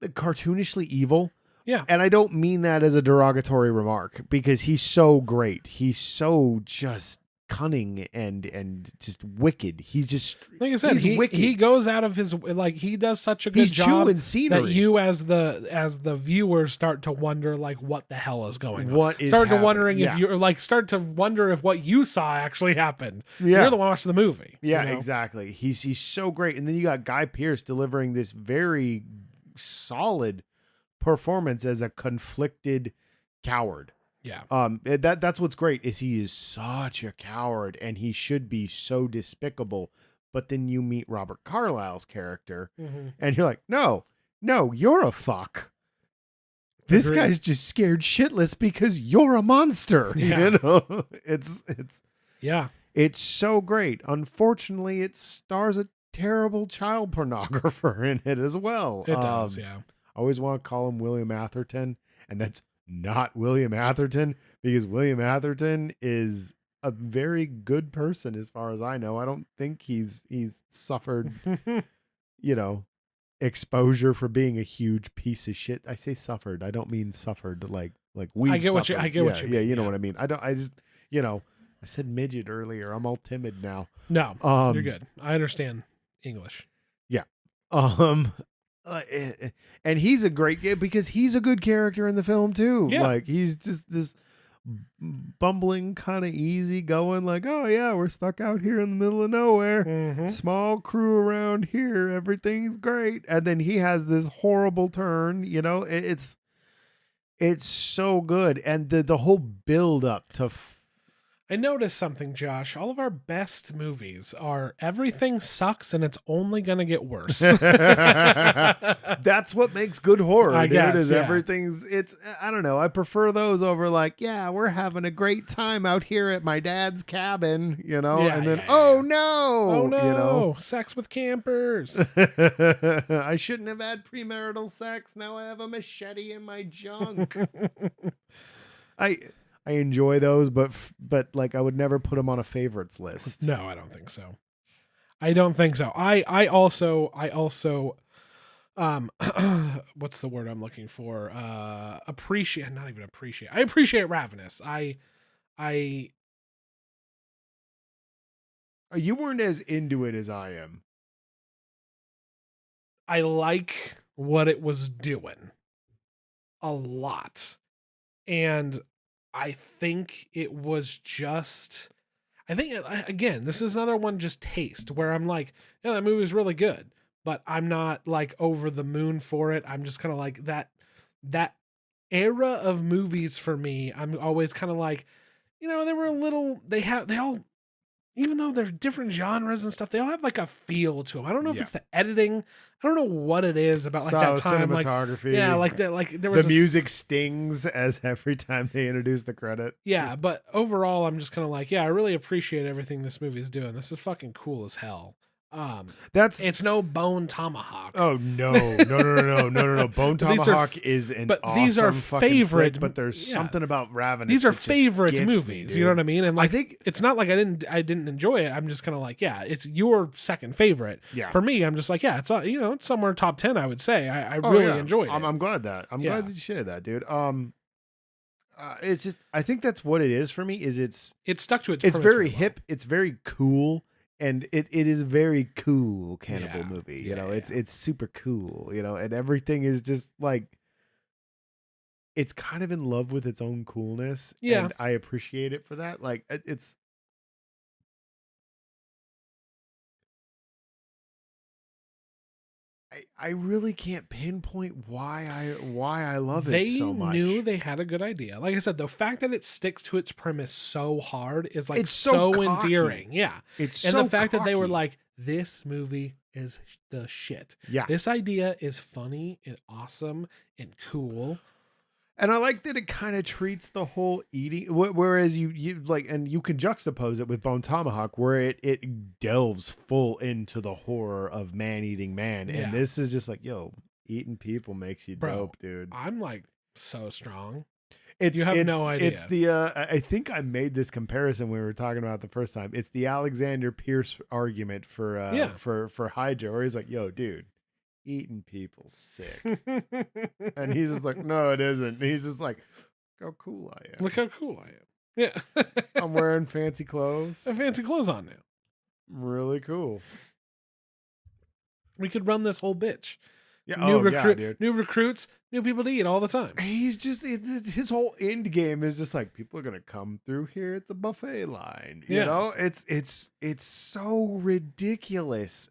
cartoonishly evil. Yeah. And I don't mean that as a derogatory remark, because he's so great. He's so just cunning and just wicked. He's just, like I said, he goes out of his, like, he does such a good job that you as the viewer start to wonder, like, what the hell is going on. Start to wonder if what you saw actually happened. You're the one watching the movie. Yeah, exactly. He's so great. And then you got Guy Pearce delivering this very solid performance as a conflicted coward. Yeah. That's what's great, is he is such a coward and he should be so despicable. But then you meet Robert Carlyle's character and you're like, no, you're a fuck. This guy's just scared shitless because you're a monster. Yeah. You know, it's so great. Unfortunately, it stars a terrible child pornographer in it as well. It does. Yeah. I always want to call him William Atherton, and that's not William Atherton, because William Atherton is a very good person as far as I know. I don't think he's suffered, exposure for being a huge piece of shit. I say suffered. I don't mean suffered like we. I get what you mean. Yeah, you know what I mean. I said midget earlier. I'm all timid now. No, you're good. I understand English. Yeah. And he's a great, because he's a good character in the film too. Yeah. Like, he's just this bumbling, kind of easy going, like, oh yeah, we're stuck out here in the middle of nowhere. Mm-hmm. Small crew around here, everything's great. And then he has this horrible turn, it's so good. And the whole build up to I noticed something, Josh. All of our best movies are everything sucks and it's only going to get worse. That's what makes good horror, I dude, guess, is yeah. everything's, I don't know. I prefer those over like, yeah, we're having a great time out here at my dad's cabin, Yeah, and then, yeah, oh yeah. no, Oh no, sex with campers. I shouldn't have had premarital sex. Now I have a machete in my junk. I enjoy those, but like I would never put them on a favorites list. No, I don't think so. I don't think so. I also what's the word I'm looking for? Appreciate, not even appreciate. I appreciate Ravenous. You weren't as into it as I am. I like what it was doing a lot. And I think it was just, I think, again, this is another one just taste where I'm like, yeah, that movie is really good, but I'm not like over the moon for it. I'm just kind of like that era of movies for me. I'm always kind of like, they were a little, they all, even though they're different genres and stuff, they all have like a feel to them. I don't know if it's the editing. I don't know what it is about Style, like that time. cinematography. Like, yeah, like that. Like there was the music stings as every time they introduce the credit. Yeah, but overall, I'm just kind of like, yeah, I really appreciate everything this movie is doing. This is fucking cool as hell. It's no Bone Tomahawk. Oh no. Bone Tomahawk is an but awesome these are favorite. Flick, but there's something about Ravenous. These are favorite movies. Me, you know what I mean? And like, I think it's not like I didn't enjoy it. I'm just kind of like, yeah, it's your second favorite. Yeah. For me, I'm just like, yeah, it's it's somewhere top 10. I would say I really enjoyed it. I'm glad that glad that you shared that, dude. It's just, I think that's what it is for me. Is it's stuck to its. It's very hip. It's very cool. And it is very cool cannibal movie, it's super cool, and everything is just like, it's kind of in love with its own coolness. Yeah. And I appreciate it for that. Like it's, I really can't pinpoint why I love it so much. They knew they had a good idea. Like I said, the fact that it sticks to its premise so hard is like it's so endearing. Yeah. It's and so the fact that they were cocky. like, this movie is the shit. Yeah. This idea is funny and awesome and cool. And I like that it kind of treats the whole eating, whereas you like, and you can juxtapose it with Bone Tomahawk, where it delves full into the horror of man eating man, and this is just like, yo, eating people makes you dope, dude. I'm like so strong. You have no idea. It's the I think I made this comparison when we were talking about it the first time. It's the Alexander Pierce argument for Hydra, where he's like, yo, dude, eating people's sick. And he's just like, no, it isn't. And he's just like, look how cool I am. Look how cool I am. Yeah. I'm wearing fancy clothes. I have fancy clothes on now. Really cool. We could run this whole bitch. Yeah. Dude. New recruits, new people to eat all the time. He's just, his whole end game is just like, people are gonna come through here. It's a buffet line. You know, it's so ridiculous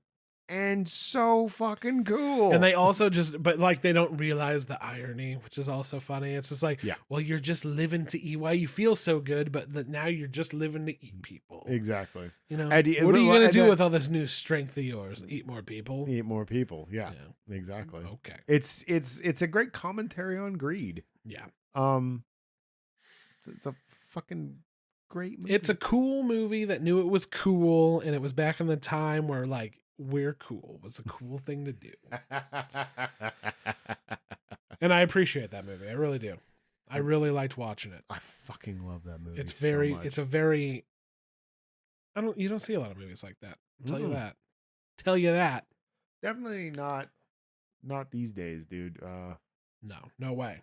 and so fucking cool. And they also but like, they don't realize the irony, which is also funny. It's just like, well, you're just living to eat. Why you feel so good, but now you're just living to eat people. Exactly. What are you going to do with all this new strength of yours? Eat more people? Eat more people. Yeah. Exactly. Okay. It's a great commentary on greed. Yeah. It's a fucking great movie. It's a cool movie that knew it was cool, and it was back in the time where like, we're cool was a cool thing to do. And I appreciate that movie. I really do. I really liked watching it. I fucking love that movie. It's very, it's a very, you don't see a lot of movies like that. I'll tell you that. Tell you that. Definitely not these days, dude. No way.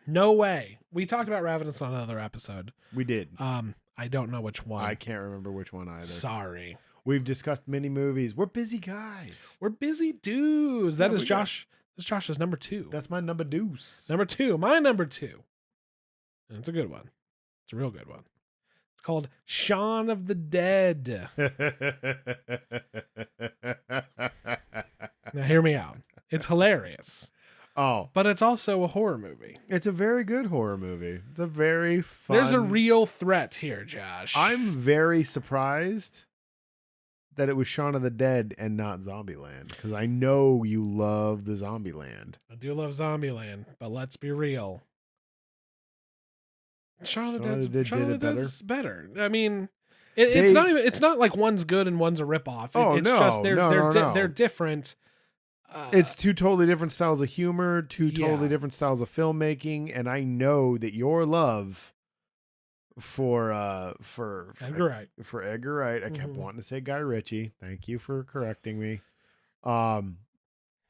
No way. We talked about Ravenous on another episode. We did. I don't know which one. I can't remember which one either. Sorry. We've discussed many movies. We're busy guys. We're busy dudes. That is Josh. That's Josh's number 2. That's my number deuce. Number 2. My number 2 And it's a good one. It's a real good one. It's called Shaun of the Dead. Now, hear me out. It's hilarious. Oh. But it's also a horror movie. It's a very good horror movie. It's a very fun... There's a real threat here, Josh. I'm very surprised that it was Shaun of the Dead and not Zombieland, because I know you love the Zombieland. I do love Zombieland, but let's be real. Shaun of the Dead's better. I mean, it's not like one's good and one's a ripoff. They're different. It's two totally different styles of humor, two totally different styles of filmmaking, and I know that your love for Edgar Wright. For Edgar Wright, I kept wanting to say Guy Ritchie. Thank you for correcting me.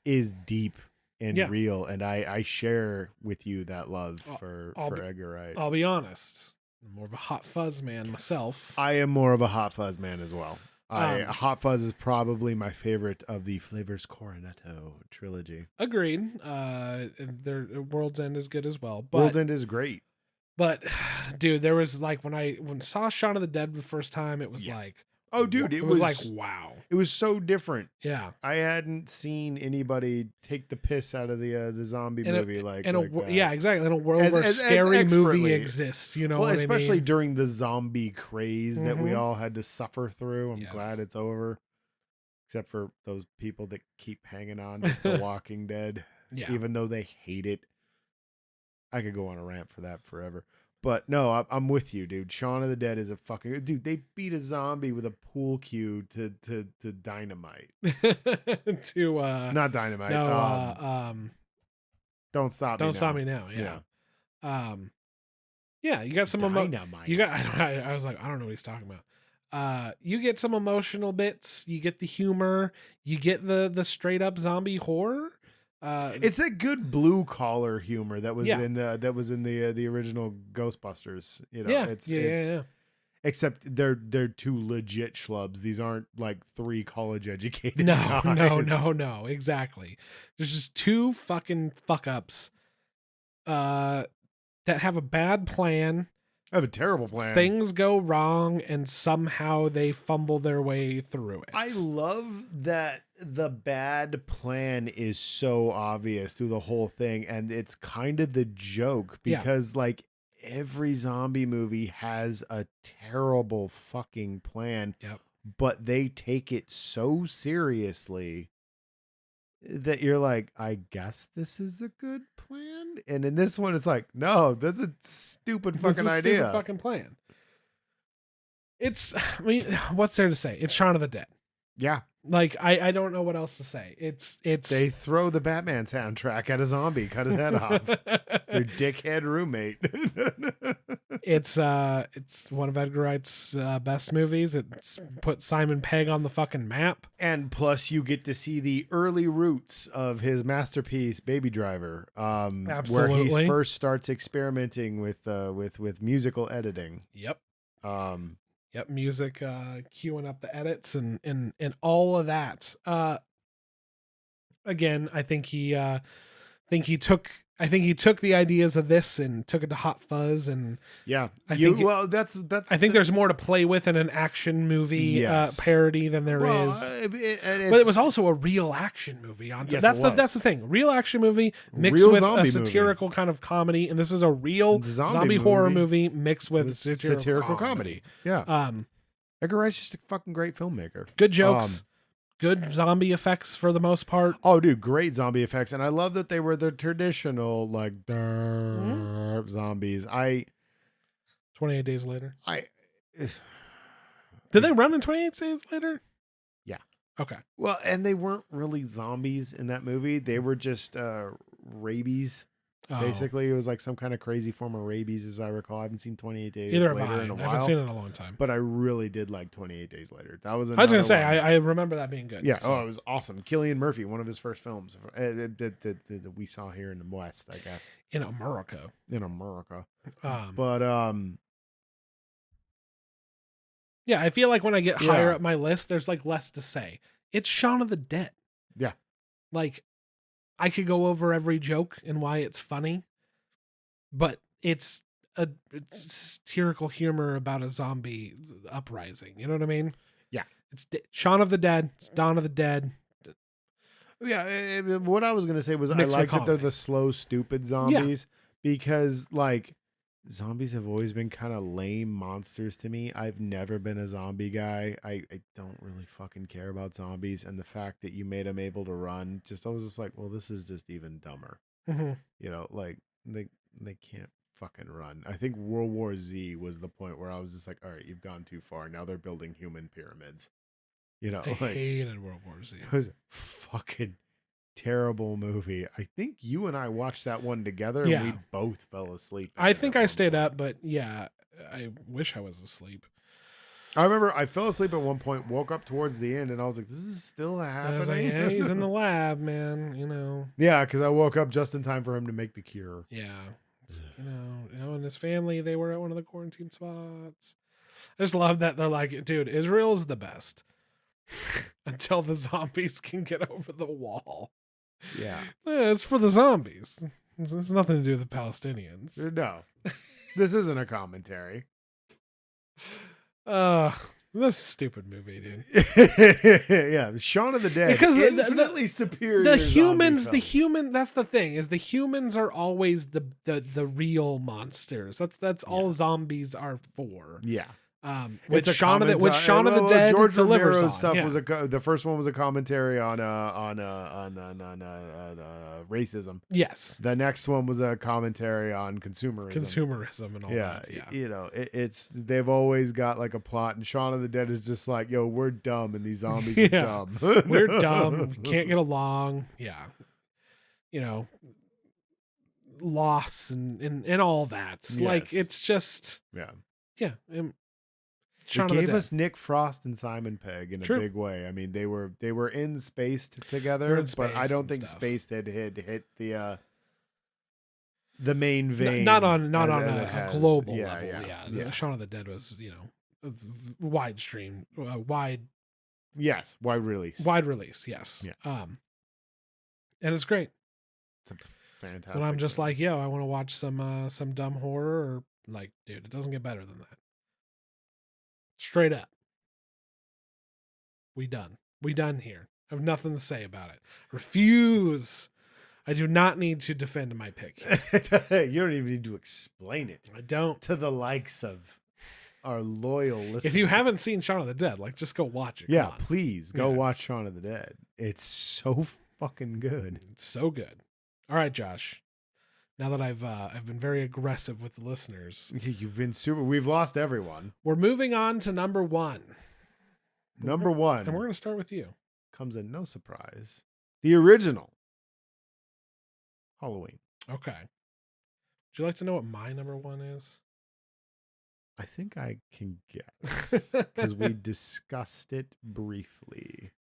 Is deep and real, and I share with you that love for Edgar Wright. I'll be honest. I'm more of a Hot Fuzz man myself. I am more of a Hot Fuzz man as well. Hot Fuzz is probably my favorite of the Flavors Coronetto trilogy. Agreed. Their World's End is good as well. But, World's End is great. But dude, there was like when I saw Shaun of the Dead the first time, it was like, oh dude, it was like, wow. It was so different. Yeah. I hadn't seen anybody take the piss out of the zombie movie yeah, exactly. In a world where scary movie exists, you know. Well, especially I mean? During the zombie craze that we all had to suffer through. I'm glad it's over. Except for those people that keep hanging on to The Walking Dead. Yeah. Even though they hate it. I could go on a rant for that forever. But no, I'm with you, dude. Shaun of the Dead is a fucking... Dude, they beat a zombie with a pool cue to dynamite. Not dynamite. No, Don't Stop Me Now. Don't Stop Me Now, yeah. Yeah, you got some... Dynamite. I was like, I don't know what he's talking about. You get some emotional bits. You get the humor. You get the straight-up zombie horror. It's that good blue collar humor that was in the original Ghostbusters. You know, yeah. Except they're two legit schlubs. These aren't like three college educated guys. No, exactly. There's just two fucking fuck ups that have a bad plan. I have a terrible plan. Things go wrong and somehow they fumble their way through it. I love that the bad plan is so obvious through the whole thing, and it's kind of the joke because like every zombie movie has a terrible fucking plan, but they take it so seriously that you're like, I guess this is a good plan. And in this one, it's like, no, that's a stupid fucking idea. Stupid fucking plan. I mean, what's there to say? It's Shaun of the Dead. Yeah. Like, I don't know what else to say. It's They throw the Batman soundtrack at a zombie, cut his head off. Their dickhead roommate. It's one of Edgar Wright's best movies. It's put Simon Pegg on the fucking map. And plus you get to see the early roots of his masterpiece, Baby Driver. Absolutely. Where he first starts experimenting with musical editing. Yep. Music, queuing up the edits and all of that. Again, I think he took the ideas of this and took it to Hot Fuzz, and I think there's more to play with in an action movie parody than there is. But it was also a real action movie. That's the thing. Real action movie mixed with a satirical kind of comedy, and this is a real zombie horror movie mixed with satirical comedy. Yeah. Edgar Wright's just a fucking great filmmaker. Good jokes. Good zombie effects for the most part. Oh, dude, great zombie effects. And I love that they were the traditional, like, zombies. 28 Days Later. Did they run in 28 Days Later? Yeah. Okay. Well, and they weren't really zombies in that movie. They were just rabies. Basically, it was like some kind of crazy form of rabies, as I recall. I haven't seen 28 Days Later in a while. I haven't seen it in a long time. But I really did like 28 Days Later. That was I was going to say, I remember that being good. Yeah. So. Oh, it was awesome. Cillian Murphy, one of his first films that we saw here in the West, I guess. In America. Yeah, I feel like when I get higher up my list, there's like less to say. It's Shaun of the Dead. Yeah. Like, I could go over every joke and why it's funny, but it's a satirical humor about a zombie uprising. You know what I mean? Yeah. It's Shaun of the Dead. It's Dawn of the Dead. Yeah. What I was going to say was Mixed I with like that they're comedy. the slow, stupid zombies because like zombies have always been kind of lame monsters to me. I've never been a zombie guy. I don't really fucking care about zombies. And the fact that you made them able to run, I was just like, well, this is just even dumber. Mm-hmm. You know, like they can't fucking run. I think World War Z was the point where I was just like, all right, you've gone too far. Now they're building human pyramids. You know, I like hated World War Z. it was a fucking terrible movie. I think you and I watched that one together and we both fell asleep. I think I stayed up, but yeah, I wish I was asleep. I remember I fell asleep at one point, woke up towards the end, and I was like, this is still happening. I was like, yeah, he's in the lab, man, you know. Yeah, because I woke up just in time for him to make the cure. Yeah. You know, and his family, they were at one of the quarantine spots. I just love that they're like, dude, Israel's the best. Until the zombies can get over the wall. Yeah. It's for the zombies. It's nothing to do with the Palestinians. No. This isn't a commentary. This stupid movie, dude. Yeah, Shaun of the Dead. Because infinitely superior. The humans, that's the thing, is the humans are always the real monsters. That's all zombies are for. Yeah. With Shaun of the Dead, George delivers Romero's on. stuff Yeah. was the first one was a commentary on racism. Yes. The next one was a commentary on consumerism And all that. Yeah. You know, they've always got like a plot, and Shaun of the Dead is just like, yo, we're dumb, and these zombies are dumb. We're dumb. We can't get along. Yeah. You know, loss and all that. Yes. Like, it's just yeah. Shaun It of the gave Dead. us Nick Frost and Simon Pegg in a big way. I mean, they were in space together, but I don't think space had hit the main vein. Not on a global level. Yeah. Shaun of the Dead was, you know, wide stream, wide release. Yes. Yeah. And it's great. It's a fantastic. And I'm just like, yo, I want to watch some dumb horror, or like, dude, it doesn't get better than that. Straight up. We done here. I have nothing to say about it. Refuse. I do not need to defend my pick. You don't even need to explain it. I don't. To the likes of our loyal listeners. If you haven't seen Shaun of the Dead, like, just go watch it. Yeah, please go watch Shaun of the Dead. It's so fucking good. It's so good. All right, Josh. Now that I've been very aggressive with the listeners. You've been super. We've lost everyone. We're moving on to number one. Number one. And we're going to start with you. Comes in no surprise. The original Halloween. Okay. Would you like to know what my number one is? I think I can guess because we discussed it briefly.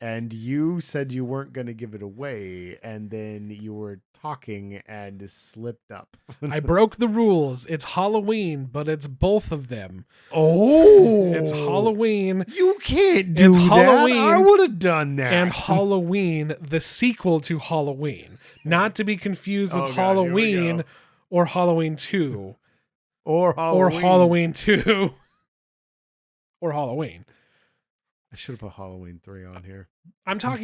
And you said you weren't going to give it away, and then you were talking and slipped up. I broke the rules. It's Halloween, but it's both of them. Oh, it's Halloween. You can't do that. Halloween. I would have done that. And Halloween, the sequel to Halloween, not to be confused with Halloween or Halloween 2 or Halloween 2 or Halloween. I should have put Halloween 3 on here. I should have.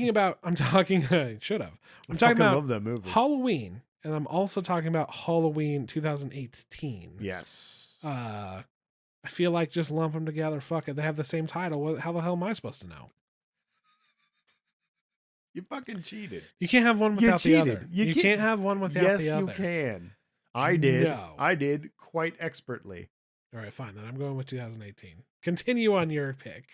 I'm talking about that movie. Halloween, and I'm also talking about Halloween 2018. Yes. I feel like just lump them together. Fuck it. They have the same title. How the hell am I supposed to know? You fucking cheated. You can't have one without the other. You can't have one without the other. Yes, you can. I did. No. I did quite expertly. All right, fine. Then I'm going with 2018. Continue on your pick.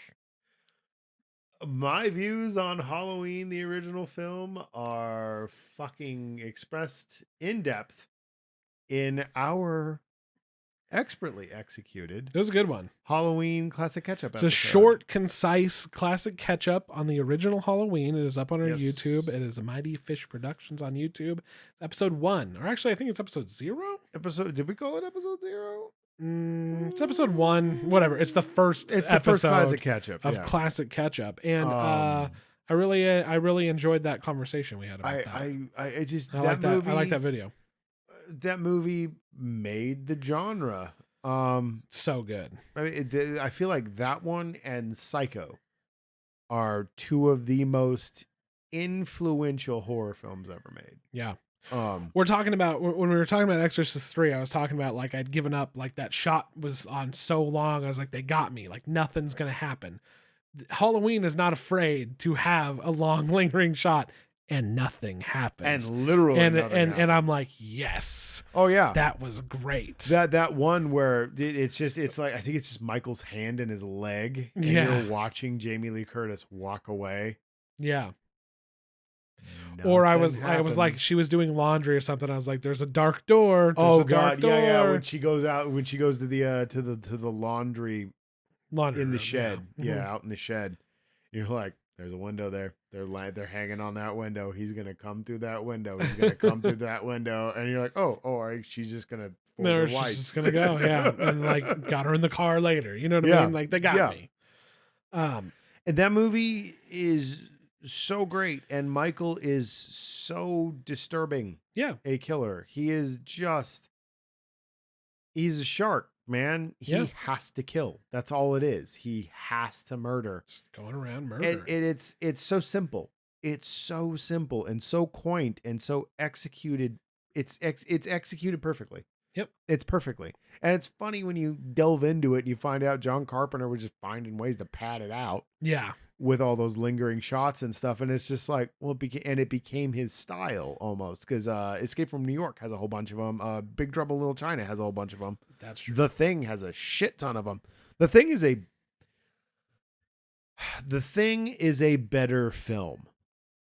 My views on Halloween, the original film, are fucking expressed in depth in our expertly executed. It was a good one. Halloween classic catch-up episode. Just short, concise classic catch-up on the original Halloween. It is up on our YouTube. It is a Mighty Fish Productions on YouTube. Episode 1. Or actually, I think it's episode 0? Did we call it episode 0? It's episode 1. Whatever. It's the first It's episode the first classic catch-up. Of classic catch-up. And I really enjoyed that conversation we had about that. I just I like that video. that movie made the genre. So good. I mean, I feel like that one and Psycho are two of the most influential horror films ever made. Yeah. We're talking about, when we were talking about Exorcist 3, I was talking about like I'd given up, like that shot was on so long. I was like, they got me, like nothing's going to happen. Halloween is not afraid to have a long lingering shot and nothing happens. And literally and I'm like, yes. Oh yeah. That was great. That one where it's like, I think it's just Michael's hand in his leg and you're watching Jamie Lee Curtis walk away. Yeah. Nothing or I was like, happens. she was doing laundry or something. I was like, there's a dark door. Oh God. Yeah. When she goes to the laundry in in the shed. Yeah. Yeah. Out in the shed. You're like, there's a window there. They're hanging on that window. He's going to come through that window. He's going to come through that window. And you're like, she's just going to fold her whites. She's just going to go. Yeah. And like got her in the car later. You know what I mean? Like they got me. And that movie is so great. And Michael is so disturbing. Yeah. A killer. He's a shark, man. He has to kill. That's all it is. He has to murder. Just going around murder. It's so simple. It's so simple and so quaint and so executed. It's executed perfectly. Yep. It's perfectly. And it's funny when you delve into it and you find out John Carpenter was just finding ways to pad it out. Yeah. With all those lingering shots and stuff. And it's just like, it became his style almost, because Escape from New York has a whole bunch of them. Big Trouble in Little China has a whole bunch of them. That's true. The Thing has a shit ton of them. The Thing is a better film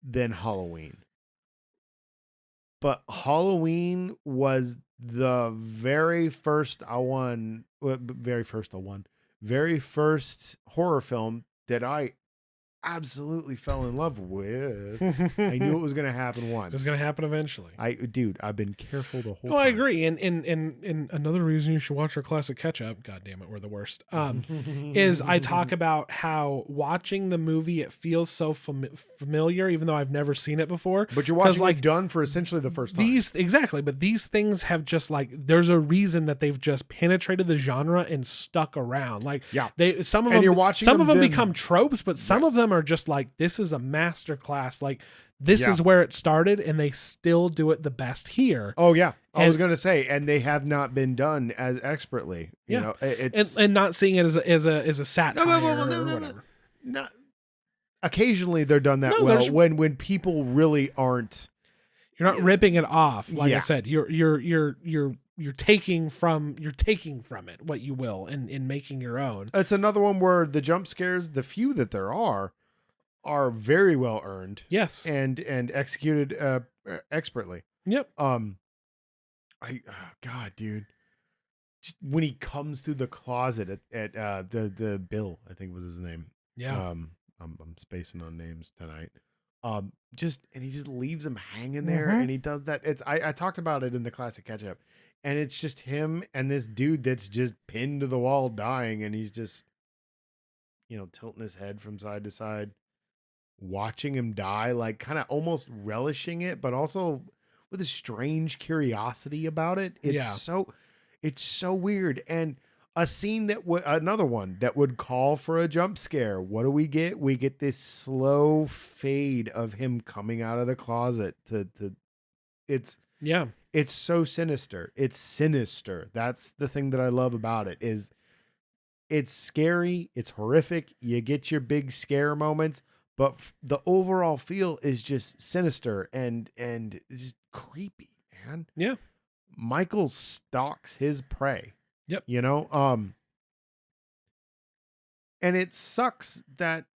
than Halloween. But Halloween was the very first horror film that I absolutely fell in love with. I knew it was going to happen once. It was going to happen eventually. I've been careful the whole time. I agree. And another reason you should watch our classic catch up, God damn it, we're the worst, is I talk about how watching the movie, it feels so familiar, even though I've never seen it before. But you're watching it done for essentially the first time. Exactly. But these things have just like, there's a reason that they've just penetrated the genre and stuck around. Like some of them become tropes, but some of them are just like, this is a masterclass. Like this is where it started and they still do it the best here. Oh yeah. I was going to say, and they have not been done as expertly, you know, it's and not seeing it as a satire or whatever. Not occasionally they're done that when people really aren't. You're not ripping it off. Like I said, you're taking from it what you will and making your own. It's another one where the jump scares, the few that there are very well earned. Yes. And executed expertly. Yep. God, dude. Just when he comes through the closet at the Bill, I think was his name. Yeah. I'm spacing on names tonight. And he just leaves him hanging there, and he does that. I talked about it in the classic catch up, and it's just him and this dude that's just pinned to the wall dying, and he's just, tilting his head from side to side, watching him die, like kind of almost relishing it, but also with a strange curiosity about it. It's so weird. And a scene another one that would call for a jump scare. What do we get? We get this slow fade of him coming out of the closet it's so sinister. It's sinister. That's the thing that I love about it, is it's scary. It's horrific. You get your big scare moments, but the overall feel is just sinister and it's just creepy, man. Yeah. Michael stalks his prey. Yep. And it sucks that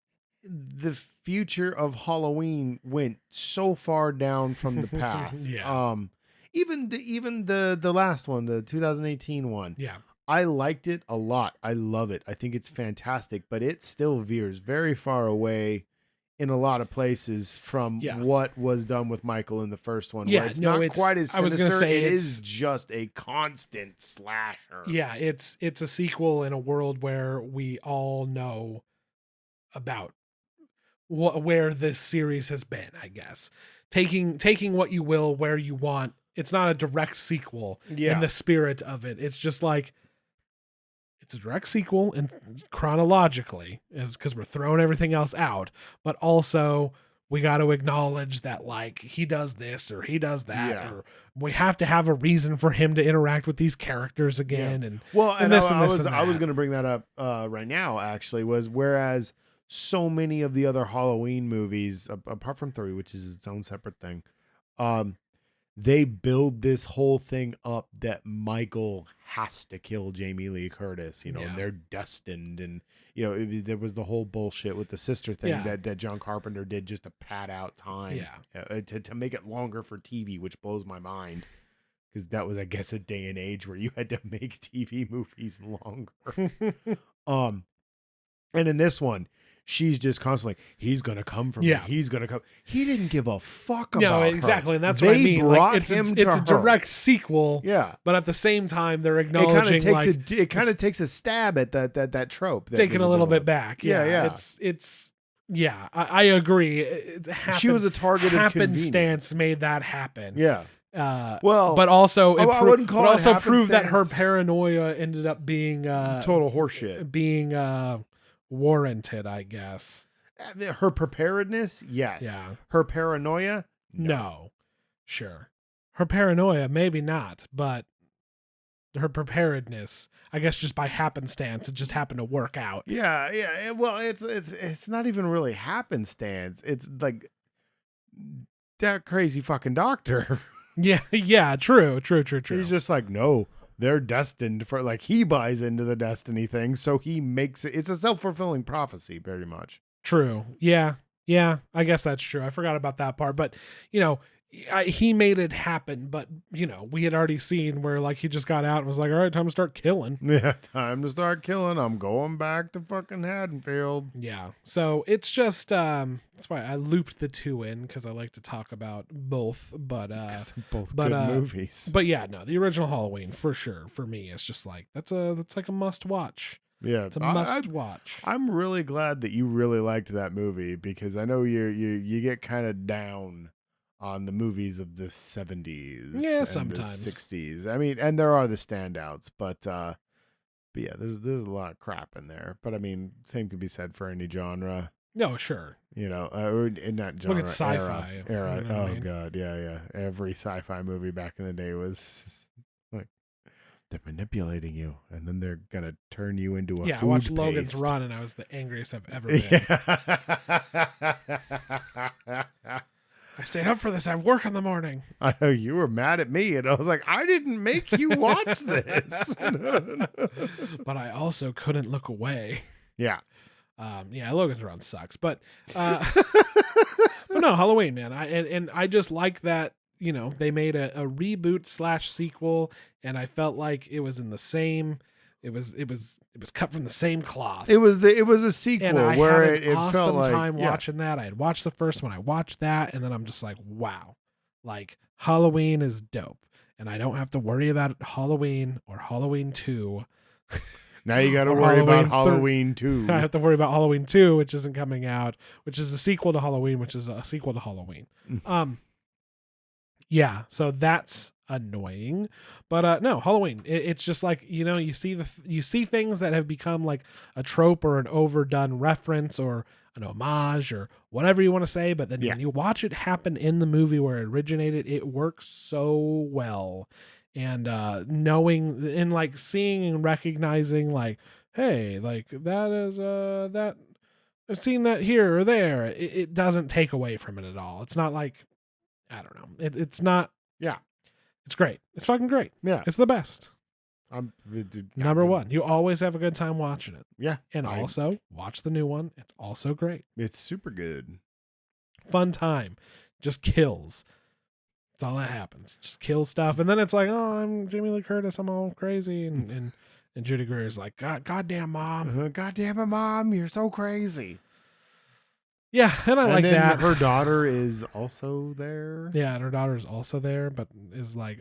the future of Halloween went so far down from the path. Yeah. Even the last one, the 2018 one. Yeah. I liked it a lot. I love it. I think it's fantastic, but it still veers very far away in a lot of places from what was done with Michael in the first one. Yeah, it's not quite as sinister. I was going to say it is just a constant slasher. Yeah, it's a sequel in a world where we all know about where this series has been, I guess. Taking what you will where you want, it's not a direct sequel Yeah. in the spirit of it. It's just like, it's a direct sequel and chronologically, is because we're throwing everything else out, but also we got to acknowledge that like he does this or he does that, or we have to have a reason for him to interact with these characters again. And I was going to bring that up right now. Actually, was whereas so many of the other Halloween movies, apart from 3, which is its own separate thing, they build this whole thing up that Michael has to kill Jamie Lee Curtis, and they're destined. And, there was the whole bullshit with the sister thing that John Carpenter did just to pad out time, to make it longer for TV, which blows my mind. Because that was, I guess, a day and age where you had to make TV movies longer. And in this one, she's just constantly, he's going to come for me. He's going to come. He didn't give a fuck about her. Exactly. And that's what I mean. Brought it's him it's a direct sequel. Yeah. But at the same time, they're acknowledging it kind of takes a stab at that trope. Taking a little bit back. Yeah. I agree. She was a targeted happenstance made that happen. Yeah. But also, I wouldn't call it also proved that her paranoia ended up being total horseshit. Being warranted, I guess. Her preparedness, yes. Yeah. Her paranoia, no. Sure. Her paranoia, maybe not, but her preparedness, I guess, just by happenstance, it just happened to work out. Yeah. Well, it's not even really happenstance. It's like that crazy fucking doctor. Yeah. True. He's just like, no. They're destined for, like, he buys into the destiny thing, so he makes it. It's a self-fulfilling prophecy, very much. True. Yeah. I guess that's true. I forgot about that part, but he made it happen. But we had already seen where like he just got out and was like, "All right, time to start killing." Yeah, time to start killing. I'm going back to fucking Haddonfield. Yeah. So it's just that's why I looped the 2 in, because I like to talk about both. But both good movies. But yeah, no, the original Halloween for sure for me is just like that's like a must watch. Yeah, it's a must watch. I'm really glad that you really liked that movie, because I know you get kind of down on the movies of the 70s, yeah, sometimes the 60s. I mean, and there are the standouts, but yeah, there's a lot of crap in there. But I mean, same could be said for any genre. No, sure. Or in that genre. Look at sci-fi era. You know what I mean? God, yeah. Every sci-fi movie back in the day was like, they're manipulating you, and then they're gonna turn you into a food I watched paste. Logan's Run, and I was the angriest I've ever been. Yeah. I stayed up for this. I have work in the morning. I know you were mad at me, and I was like, I didn't make you watch this. But I also couldn't look away. Yeah. Logan's Run sucks, but but no, Halloween, man. I just like that, they made a reboot / sequel, and I felt like it was in the same. It was cut from the same cloth. It was a sequel, and I where had an it awesome felt like time watching that. I had watched the first one. I watched that, and then I'm just like, wow, like Halloween is dope, and I don't have to worry about Halloween or Halloween 2. Now you got to worry about Halloween 2. I have to worry about Halloween 2, which isn't coming out, which is a sequel to Halloween, which is a sequel to Halloween. Yeah, so that's annoying. But no, Halloween. It's just like, you see things that have become like a trope or an overdone reference or an homage or whatever you want to say, but then when you watch it happen in the movie where it originated, it works so well. And knowing and like seeing and recognizing like, hey, like that is that I've seen that here or there. It doesn't take away from it at all. It's not like, I don't know. It's not. Yeah. It's great. It's fucking great. Yeah. It's the best. Number 1. You always have a good time watching it. Yeah. And also watch the new one. It's also great. It's super good. Fun time. Just kills. That's all that happens. Just kill stuff. And then it's like, oh, I'm Jamie Lee Curtis. I'm all crazy. And Judy Greer's like, goddamn mom. Goddamn it, Mom. You're so crazy. Yeah, and I like that. Her daughter is also there. Yeah, and her daughter is also there, but is like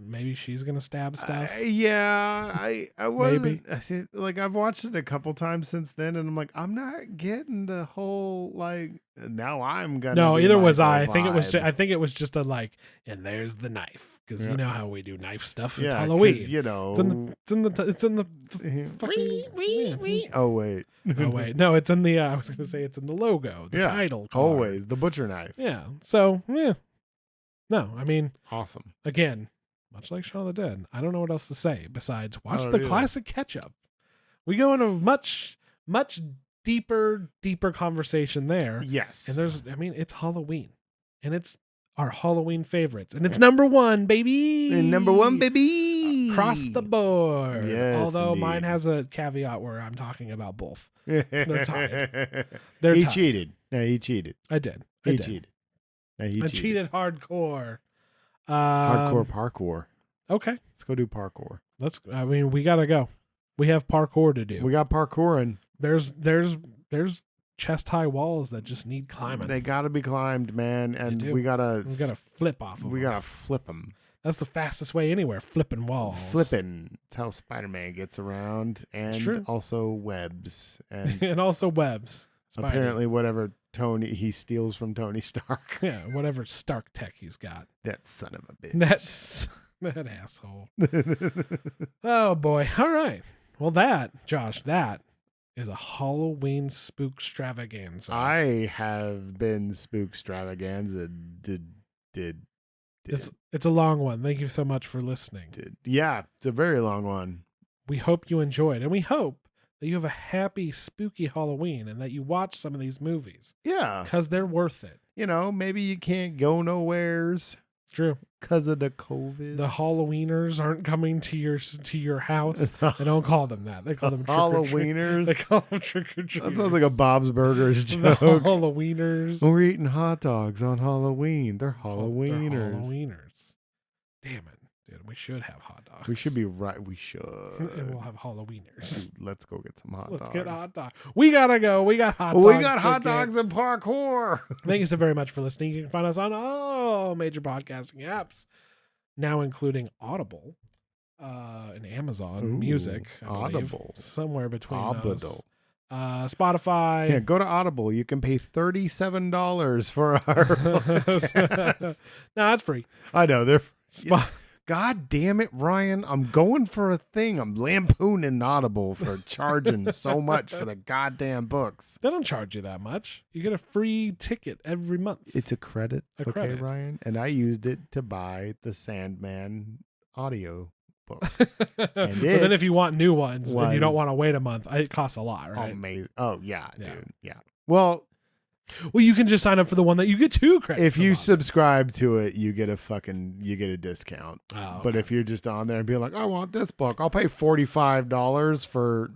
maybe she's gonna stab stuff. I wasn't. Maybe. Like I've watched it a couple times since then, and I'm like, I'm not getting the whole like. Now I'm gonna. No, do either was Michael I. I think it was. vibe. I think it was just a like. And there's the knife, because Yeah. you know how we do knife stuff. It's 'cause, Halloween. you know. It's in the fucking. Oh wait. Oh wait, no, it's in the. I was gonna say it's in the logo, the Yeah, title. Card. Always the butcher knife. Yeah. So yeah. No, I mean, Awesome. again, much like Shaun of the Dead, I don't know what else to say besides watch don't the either. classic catch-up. We go into much deeper conversation there. Yes. And it's Halloween. And it's our Halloween favorites. And it's number one, baby. And number one, baby. Across the board. Yes, Although mine indeed. has a caveat where I'm talking about both. They're tied. They're he tied. cheated. No, he cheated. I did. He cheated. No, he I cheated. cheated hardcore. Hardcore parkour. Okay. Let's go do parkour. We gotta go. We have parkour to do. We got parkouring. There's chest high walls that just need climbing. They got to be climbed, man, and do. we gotta flip off of them. we gotta flip them. That's the fastest way anywhere, flipping walls. Flipping. That's how Spider-Man gets around, and true. also webs, and And also webs. Spidey. apparently whatever he steals from Tony Stark. Yeah, whatever Stark tech he's got. That son of a bitch. That's that asshole. Oh boy. All right. Well, Josh, that is a Halloween spooktravaganza. I have been spooktravaganza. It's a long one. Thank you so much for listening. Yeah, it's a very long one. We hope you enjoyed, and we hope that you have a happy, spooky Halloween and that you watch some of these movies Yeah. because they're worth it. You know, maybe you can't go nowheres True. because of the COVID. The Halloweeners aren't coming to your house. They don't call them that. They call them Halloweeners. They call them trick or treaters. That sounds like a Bob's Burgers The joke. Halloweeners. We're eating hot dogs on Halloween. They're They're Halloweeners. Halloweeners. Damn it, dude. We should have hot dogs. We should be right. We And should. we'll have Halloweeners. Dude, let's go get some hot Let's dogs. get hot dogs. We gotta go. We got hot dogs. We got to hot get. dogs and parkour. Thank you so very much for listening. You can find us on all major podcasting apps, now including Audible and Amazon Music. I believe. Audible. Somewhere between Audible. those. Spotify. Yeah, go to Audible. You can pay $37 for our podcast. No, it's free. I know they're. Spo- God damn it, Ryan! I'm going for a thing. I'm lampooning Audible for charging so much for the goddamn books. They don't charge you that much. You get a free ticket every month. It's a credit, A okay, credit. Ryan? And I used it to buy the Sandman audio book. But then if you want new ones and you don't was- want to wait a month, it costs a lot, right? Amazing! Oh yeah, Yeah. dude. Yeah. Well, Well, you can just sign up for the one that you get 2 credits. if a you month. subscribe to it, you get a discount. Oh, But okay. if you're just on there and being like, I want this book, I'll pay $45 for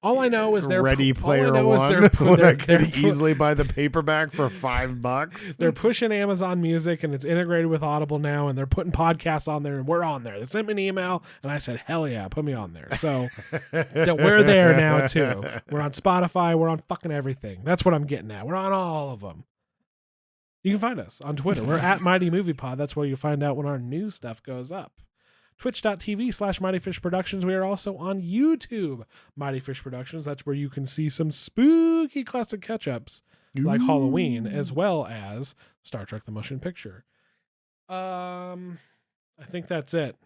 all I know is they're Ready Player all I know One. Is When I they're, could easily buy the paperback for $5. they're pushing Amazon Music and it's integrated with Audible now, and they're putting podcasts on there, and we're on there. They sent me an email, and I said, "Hell yeah, put me on there." So that we're there now too. We're on Spotify. We're on fucking everything. That's what I'm getting at. We're on all of them. You can find us on Twitter. We're at Mighty Movie Pod. That's where you find out when our new stuff goes up. Twitch.tv/Mighty Fish Productions. We are also on YouTube, Mighty Fish Productions. That's where you can see some spooky classic catch-ups like Halloween, as well as Star Trek the Motion Picture. I think that's it.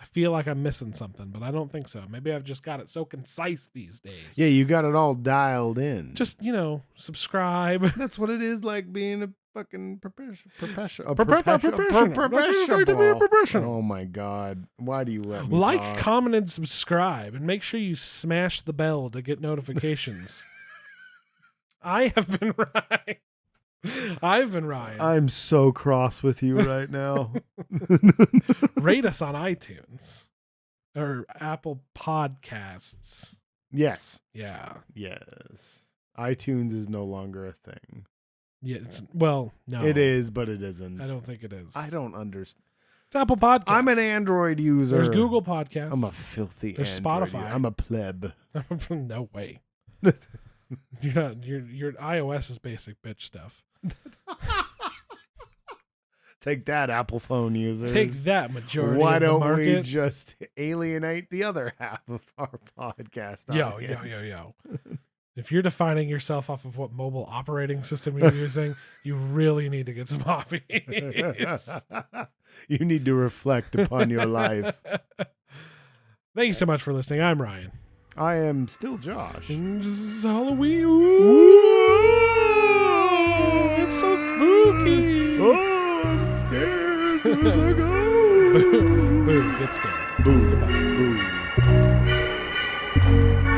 I feel like I'm missing something, but I don't think so. Maybe I've just got it so concise these days. Yeah, you got it all dialed in. Just, subscribe. That's what it is like being a fucking professional. Professional. Oh my God. Why do you let me Like, talk? comment, and subscribe, and make sure you smash the bell to get notifications. I have been Ryan. I've been Ryan. I'm so cross with you right now. Rate us on iTunes or Apple Podcasts. Yes. Yeah. Yes. iTunes is no longer a thing. Yeah. No. It is, but it isn't. I don't think it is. I don't understand. It's Apple Podcasts. I'm an Android user. There's Google Podcasts. I'm a filthy There's Android Spotify. user. I'm a pleb. No way. You're not. Your iOS is basic bitch stuff. Take that, Apple phone users. Take that, majority Why of the don't market. we just alienate the other half of our podcast audience? Yo. If you're defining yourself off of what mobile operating system you're using, you really need to get some hobbies. You need to reflect upon your life. Thank you so much for listening. I'm Ryan. I am still Josh. And this is Halloween. Ooh, it's so spooky. Oh, I'm scared. Where's I go? Boo. Get scared. Boo. Goodbye. Boo.